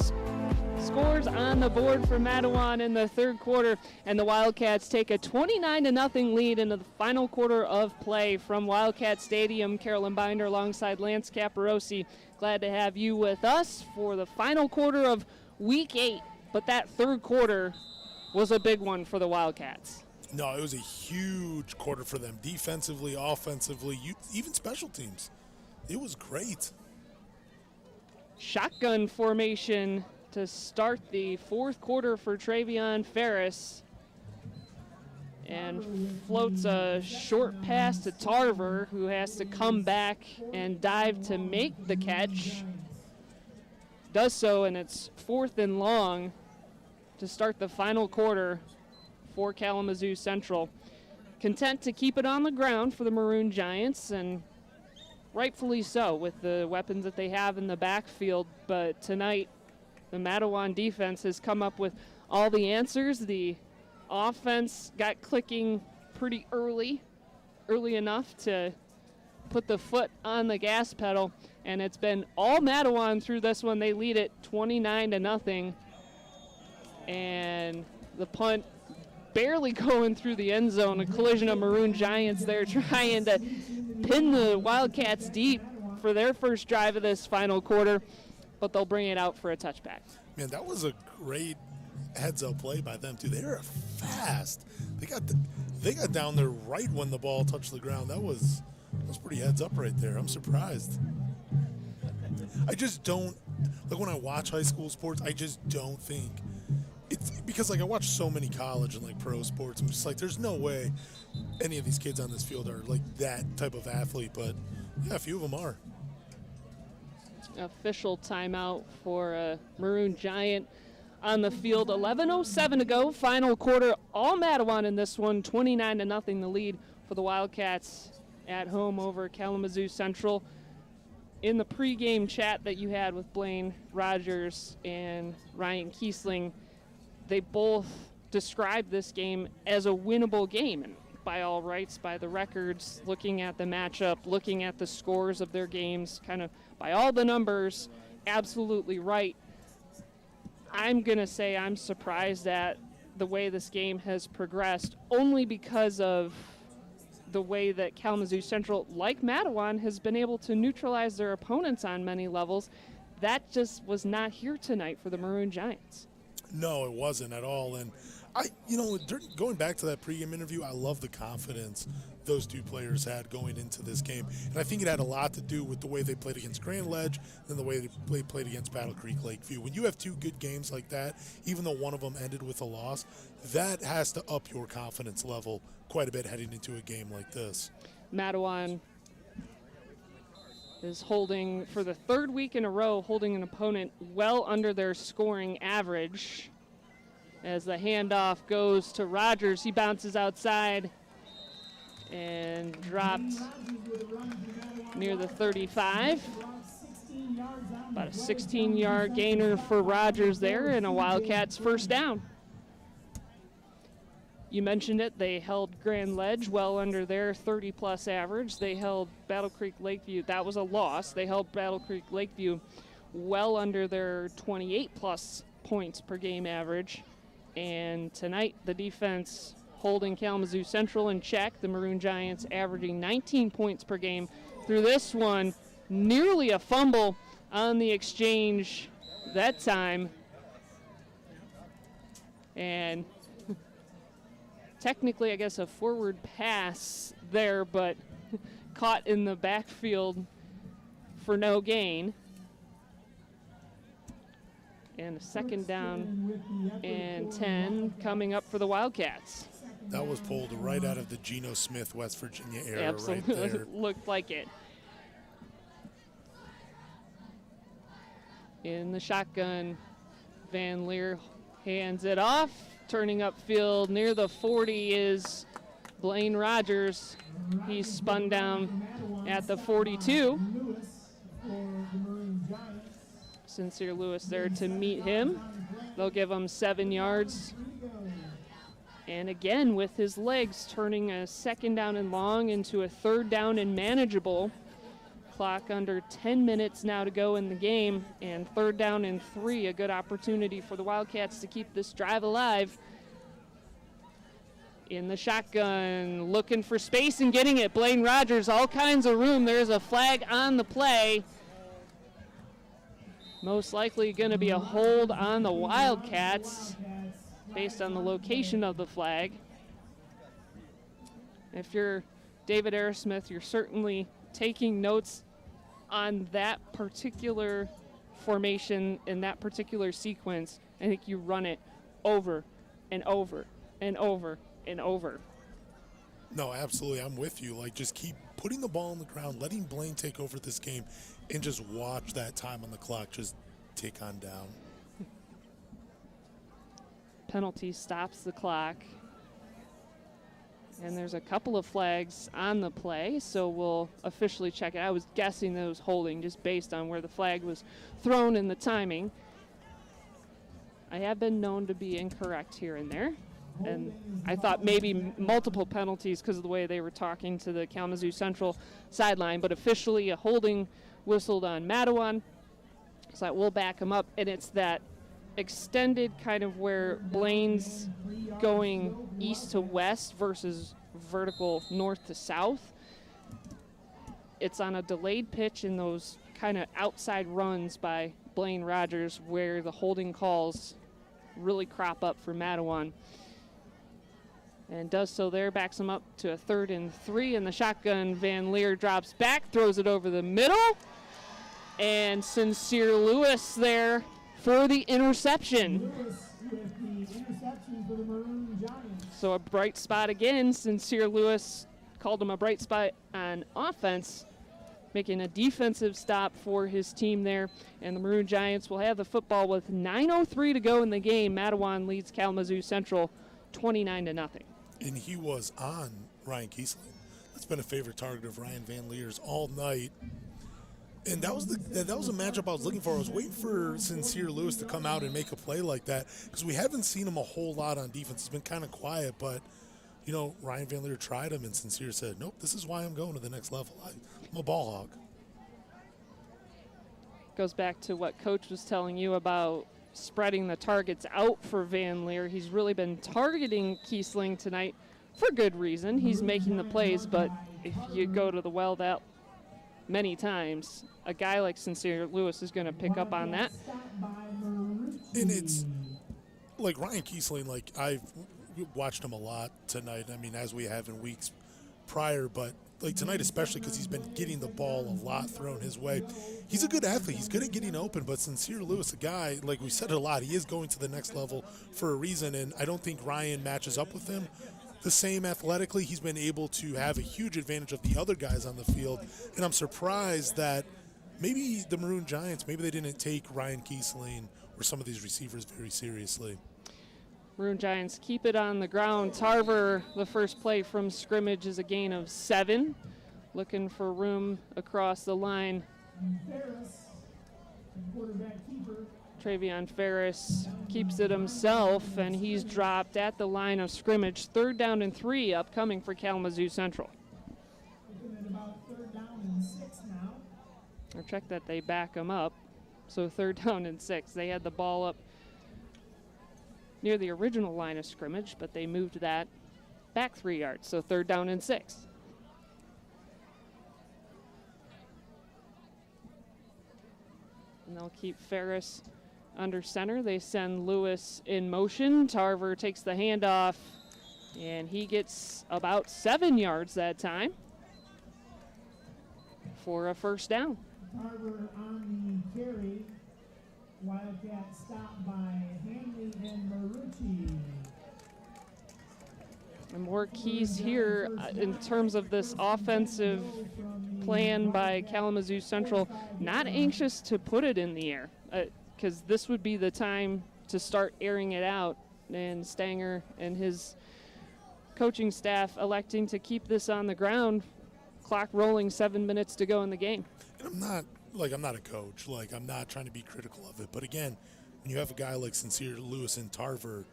scores on the board for Mattawan in the third quarter, and the Wildcats take a 29-0 lead into the final quarter of play from Wildcat Stadium. Carolyn Binder alongside Lance Caparosi. Glad to have you with us for the final quarter of Week 8, but that third quarter was a big one for the Wildcats. No, it was a huge quarter for them, defensively, offensively, even special teams. It was great. Shotgun formation to start the fourth quarter for Travion Ferris, and floats a short pass to Tarver, who has to come back and dive to make the catch. Does so, and it's 4th and long to start the final quarter for Kalamazoo Central. Content to keep it on the ground for the Maroon Giants, and rightfully so with the weapons that they have in the backfield, but tonight the Mattawan defense has come up with all the answers. The offense got clicking pretty early enough to put the foot on the gas pedal, and it's been all Mattawan through this one. They lead it 29-0, and the punt barely going through the end zone. A collision of Maroon Giants there trying to pin the Wildcats deep for their first drive of this final quarter, but they'll bring it out for a touchback. Man, that was a great heads-up play by them, too. They were fast. They got down there right when the ball touched the ground. That was pretty heads-up right there. I'm surprised. I just don't, like when I watch high school sports, I just don't think it's because, like, I watch so many college and, like, pro sports. I'm just like, there's no way any of these kids on this field are, like, that type of athlete. But, yeah, a few of them are. Official timeout for a Maroon Giant on the field. 11:07 to go, final quarter. All Mattawan in this one, 29-0 the lead for the Wildcats at home over Kalamazoo Central. In the pregame chat that you had with Blaine Rogers and Ryan Kiesling, they both described this game as a winnable game. And by all rights, by the records, looking at the matchup, looking at the scores of their games, kind of by all the numbers, absolutely right. I'm going to say I'm surprised at the way this game has progressed, only because of the way that Kalamazoo Central, like Mattawan, has been able to neutralize their opponents on many levels. That just was not here tonight for the Maroon Giants. No, it wasn't at all. And going back to that pregame interview, I love the confidence those two players had going into this game. And I think it had a lot to do with the way they played against Grand Ledge and the way they played against Battle Creek Lakeview. When you have two good games like that, even though one of them ended with a loss, that has to up your confidence level quite a bit heading into a game like this. Mattawan is holding, for the third week in a row, holding an opponent well under their scoring average. As the handoff goes to Rogers, he bounces outside and dropped near the 35. About a 16-yard gainer for Rogers there, and a Wildcats first down. You mentioned it, they held Grand Ledge well under their 30-plus average. They held Battle Creek Lakeview, that was a loss. They held Battle Creek Lakeview well under their 28-plus points per game average. And tonight, the defense holding Kalamazoo Central in check. The Maroon Giants averaging 19 points per game. Through this one, nearly a fumble on the exchange that time. And technically, I guess, a forward pass there, but caught in the backfield for no gain. And a second down and 10 coming up for the Wildcats. That was pulled right out of the Geno Smith, West Virginia era. Absolutely. Right there. Looked like it. In the shotgun, Van Leer hands it off. Turning upfield near the 40 is Blaine Rogers. He's spun down at the 42. Sincere Lewis there to meet him. They'll give him 7 yards. And again, with his legs, turning a second down and long into a third down and manageable. Clock under 10 minutes now to go in the game, and third down and 3, a good opportunity for the Wildcats to keep this drive alive. In the shotgun, looking for space and getting it. Blaine Rogers, all kinds of room. There's a flag on the play. Most likely going to be a hold on the Wildcats based on the location of the flag. If you're David Aerosmith, you're certainly taking notes on that particular formation in that particular sequence. I think you run it over and over and over and over. No, absolutely. I'm with you. Like, just keep putting the ball on the ground, letting Blaine take over this game, and just watch that time on the clock just tick on down. Penalty stops the clock. And there's a couple of flags on the play, so we'll officially check it. I was guessing that it was holding just based on where the flag was thrown and the timing. I have been known to be incorrect here and there. And I thought maybe multiple penalties because of the way they were talking to the Kalamazoo Central sideline, but officially a holding whistled on Mattawan. So that will back him up, and it's that extended kind of where Blaine's going east to west versus vertical north to south. It's on a delayed pitch in those kind of outside runs by Blaine Rogers where the holding calls really crop up for Mattawan. And does so there, backs him up to a 3rd and 3 in the shotgun. Van Leer drops back, throws it over the middle. And Sincere Lewis there for the interception. So a bright spot again. Sincere Lewis called him a bright spot on offense, making a defensive stop for his team there. And the Maroon Giants will have the football with 9:03 to go in the game. Mattawan leads Kalamazoo Central 29-0. And he was on Ryan Kiesling. That's been a favorite target of Ryan Van Leer's all night. And that was a matchup I was looking for. I was waiting for Sincere Lewis to come out and make a play like that because we haven't seen him a whole lot on defense. He's been kind of quiet, but, you know, Ryan Van Leer tried him, and Sincere said, nope, this is why I'm going to the next level. I'm a ball hog. Goes back to what Coach was telling you about spreading the targets out for Van Leer. He's really been targeting Kiesling tonight for good reason. He's making the plays, but if you go to the well that many times, a guy like Sincere Lewis is going to pick up on that. And it's like Ryan Kiesling, like I've watched him a lot tonight. I mean, as we have in weeks prior, but like tonight especially because he's been getting the ball a lot thrown his way. He's a good athlete. He's good at getting open, but Sincere Lewis, a guy, like we said it a lot, he is going to the next level for a reason, and I don't think Ryan matches up with him. the same athletically. He's been able to have a huge advantage of the other guys on the field, and I'm surprised that maybe the Maroon Giants, maybe they didn't take Ryan Kiesling or some of these receivers very seriously. Maroon Giants keep it on the ground. Tarver, the first play from scrimmage, is a gain of 7. Looking for room across the line. Ferris, quarterback keeper. Travion Ferris keeps it himself, and he's dropped at the line of scrimmage. 3rd down and 3 upcoming for Kalamazoo Central. Looking at about 3rd down and 6 now. Or check that they back him up. So 3rd down and 6. They had the ball up near the original line of scrimmage, but they moved that back 3 yards. So 3rd down and 6. And they'll keep Ferris under center. They send Lewis in motion. Tarver takes the handoff, and he gets about 7 yards that time for a 1st down. Tarver on the carry. Wildcats stopped by Hanley and Marucci. And more keys here in terms of this offensive plan by Kalamazoo Central. Not anxious to put it in the air, because this would be the time to start airing it out, and Stanger and his coaching staff electing to keep this on the ground. Clock rolling, 7 minutes to go in the game. And I'm not a coach. I'm not trying to be critical of it. But again, when you have a guy like Sincere Lewis and Tarver,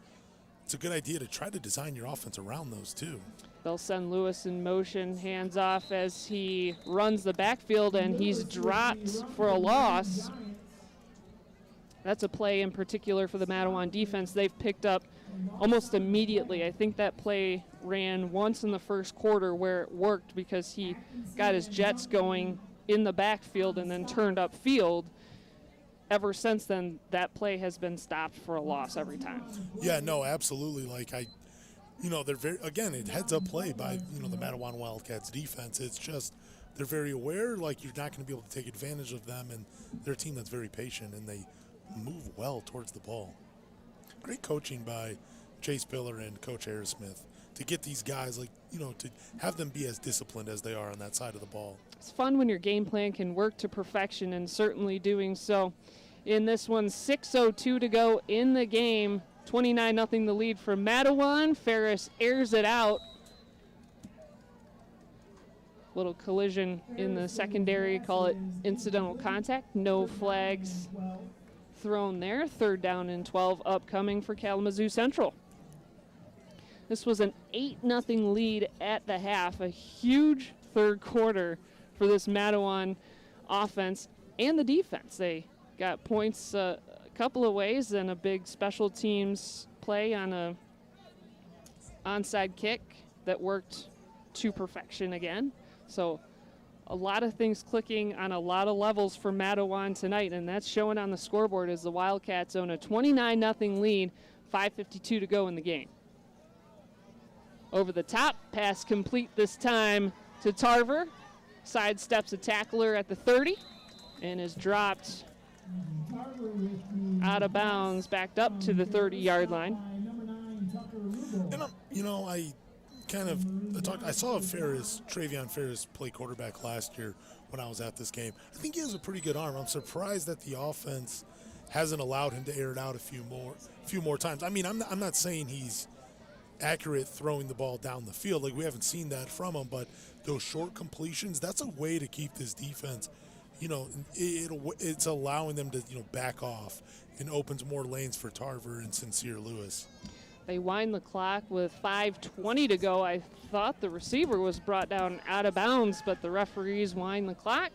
it's a good idea to try to design your offense around those two. They'll send Lewis in motion, hands off as he runs the backfield, and he's dropped for a loss. That's a play in particular for the Mattawan defense they've picked up almost immediately. I think that play ran once in the first quarter where it worked because he got his jets going in the backfield and then turned upfield. Ever since then, that play has been stopped for a loss every time. Yeah, no, absolutely. They're very, again, it heads up play by, the Mattawan Wildcats defense. It's just, they're very aware, you're not going to be able to take advantage of them, and they're a team that's very patient, and they move well towards the ball. Great coaching by Chase Piller and Coach Harris-Smith to get these guys, to have them be as disciplined as they are on that side of the ball. It's fun when your game plan can work to perfection, and certainly doing so in this one. 6:02 to go in the game. 29-0 the lead for Mattawan. Ferris airs it out. Little collision in the secondary, call it incidental contact. No flags thrown there. 3rd down and 12 upcoming for Kalamazoo Central. This was an 8-0 lead at the half. A huge 3rd quarter for this Mattawan offense and the defense. They got points a couple of ways, and a big special teams play on a onside kick that worked to perfection again. So a lot of things clicking on a lot of levels for Mattawan tonight, and that's showing on the scoreboard as the Wildcats own a 29-0 lead, 5:52 to go in the game. Over the top, pass complete this time to Tarver. Sidesteps a tackler at the 30 and is dropped out of bounds, backed up to the 30-yard line. And I saw Travion Ferris play quarterback last year when I was at this game. I think he has a pretty good arm. I'm surprised that the offense hasn't allowed him to air it out a few more times. I mean, I'm not saying he's accurate throwing the ball down the field. We haven't seen that from him, but those short completions, that's a way to keep this defense, it's allowing them to, back off, and opens more lanes for Tarver and Sincere Lewis. They wind the clock with 5:20 to go. I thought the receiver was brought down out of bounds, but the referees wind the clock.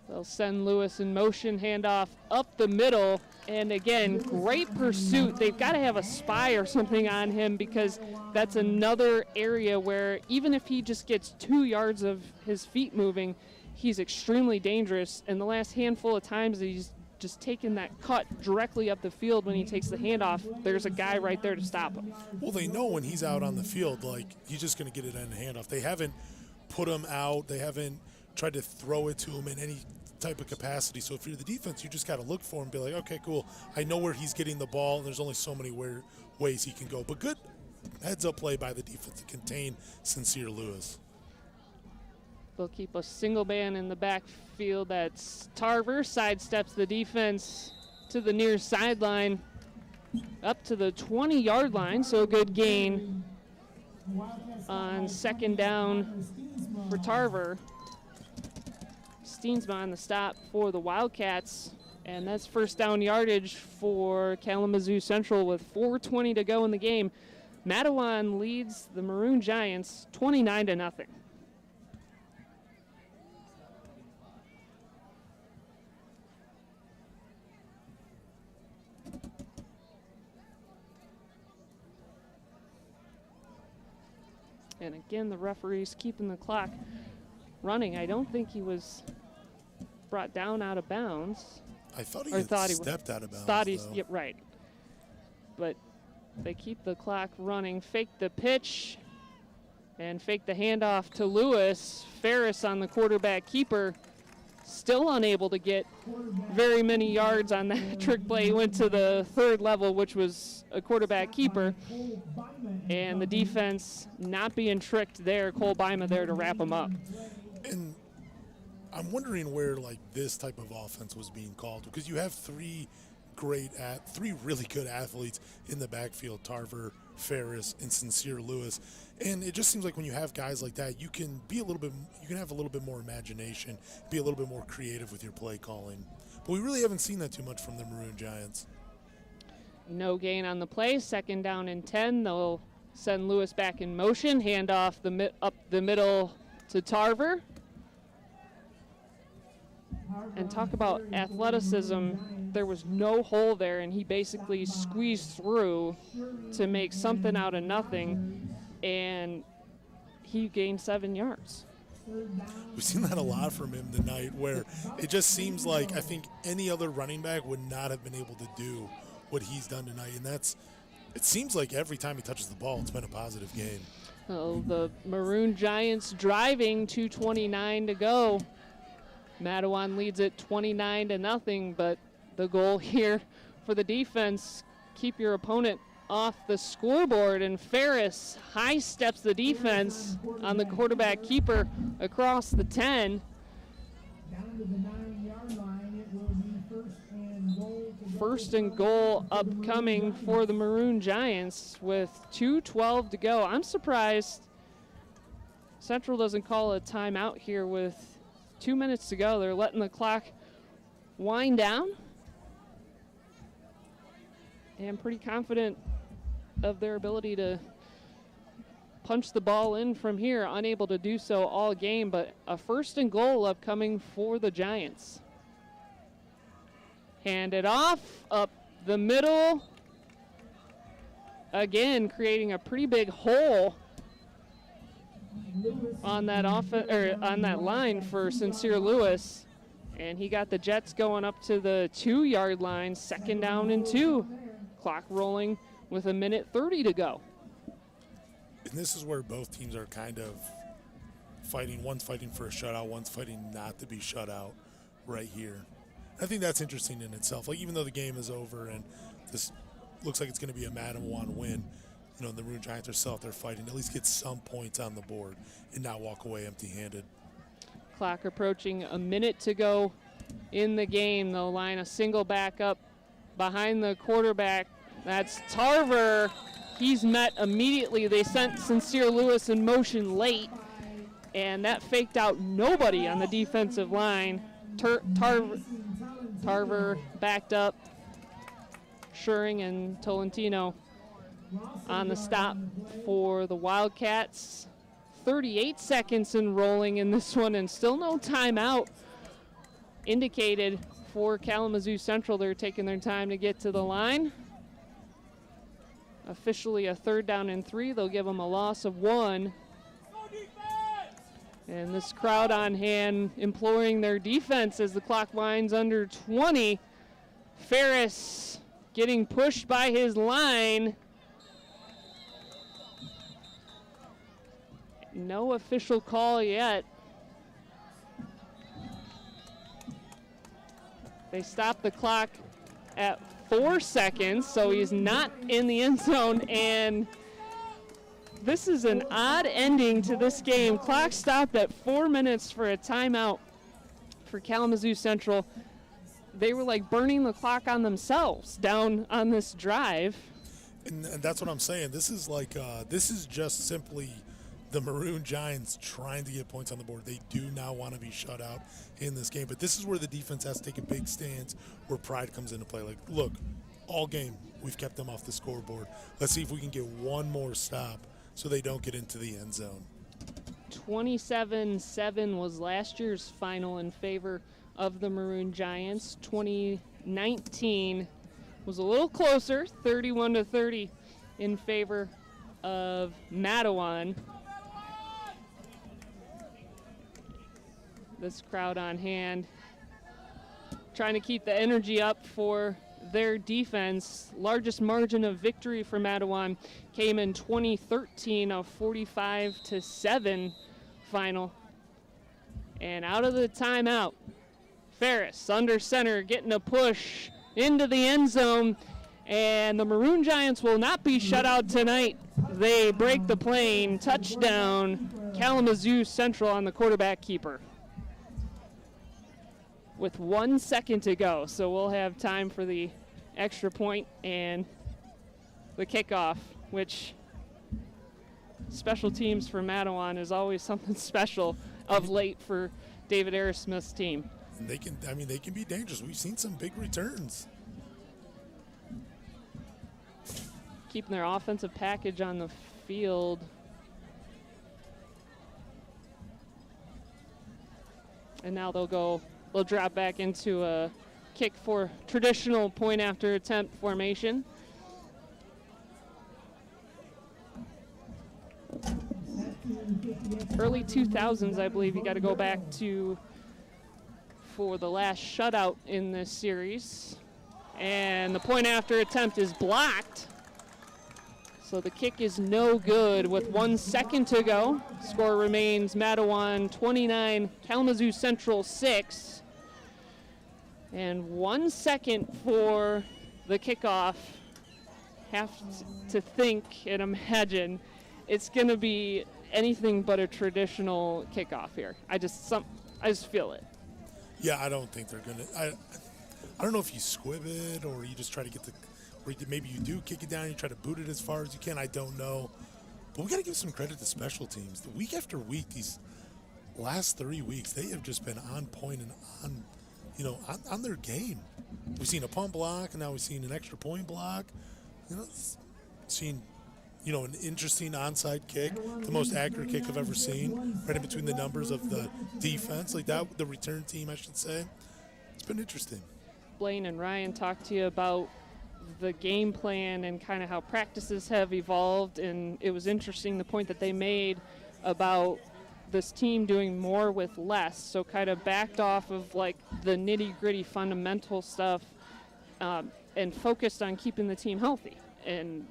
They'll send Lewis in motion, handoff up the middle, and again, great pursuit. They've got to have a spy or something on him, because that's another area where even if he just gets 2 yards of his feet moving, he's extremely dangerous. And the last handful of times that he's just taken that cut directly up the field when he takes the handoff, there's a guy right there to stop him. Well, they know when he's out on the field, he's just going to get it in a handoff. They haven't put him out. They haven't tried to throw it to him in any type of capacity. So if you're the defense, you just got to look for him and be like, okay, cool. I know where he's getting the ball, and there's only so many ways he can go. But good heads-up play by the defense to contain Sincere Lewis. They'll keep a single man in the backfield. That's Tarver. Sidesteps the defense to the near sideline, up to the 20-yard line. So a good gain on second down for Tarver. Steensma on the stop for the Wildcats. And that's first down yardage for Kalamazoo Central with 4:20 to go in the game. Mattawan leads the Maroon Giants 29-0. And again, the referee's keeping the clock running. I don't think he was brought down out of bounds. I thought he stepped out of bounds. Yep, right. But they keep the clock running. Fake the pitch and fake the handoff to Lewis. Ferris on the quarterback keeper, still unable to get very many yards on that trick play. He went to the third level, which was a quarterback keeper. And the defense not being tricked there. Cole Bima there to wrap him up. And I'm wondering where like this type of offense was being called, because you have three really good athletes in the backfield, Tarver, Ferris, and Sincere Lewis. And it just seems like when you have guys like that, you can have a little bit more imagination, be a little bit more creative with your play calling. But we really haven't seen that too much from the Maroon Giants. No gain on the play. Second down and 10. They'll send Lewis back in motion. Hand off up the middle to Tarver. And talk about athleticism. There was no hole there, and he basically squeezed through to make something out of nothing, and he gained 7 yards. We've seen that a lot from him tonight, where it just seems like I think any other running back would not have been able to do what he's done tonight, and it seems like every time he touches the ball, it's been a positive game. Oh, the Maroon Giants driving, 2:29 to go. Mattawan leads it 29-0, but the goal here for the defense, keep your opponent off the scoreboard, and Ferris high steps the defense on the quarterback keeper across the 10. Down to the 9-yard line, it will be First and goal upcoming for the Maroon Giants with 2:12 to go. I'm surprised Central doesn't call a timeout here with 2 minutes to go. They're letting the clock wind down. And pretty confident of their ability to punch the ball in from here. Unable to do so all game, but a first and goal upcoming for the Giants. Hand it off, up the middle. Again, creating a pretty big hole on that on that line for Sincere Lewis, and he got the Jets going up to the 2-yard line. Second down and 2. Clock rolling with 1:30 to go. And this is where both teams are kind of fighting. One's fighting for a shutout, one's fighting not to be shut out right here. I think that's interesting in itself. Like, even though the game is over and this looks like it's going to be a Mattawan win, you know, the Maroon Giants are still out there fighting, at least get some points on the board and not walk away empty-handed. Clock approaching 1 minute to go in the game. They'll line a single back up behind the quarterback. That's Tarver. He's met immediately. They sent Sincere Lewis in motion late, and that faked out nobody on the defensive line. Tarver backed up. Schuring and Tolentino on the stop for the Wildcats. 38 seconds and rolling in this one, and still no timeout indicated for Kalamazoo Central. They're taking their time to get to the line. Officially a 3rd down and 3. They'll give them a loss of 1. And this crowd on hand imploring their defense as the clock winds under 20. Ferris getting pushed by his line. No official call yet. They stopped the clock at 4 seconds, so he's not in the end zone, and this is an odd ending to this game. Clock stopped at 4 minutes for a timeout for Kalamazoo Central. They were like burning the clock on themselves down on this drive. And that's what I'm saying. This is like this is just simply the Maroon Giants trying to get points on the board. They do not want to be shut out in this game. But this is where the defense has to take a big stance, where pride comes into play. Like, look, all game we've kept them off the scoreboard. Let's see if we can get one more stop so they don't get into the end zone. 27-7 was last year's final in favor of the Maroon Giants. 2019 was a little closer, 31-30 in favor of Mattawan. This crowd on hand trying to keep the energy up for their defense. Largest margin of victory for Mattawan came in 2013, a 45-7 final. And out of the timeout, Ferris under center getting a push into the end zone, and the Maroon Giants will not be shut out tonight. They break the plane. Touchdown, Kalamazoo Central on the quarterback keeper. With 1 second to go, so we'll have time for the extra point and the kickoff, which special teams for Mattawan is always something special of late for David Aerosmith's team. And they can be dangerous. We've seen some big returns. Keeping their offensive package on the field. And now they'll drop back into a kick for traditional point after attempt formation. Early 2000s, I believe you got to go back to for the last shutout in this series. And the point after attempt is blocked. So the kick is no good with 1 second to go. Score remains Mattawan 29, Kalamazoo Central 6. And 1 second for the kickoff. Have to think and imagine it's going to be anything but a traditional kickoff here. I just feel it. Yeah, I don't think they're going to. I don't know if you squib it or you just try to get the. Or maybe you do kick it down, you try to boot it as far as you can. I don't know. But we got to give some credit to special teams. The week after week, these last 3 weeks, they have just been on point and on their game. We've seen a punt block, and now we've seen an extra point block. Seen, an interesting onside kick, the most accurate kick I've ever seen, right in between the numbers of the defense, like that, the return team, I should say. It's been interesting. Blaine and Ryan talked to you about the game plan and kind of how practices have evolved, and it was interesting the point that they made about this team doing more with less, so kind of backed off of like the nitty-gritty fundamental stuff and focused on keeping the team healthy. And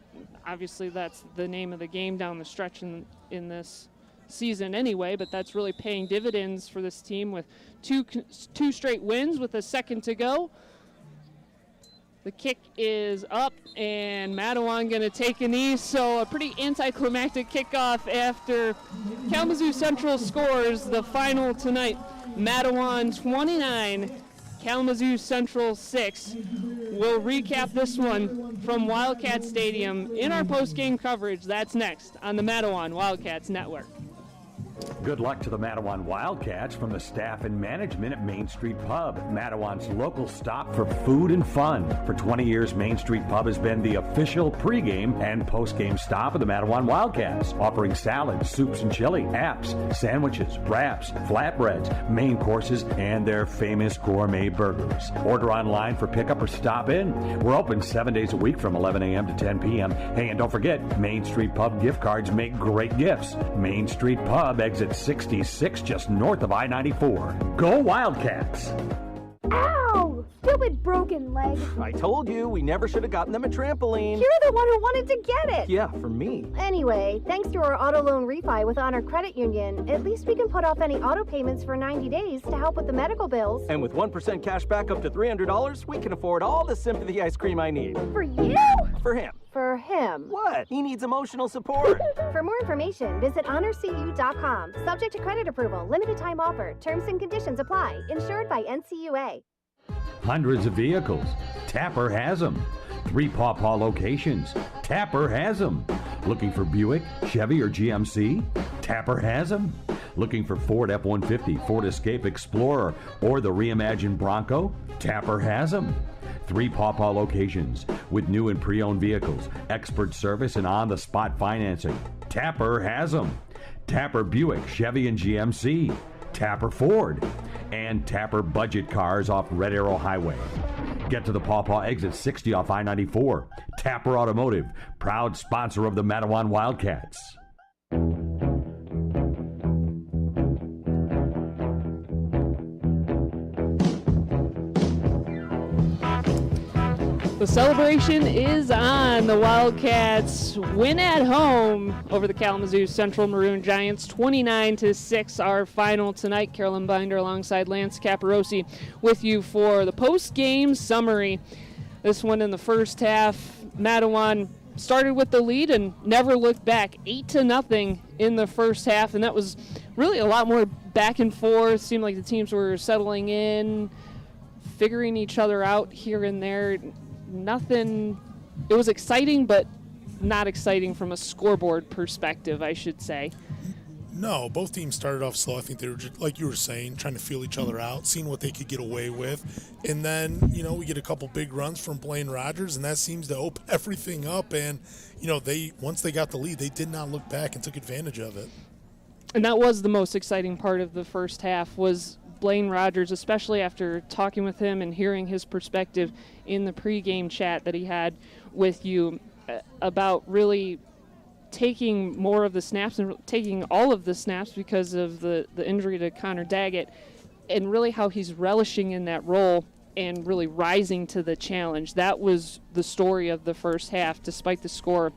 obviously that's the name of the game down the stretch in this season anyway, but that's really paying dividends for this team with two straight wins with a second to go. The kick is up, and Mattawan going to take a knee, so a pretty anticlimactic kickoff after Kalamazoo Central scores the final tonight. Mattawan 29, Kalamazoo Central 6. We'll recap this one from Wildcat Stadium in our post-game coverage. That's next on the Mattawan Wildcats Network. Good luck to the Mattawan Wildcats from the staff and management at Main Street Pub, Mattawan's local stop for food and fun. For 20 years, Main Street Pub has been the official pregame and postgame stop of the Mattawan Wildcats, offering salads, soups and chili, apps, sandwiches, wraps, flatbreads, main courses, and their famous gourmet burgers. Order online for pickup or stop in. We're open 7 days a week from 11 a.m. to 10 p.m. Hey, and don't forget, Main Street Pub gift cards make great gifts. Main Street Pub, exit 66, just north of I-94. Go Wildcats! Ow! Still stupid broken leg. I told you, we never should have gotten them a trampoline. You're the one who wanted to get it. Yeah, for me. Anyway, thanks to our auto loan refi with Honor Credit Union, at least we can put off any auto payments for 90 days to help with the medical bills. And with 1% cash back up to $300, we can afford all the sympathy ice cream I need. For you? For him. For him. What? He needs emotional support. For more information, visit honorcu.com. Subject to credit approval. Limited time offer. Terms and conditions apply. Insured by NCUA. Hundreds of vehicles. Tapper has them. 3 Paw locations. Tapper has them. Looking for Buick, Chevy, or GMC? Tapper has them. Looking for Ford F-150, Ford Escape Explorer, or the reimagined Bronco? Tapper has them. 3 Paw locations with new and pre-owned vehicles, expert service, and on-the-spot financing. Tapper has them. Tapper Buick, Chevy, and GMC. Tapper Ford. And Tapper Budget Cars off Red Arrow Highway. Get to the Paw exit 60 off I-94. Tapper Automotive, proud sponsor of the Mattawan Wildcats. The celebration is on. The Wildcats win at home over the Kalamazoo Central Maroon Giants, 29-6. Our final tonight. Carolyn Binder alongside Lance Caparosi with you for the post-game summary. This one in the first half, Mattawan started with the lead and never looked back. 8-0 in the first half, and that was really a lot more back and forth. Seemed like the teams were settling in, figuring each other out here and there. Nothing, it was exciting, but not exciting from a scoreboard perspective, I should say. No, both teams started off slow. I think they were just, like you were saying, trying to feel each other out, seeing what they could get away with. And then, we get a couple big runs from Blaine Rogers, and that seems to open everything up. And, once they got the lead, they did not look back and took advantage of it. And that was the most exciting part of the first half, was Blaine Rogers, especially after talking with him and hearing his perspective in the pregame chat that he had with you about really taking more of the snaps and taking all of the snaps because of the injury to Connor Daggett, and really how he's relishing in that role and really rising to the challenge. That was the story of the first half, despite the score.